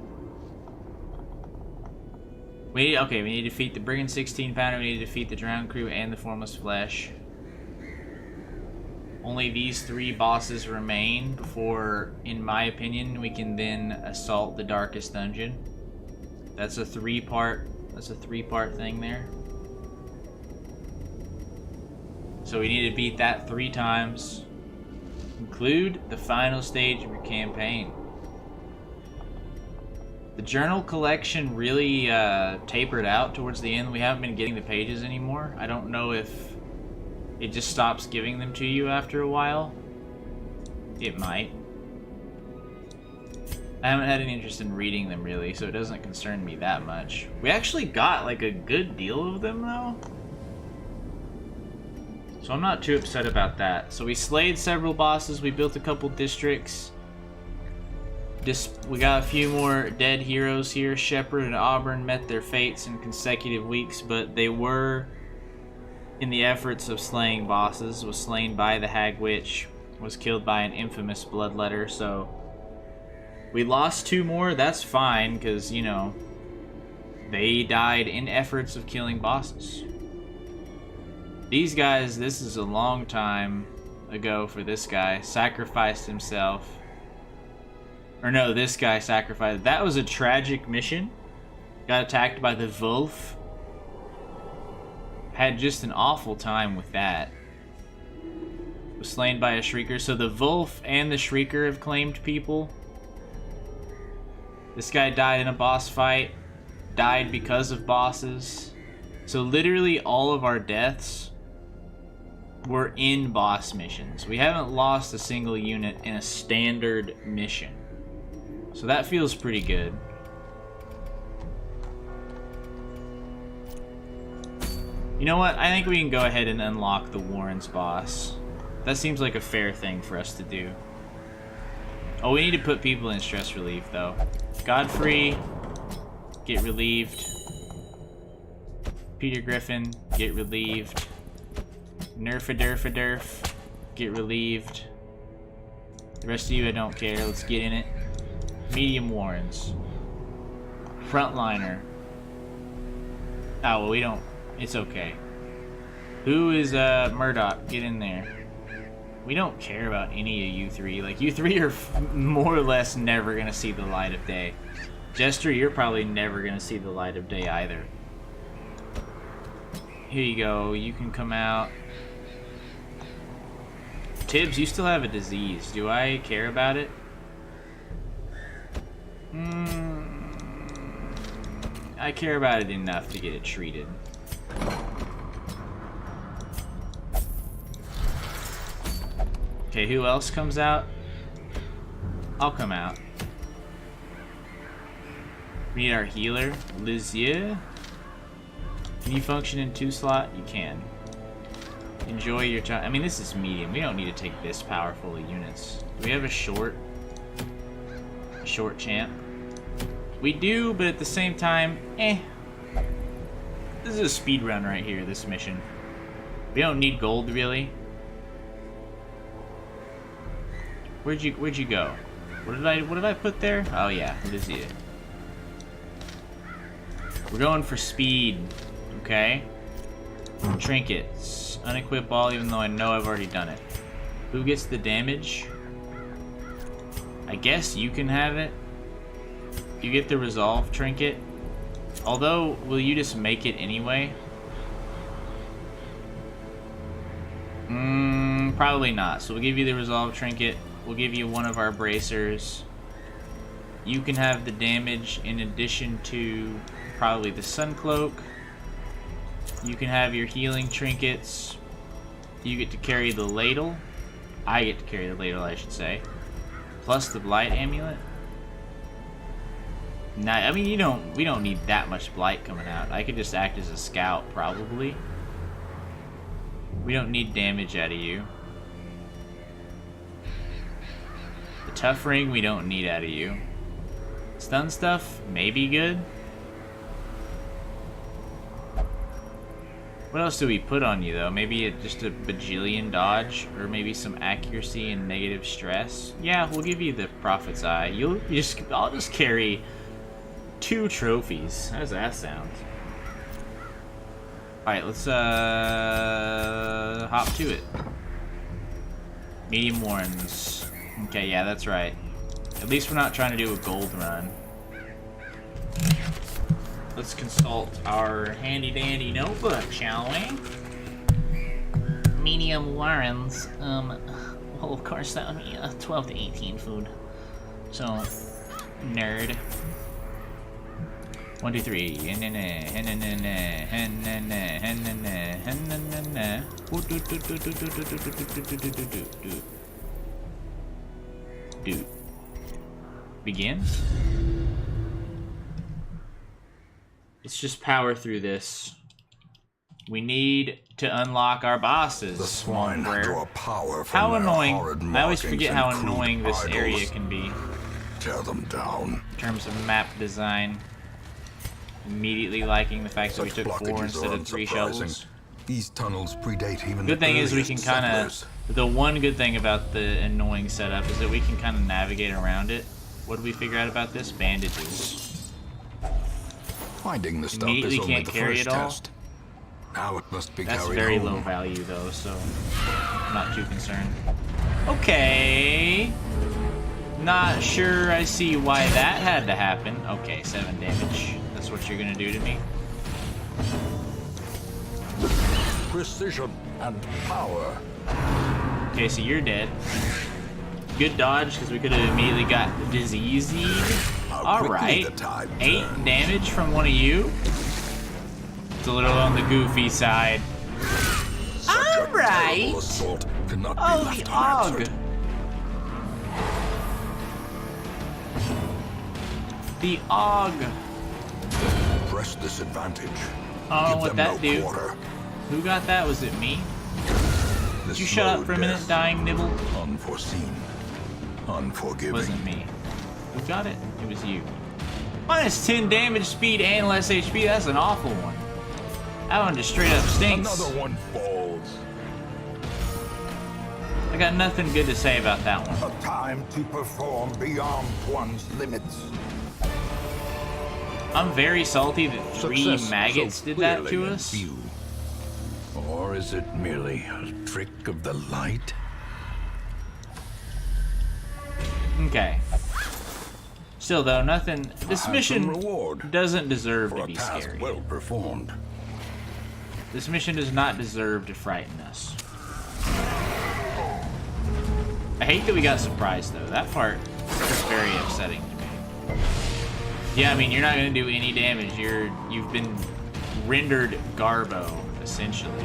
We need to defeat the Brigand 16 pounder, we need to defeat the Drowned Crew and the Formless Flesh. Only these 3 bosses remain before, in my opinion, we can then assault the Darkest Dungeon. That's a 3-part thing there. So we need to beat that 3 times. Conclude the final stage of your campaign. The journal collection really tapered out towards the end. We haven't been getting the pages anymore. I don't know if it just stops giving them to you after a while. It might. I haven't had any interest in reading them really, so it doesn't concern me that much. We actually got like a good deal of them though. So I'm not too upset about that. So we slayed several bosses, we built a couple districts. We got a few more dead heroes here. Shepard and Auburn met their fates in consecutive weeks, but they were, in the efforts of slaying bosses, was slain by the Hag Witch, was killed by an infamous bloodletter, so we lost 2 more. That's fine, because, you know, they died in efforts of killing bosses. These guys, this is a long time ago for this guy, sacrificed himself. Or no, this guy sacrificed. That was a tragic mission. Got attacked by the Wolf. Had just an awful time with that. Was slain by a Shrieker. So the Wolf and the Shrieker have claimed people. This guy died in a boss fight. Died because of bosses. So literally all of our deaths were in boss missions. We haven't lost a single unit in a standard mission. So that feels pretty good. You know what? I think we can go ahead and unlock the Warren's boss. That seems like a fair thing for us to do. Oh, we need to put people in stress relief, though. Godfrey, get relieved. Peter Griffin, get relieved. Nerf, get relieved. The rest of you, I don't care. Let's get in it. Medium Warrens. Frontliner. Oh, well, we don't... It's okay. Who is, Murdoch? Get in there. We don't care about any of you 3. Like, you 3 are more or less never gonna see the light of day. Jester, you're probably never gonna see the light of day either. Here you go. You can come out. Tibbs, you still have a disease. Do I care about it? I care about it enough to get it treated. Okay, who else comes out? I'll come out. We need our healer, Lizier. Can you function in 2 slot? You can. Enjoy your time. I mean, this is medium. We don't need to take this powerful of units. Do we have a short champ? We do, but at the same time, This is a speed run right here, this mission. We don't need gold, really. Where'd you go? What did I put there? Oh yeah, Lizier. We're going for speed, okay? Trinkets. Unequip all, even though I know I've already done it. Who gets the damage? I guess you can have it. You get the resolve trinket. Although, will you just make it anyway? Probably not. So we'll give you the resolve trinket. We'll give you one of our bracers. You can have the damage in addition to probably the sun cloak. You can have your healing trinkets. You get to carry the ladle. I get to carry the ladle, I should say. Plus the blight amulet. Nah, I mean, we don't need that much blight coming out. I could just act as a scout, probably. We don't need damage out of you. The tough ring we don't need out of you. Stun stuff, may be good. What else do we put on you, though? Maybe just a bajillion dodge, or maybe some accuracy and negative stress. Yeah, we'll give you the Prophet's Eye. I'll just carry 2 trophies. How does that sound? Alright, let's hop to it. Medium Warrens. Okay, yeah, that's right. At least we're not trying to do a gold run. Let's consult our handy-dandy notebook, shall we? Medium Warrens. Well, of course, that would be 12 to 18 food. So, nerd. 1, 2, 3. Dude. Begin. Let's just power through this. We need to unlock our bosses. The swine Rare. draw power from How their annoying. horrid I always markings forget and how crude annoying this idols. area can be Tear them down. in terms of map design. Immediately liking the fact that we Such took 4 blockages instead are of 3 unsurprising. shovels. These tunnels predate even Good the thing is we can earliest kind settlers. of... The one good thing about the annoying setup is that we can kind of navigate around it. What did we figure out about this? Bandages. Finding the stuff Immediately is only can't the carry first it all. test. Now it must be That's carried very home. low value though, so I'm not too concerned. Okay. Not sure I see why that had to happen. Okay, 7 damage. That's what you're gonna do to me? Precision and power. Okay, so you're dead. Good dodge, because we could have immediately got diseased. How quickly Alright. the tide 8 turns. damage from one of you. It's a little on the goofy side. Such a Alright. terrible assault cannot be Oh, left the Og. unanswered. The Og. Press this advantage. I don't know Give what them that no do. quarter. Who got that? Was it me? This Did you shut up slow for a minute, death, dying nibble? Unforeseen. Unforgiving. Wasn't me. Who got it? It was you. Minus 10 damage, speed, and less HP. That's an awful one. That one just straight up stinks. Another one falls. I got nothing good to say about that one. A time to perform beyond one's limits. I'm very salty that 3 Success maggots so did that to clearly in us. view. Or is it merely a trick of the light? Okay. Still though, nothing. This Handsome mission reward doesn't deserve for to a be task scary. well performed. This mission does not deserve to frighten us. I hate that we got surprised though. That part is very upsetting to me. Yeah, I mean you're not gonna do any damage. You've been rendered Garbo, essentially.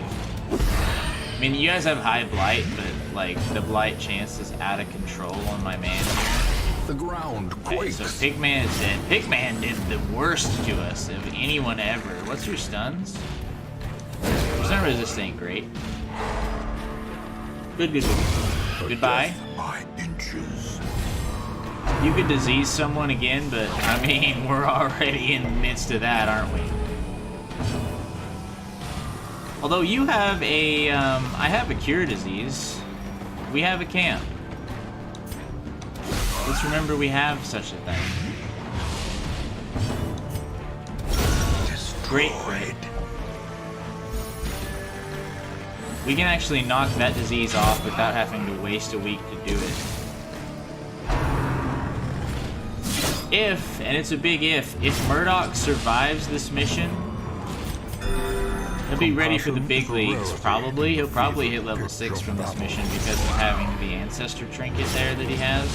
I mean you guys have high blight, but like the blight chance is out of control on my man here. The ground Okay, quakes. so Pigman is dead. Pigman did the worst to us of anyone ever. What's your stuns? Your stun resist ain't great. Good. Goodbye. Death by inches. You could disease someone again, but I mean, we're already in the midst of that, aren't we? Although you have a, I have a cure disease. We have a camp. Let's remember we have such a thing. Great crit. We can actually knock that disease off without having to waste a week to do it. If, and it's a big if Murdoch survives this mission, he'll be ready for the big leagues, probably. He'll probably hit level 6 from this mission because of having the Ancestor Trinket there that he has.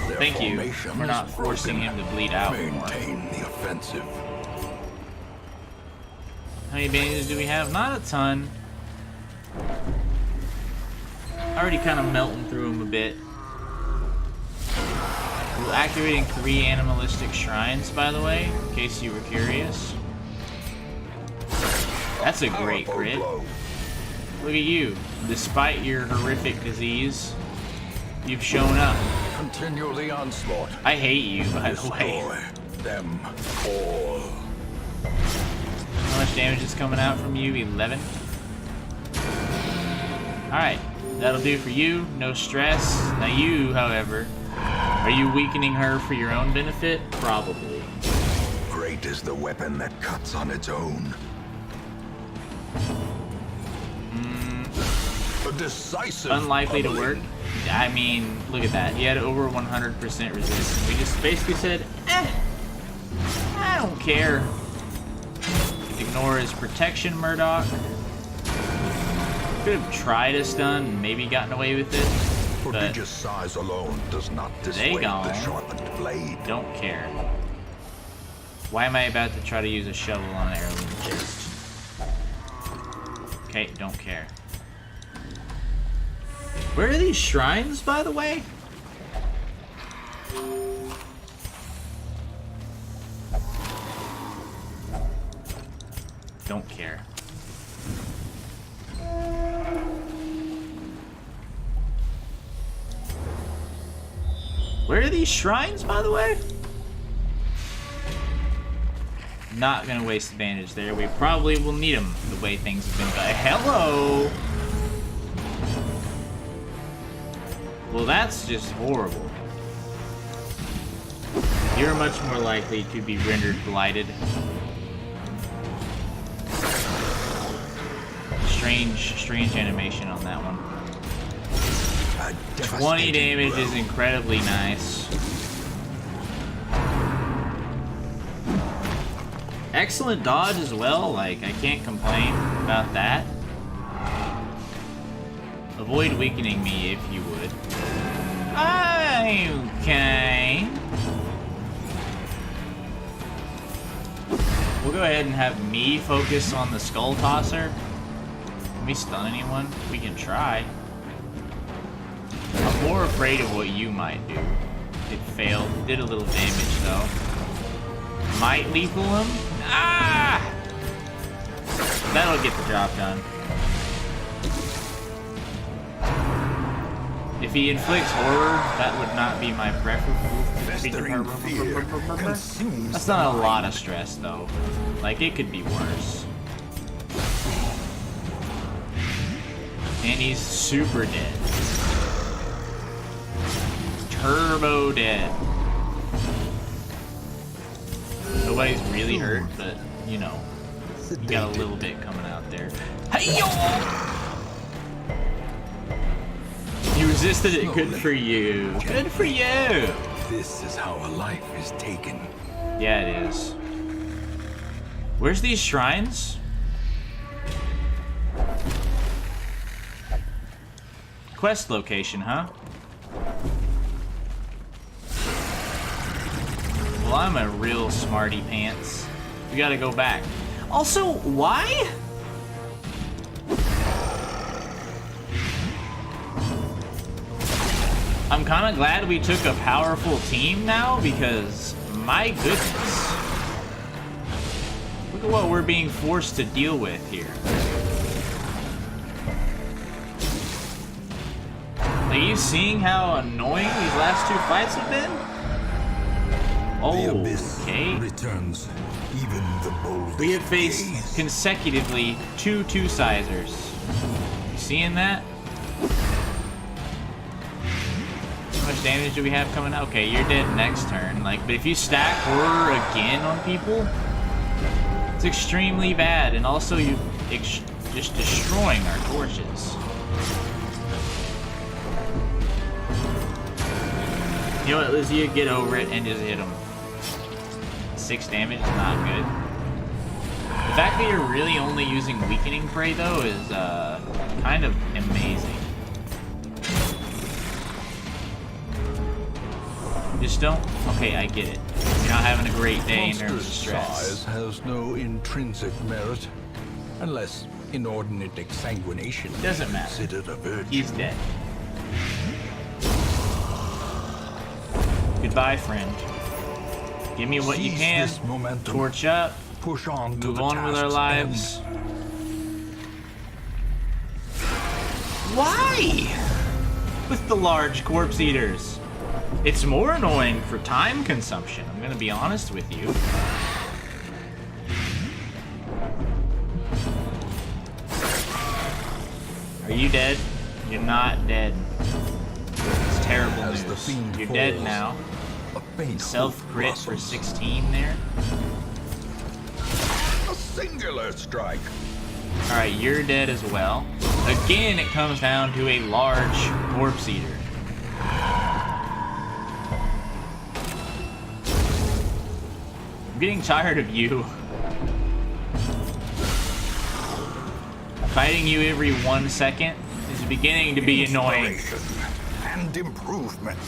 Their Thank you formation for is not forcing broken. him to bleed out more. Maintain the offensive. How many bandages do we have? Not a ton. Already kind of melting through them a bit. We're activating 3 animalistic shrines, by the way, in case you were curious. That's a great Powerful crit. blow. Look at you. Despite your horrific disease, you've shown up. Continue the onslaught. I hate you, by the way. Destroy them all. How much damage is coming out from you? 11. Alright, that'll do for you. No stress. Now you, however, are you weakening her for your own benefit? Probably. Great is the weapon that cuts on its own. A decisive. Unlikely to bubbling. work. I mean, look at that. He had over 100% resistance. We just basically said, I don't care. Ignore his protection, Murdoch. Could have tried a stun and maybe gotten away with it. Prodigious size alone does not dissuade gone. the sharpened blade. Don't care. Why am I about to try to use a shovel on an heirloom chest? Okay, don't care. Where are these shrines, by the way? Don't care. Where are these shrines, by the way? Not gonna waste the bandage there. We probably will need them the way things have been done. Hello! Well, that's just horrible. You're much more likely to be rendered blighted. Strange animation on that one. 20 damage is incredibly nice. Excellent dodge as well, like, I can't complain about that. Avoid weakening me if you would. Okay. We'll go ahead and have me focus on the Skull Tosser. Can we stun anyone? We can try. I'm more afraid of what you might do. It failed. Did a little damage though. Might lethal him? Ah! That'll get the job done. If he inflicts horror, that would not be my preference. That's not a lot of stress though. Like, it could be worse. And he's super dead. Turbo dead. Nobody's really hurt, but you know, you got a little bit coming out there. Hey-yo! You resisted it. Good for you. Good for you. This is how a life is taken. Yeah, it is. Where's these shrines? Quest location, huh? Well, I'm a real smarty pants. We gotta go back. Also, why? I'm kind of glad we took a powerful team now, because my goodness. Look at what we're being forced to deal with here. Are you seeing how annoying these last two fights have been? The abyss Okay. returns even the boldest. We have faced gaze. consecutively two two-sizers. You seeing that? How much damage do we have coming out? Okay, you're dead next turn. Like, but if you stack horror again on people, it's extremely bad. And also, you just destroying our torches. You know what, Lizzie? Get over it and just hit him. 6 damage is not good. The fact that you're really only using Weakening Prey, though, is kind of amazing. Just don't... Okay, I get it. You're not having a great day in terms of Monster's stress. size has no intrinsic merit, unless inordinate exsanguination Doesn't is matter. considered a virtue. He's dead. Goodbye, friend. Give me what you Seize can. this momentum. Torch up. Push on to Move the on with our task's lives. end. Why? With the large corpse eaters. It's more annoying for time consumption, I'm gonna be honest with you. Are you dead? You're not dead. It's terrible As the news. fiend You're dead falls, now. A faint Self hope crit for blossoms. 16 there. A singular strike. Alright, you're dead as well. Again, it comes down to a large corpse eater. I'm getting tired of you. Fighting you every 1 second is beginning to be annoying. Inspiration and improvement.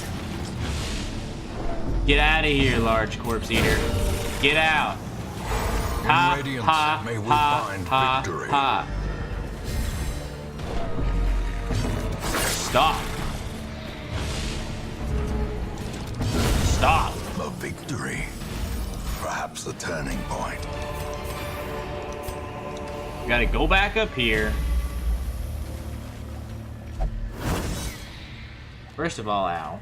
Get out of here, large corpse eater. Get out. Ha, Radiance, ha, may we ha, find ha, victory. ha. Stop. Stop. A victory. Perhaps the turning point. We gotta go back up here. First of all, ow.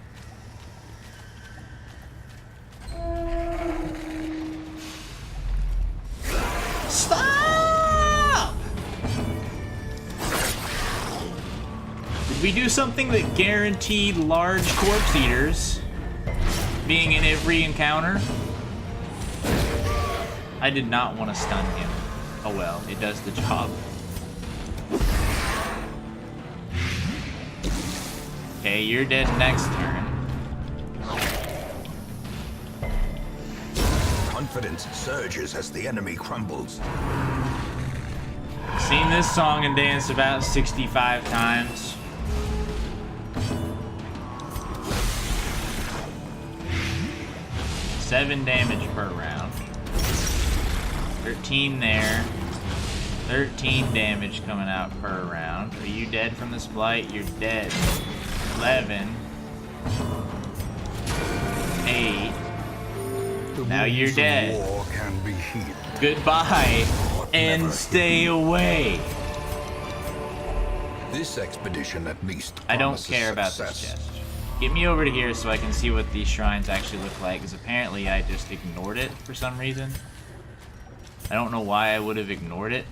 Stop! Did we do something that guaranteed large corpse eaters being in every encounter? I did not want to stun him. Oh well, it does the job. Okay, you're dead next turn. Confidence surges as the enemy crumbles. Seen this song and dance about 65 times. Seven damage per round. 13 there. 13 damage coming out per round. Are you dead from this blight? You're dead. 11. 8. The Now you're wounds of dead. War can be healed. Goodbye. But And never stay away. This expedition at least I don't promises care about this success. chest. Get me over to here so I can see what these shrines actually look like, because apparently I just ignored it for some reason. I don't know why I would have ignored it.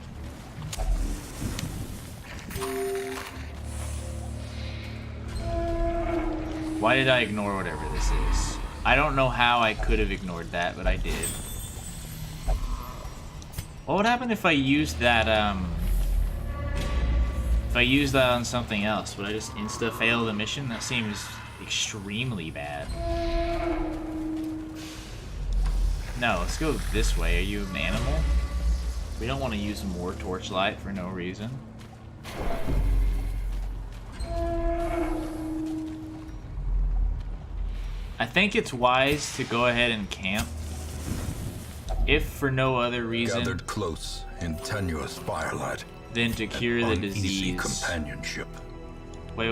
Why did I ignore whatever this is? I don't know how I could have ignored that, but I did. What would happen if I used that, if I used that on something else? Would I just insta-fail the mission? That seems extremely bad. No, let's go this way. Are you an animal? We don't want to use more torchlight for no reason. I think it's wise to go ahead and camp, if for no other reason Gathered close in tenuous firelight. than to cure the Uneasy disease. companionship. Wait,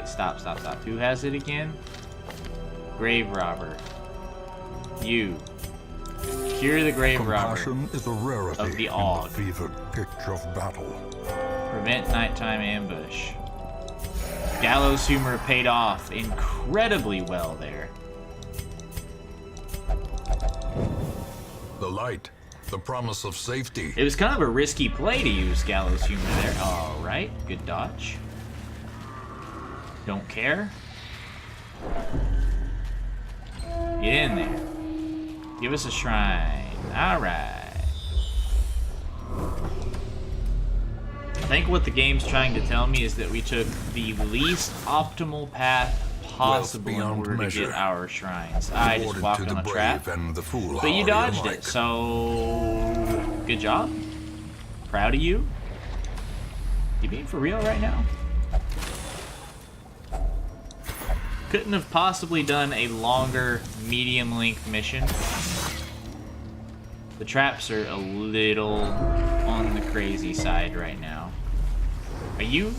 stop. Who has it again? Grave robber. You. Cure the grave robber. Compassion is a rarity of the in Og. the fevered pitch of battle. Prevent nighttime ambush. Gallows humor paid off incredibly well there. The light, the promise of safety. It was kind of a risky play to use Gallows humor there. Alright, good dodge. Don't care. Get in there. Give us a shrine. Alright. I think what the game's trying to tell me is that we took the least optimal path possible in beyond order to measure. get our shrines. I just Awarded walked to on the a brave trap, and the but you foolhardy dodged alike. it, so good job. Proud of you. You being for real right now? Couldn't have possibly done a longer medium-length mission. The traps are a little on the crazy side right now. Are you?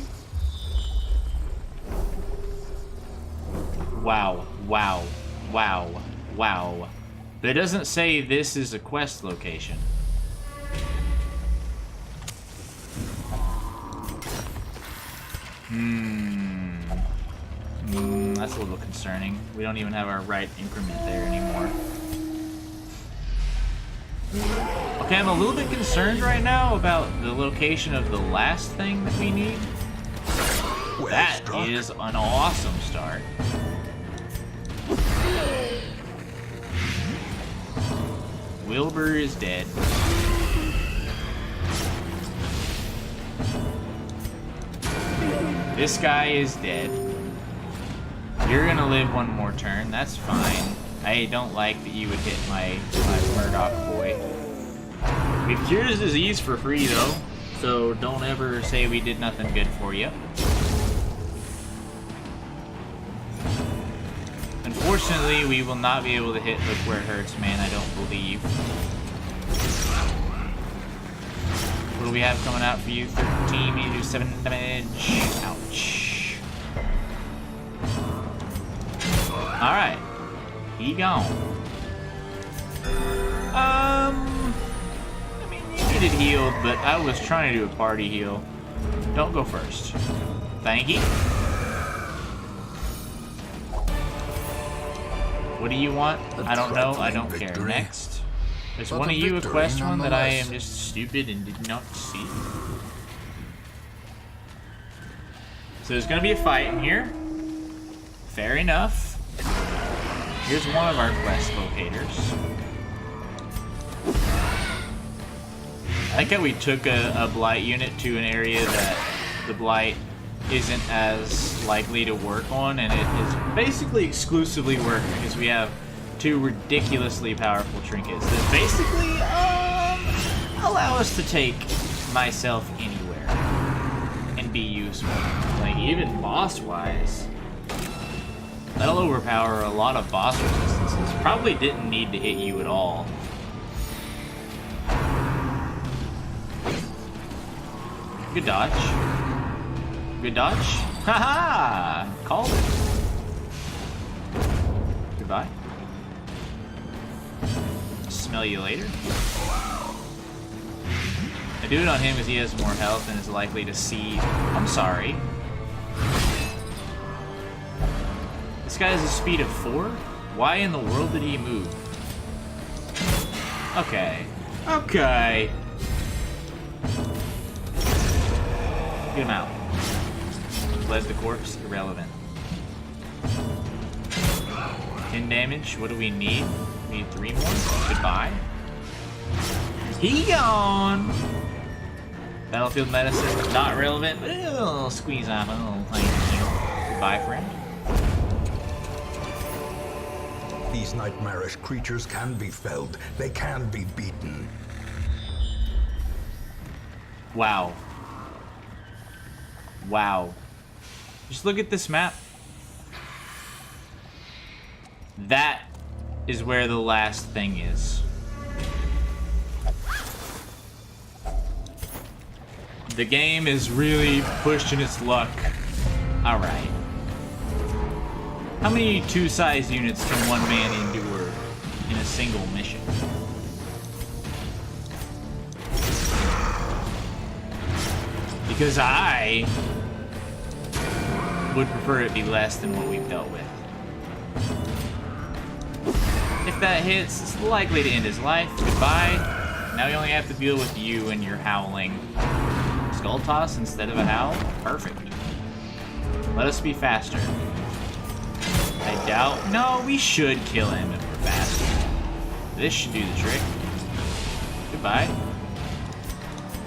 Wow. But it doesn't say this is a quest location. That's a little concerning. We don't even have our right increment there anymore. Okay, I'm a little bit concerned right now about the location of the last thing that we need. Well That struck. is an awesome start. Wilbur is dead. This guy is dead. You're gonna live one more turn, that's fine. I don't like that you would hit my Murdoch boy. We've cured his disease for free though, so don't ever say we did nothing good for you. Unfortunately, we will not be able to hit Hook where it hurts, man, I don't believe. What do we have coming out for you? 13, we do 7 damage. Ouch. Alright. He gone. I mean, you needed healed, but I was trying to do a party heal. Don't go first. Thank you. What do you want? I don't know. I don't care. Next. There's one of you a quest one that I am just stupid and did not see. So there's gonna be a fight in here. Fair enough. Here's one of our quest locators. I like how we took a Blight unit to an area that the Blight isn't as likely to work on, and it is basically exclusively working because we have 2 ridiculously powerful trinkets that basically allow us to take myself anywhere and be useful. Like, even boss-wise, that'll overpower a lot of boss resistances. Probably didn't need to hit you at all. Good dodge. Good dodge. Haha! Called it. Goodbye. Smell you later. I do it on him because he has more health and is likely to see. I'm sorry. This guy has a speed of 4? Why in the world did he move? Okay. Okay. Get him out. Bled the corpse, irrelevant. 10 damage, what do we need? We need 3 more? Goodbye. He gone! Battlefield medicine, not relevant, but a little squeeze on a little tiny heal. Goodbye, friend. These nightmarish creatures can be felled. They can be beaten. Wow. Wow. Just look at this map. That is where the last thing is. The game is really pushing its luck. Alright. How many 2-size units can one man endure in a single mission? Because I would prefer it be less than what we've dealt with. If that hits, it's likely to end his life. Goodbye. Now we only have to deal with you and your howling. Skull toss instead of a howl? Perfect. Let us be faster. I doubt... No, we should kill him if we're faster. This should do the trick. Goodbye.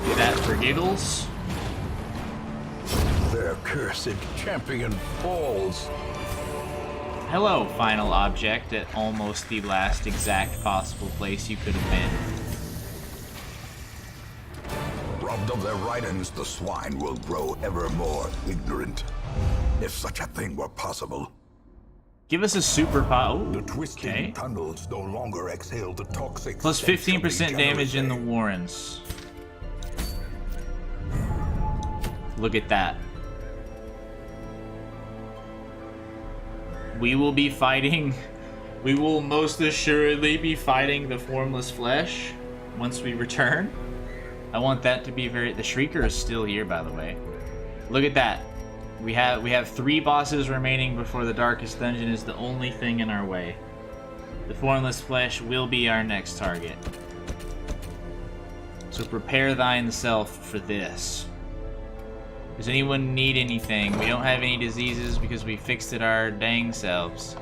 Do that for giggles. Their cursed champion falls. Hello, final object at almost the last exact possible place you could have been. Robbed of their ridings, the swine will grow ever more ignorant. If such a thing were possible. Give us a super pot. The twisting tunnels no longer exhale the toxic. Plus 15% damage in the Warrens. Look at that. We will be fighting. We will most assuredly be fighting the Formless Flesh once we return. I want that to be very... The Shrieker is still here, by the way. Look at that. We have 3 bosses remaining before the Darkest Dungeon is the only thing in our way. The Formless Flesh will be our next target. So prepare thyself for this. Does anyone need anything? We don't have any diseases because we fixed it our dang selves.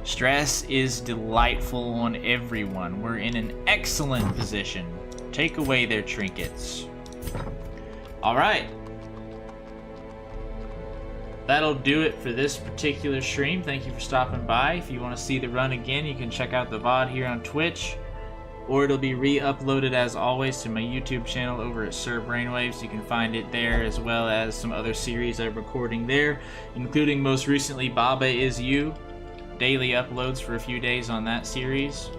Stress is delightful on everyone. We're in an excellent position. Take away their trinkets. Alright. That'll do it for this particular stream. Thank you for stopping by. If you want to see the run again, you can check out the VOD here on Twitch. Or it'll be re-uploaded as always to my YouTube channel over at Sir Brainwaves. You can find it there, as well as some other series I'm recording there, including most recently Baba Is You. daily uploads for a few days on that series.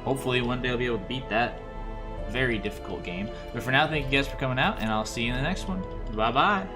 Hopefully one day I'll be able to beat that very difficult game. But for now, thank you guys for coming out, and I'll see you in the next one. Bye-bye.